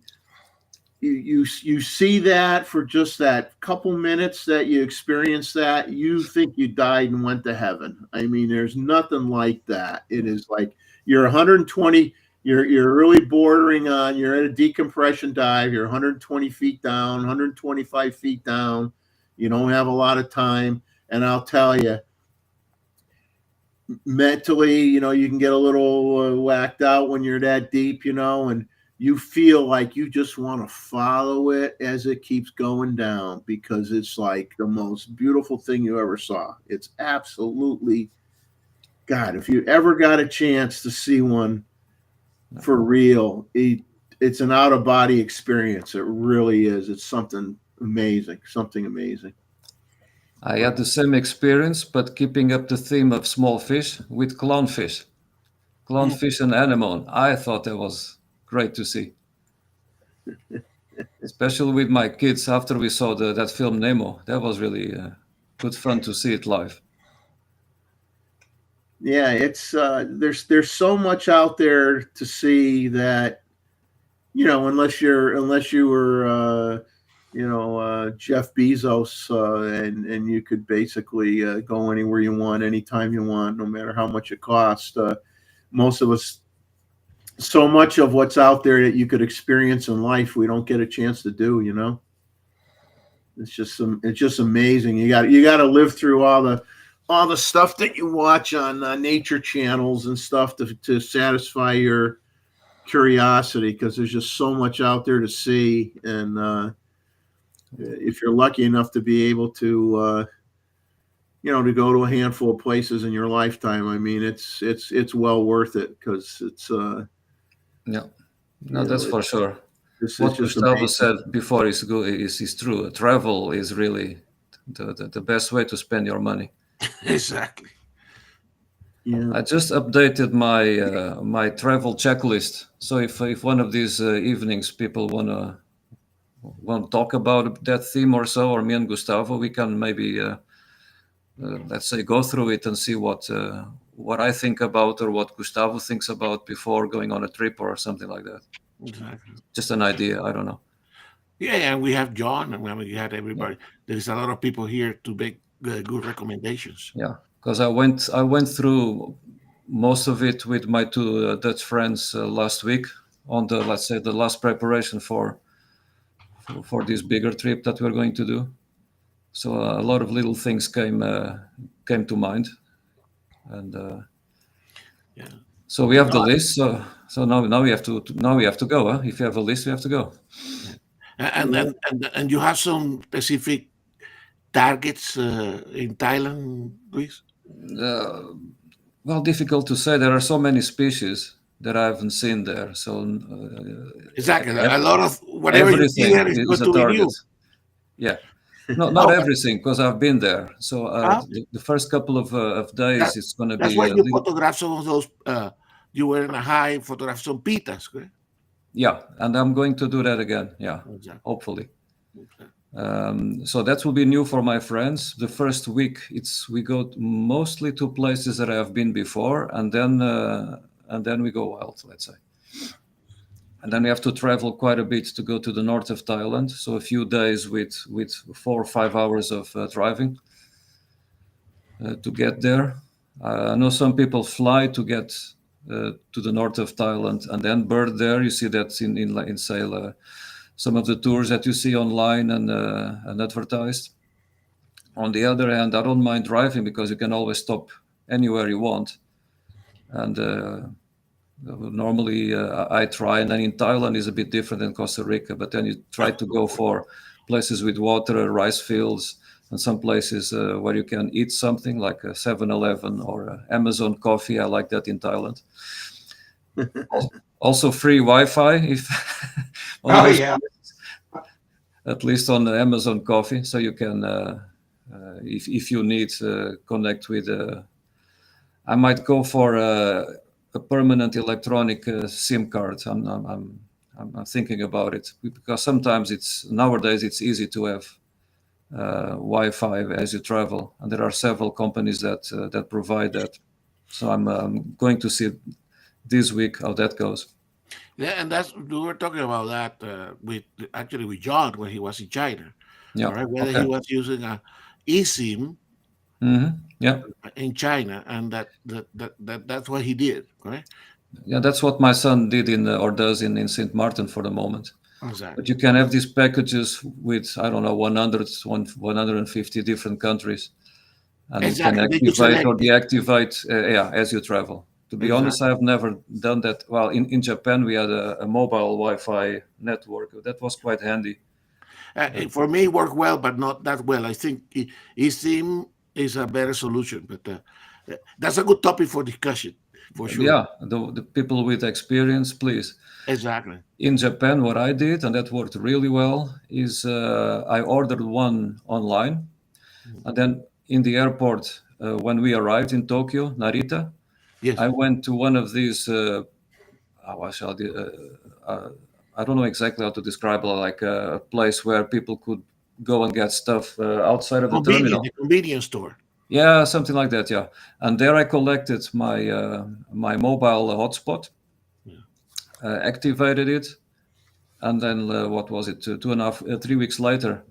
you see that for just that couple minutes that you experience that, you think you died and went to heaven. I mean, there's nothing like that. It is like you're 120, you're really bordering on, you're at a decompression dive, you're 120 feet down, 125 feet down, you don't have a lot of time, and I'll tell you, mentally, you can get a little whacked out when you're that deep, and you feel like you just want to follow it as it keeps going down, because it's like the most beautiful thing you ever saw. It's absolutely, God, if you ever got a chance to see one for real, it's an out-of-body experience. It really is. It's something amazing. I had the same experience, but keeping up the theme of small fish with clownfish. Clownfish and anemone. I thought that was great to see. Especially with my kids after we saw that film Nemo. That was really good fun to see it live. Yeah, it's there's so much out there to see that, unless you were Jeff Bezos, and you could basically go anywhere you want, anytime you want, no matter how much it costs. Most of us, so much of what's out there that you could experience in life, we don't get a chance to do. It's just amazing. You got to live through all the stuff that you watch on nature channels and stuff to satisfy your curiosity, because there's just so much out there to see. And if you're lucky enough to be able to to go to a handful of places in your lifetime, I mean, it's well worth it, because it's that's for sure. What Gustavo said before is true. Travel is really the best way to spend your money. Exactly. Yeah. I just updated my travel checklist. So if one of these evenings people want to talk about that theme or so, or me and Gustavo, we can maybe let's say go through it and see what I think about, or what Gustavo thinks about before going on a trip or something like that. Exactly. Just an idea. I don't know. Yeah, and we have John, and I mean, you had everybody. There is a lot of people here to make good recommendations. Yeah, because I went through most of it with my two Dutch friends last week on the, let's say, the last preparation for this bigger trip that we're going to do. So a lot of little things came to mind, and Yeah. so we have the list. So now we have to go. Huh? If you have a list, we have to go. And you have some specific targets in Thailand, Luis? Well, difficult to say. There are so many species that I haven't seen there. So Exactly. A lot of whatever you see everything there is good is a to be target. new. Yeah. No, not everything, because I've been there. So Ah. the first couple of days, it's going to That's be why you photograph some of those. You were in a high, photograph some pitas, correct? yeah, and I'm going to do that again. Yeah, Exactly. hopefully. Okay. So that will be new for my friends. The first week, we go mostly to places that I have been before, and then we go wild, let's say. And then we have to travel quite a bit to go to the north of Thailand. So a few days with 4 or 5 hours of driving to get there. I know some people fly to get to the north of Thailand and then bird there. You see that in say, some of the tours that you see online and advertised. On the other hand, I don't mind driving because you can always stop anywhere you want. And normally I try, and then in Thailand is a bit different than Costa Rica, but then you try to go for places with water, rice fields, and some places where you can eat something like a 7-Eleven or Amazon coffee. I like that in Thailand. Also free Wi-Fi if at least on the Amazon coffee, so you can if you need connect with I might go for a permanent electronic SIM card. I'm thinking about it because sometimes nowadays it's easy to have Wi-Fi as you travel, and there are several companies that provide that. So I'm going to see this week how that goes. Yeah, and we were talking about that with John when he was in China. Yeah. All right, whether Okay. he was using a eSIM Yeah. in China, and that's what he did, right? Yeah, that's what my son did or does in St. Martin for the moment. Exactly. But you can have these packages with, I don't know, 150 different countries. And Exactly. you can activate or deactivate as you travel. To be honest, I have never done that. Well, in Japan, we had a mobile Wi-Fi network. That was quite handy. For me, it worked well, but not that well. I think eSIM is a better solution, but that's a good topic for discussion, for sure. Yeah, the people with experience, please. Exactly. In Japan, what I did, and that worked really well, is I ordered one online. And then in the airport, when we arrived in Tokyo, Narita, yes. I went to one of these, I don't know exactly how to describe it, like a place where people could go and get stuff outside of the terminal. The convenience store. Yeah, something like that, yeah. And there I collected my mobile hotspot, activated it, and then what was it, 3 weeks later,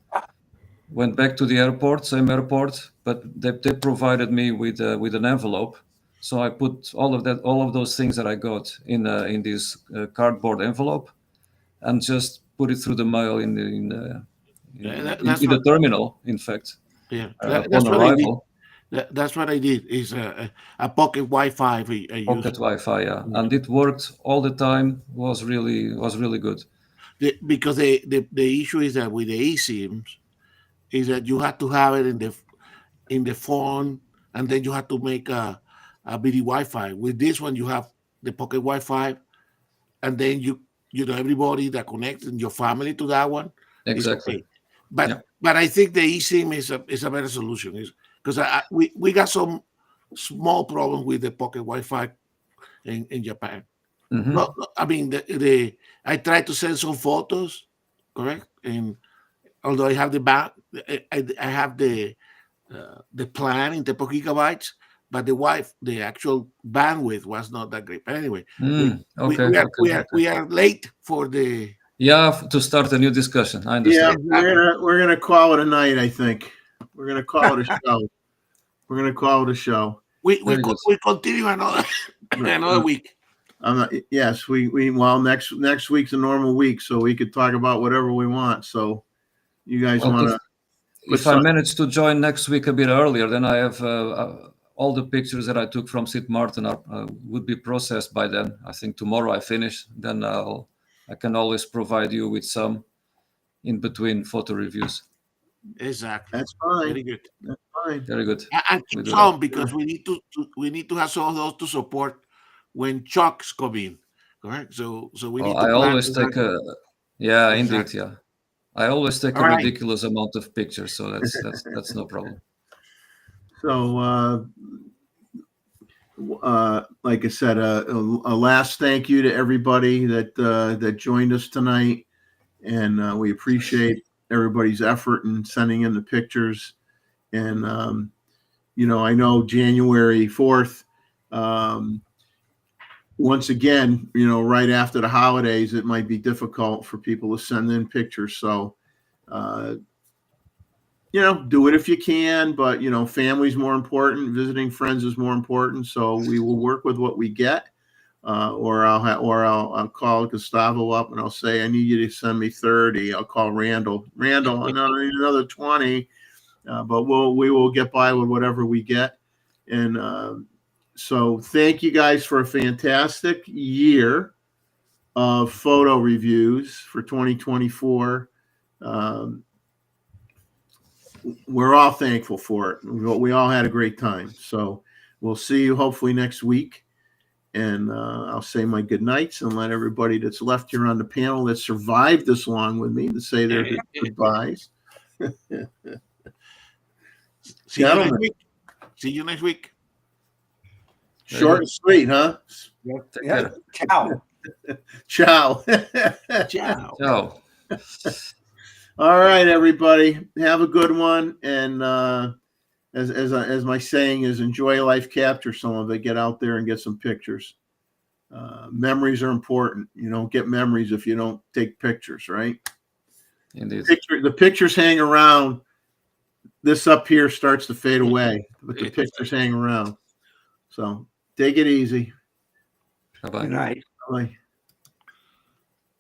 went back to the airport, same airport, but they provided me with an envelope. So I put all of those things that I got in this cardboard envelope, and just put it through the mail in the terminal. In fact, yeah, upon arrival. That's what I did. Is a pocket Wi-Fi. Pocket Wi-Fi, yeah, and it worked all the time. Was really good. Because the issue is that with the eSIMs, is that you have to have it in the phone, and then you have to make a BD Wi-Fi. With this one, you have the pocket Wi-Fi, and then you know everybody that connects in your family to that one. Exactly. Okay. But I think the eSIM is a better solution. Because we got some small problem with the pocket Wi-Fi in Japan. Mm-hmm. No, I mean I tried to send some photos, correct, and although I have I have the plan in 10 gigabytes, but the actual bandwidth was not that great. But anyway, we are late for the Yeah, to start a new discussion. I Yeah, understand. we're gonna call it a night. I think we're gonna call it a show. We're gonna call it a show. We Very good. we continue another another week. Yes, we well next week's a normal week, so we could talk about whatever we want. So you guys Well, want to? if I manage to join next week a bit earlier, then I have all the pictures that I took from St. Martin would be processed by then. I think tomorrow I finish. Then I can always provide you with some in between photo reviews. Exactly. That's fine. Very good. That's fine. Very good. And We do some because we need to have some of those to support when Chuck's come in. Correct. So we need to I plan always for take that. yeah, Exactly. indeed, yeah. I always take All a right. ridiculous amount of pictures, so that's no problem. So, like I said, a last thank you to everybody that joined us tonight, and we appreciate everybody's effort in sending in the pictures. And I know January 4th. Once again, right after the holidays, it might be difficult for people to send in pictures. So, do it if you can, but family's more important. Visiting friends is more important. So we will work with what we get, or I'll call Gustavo up and I'll say, I need you to send me 30. I'll call Randall, another 20, but we will get by with whatever we get. And so thank you guys for a fantastic year of photo reviews for 2024. We're all thankful for it. We all had a great time. So we'll see you hopefully next week. And I'll say my good nights and let everybody that's left here on the panel that survived this long with me to say their goodbyes. See you next week. See you next week. Short and sweet, huh? Yeah. Ciao. Ciao. Ciao. Ciao. All right, everybody. Have a good one. And as my saying is, enjoy life, capture some of it, get out there and get some pictures. Memories are important. You don't get memories if you don't take pictures, right? Indeed. The pictures hang around. This up here starts to fade away, but the pictures hang around. So take it easy. Bye-bye. Good night. Bye.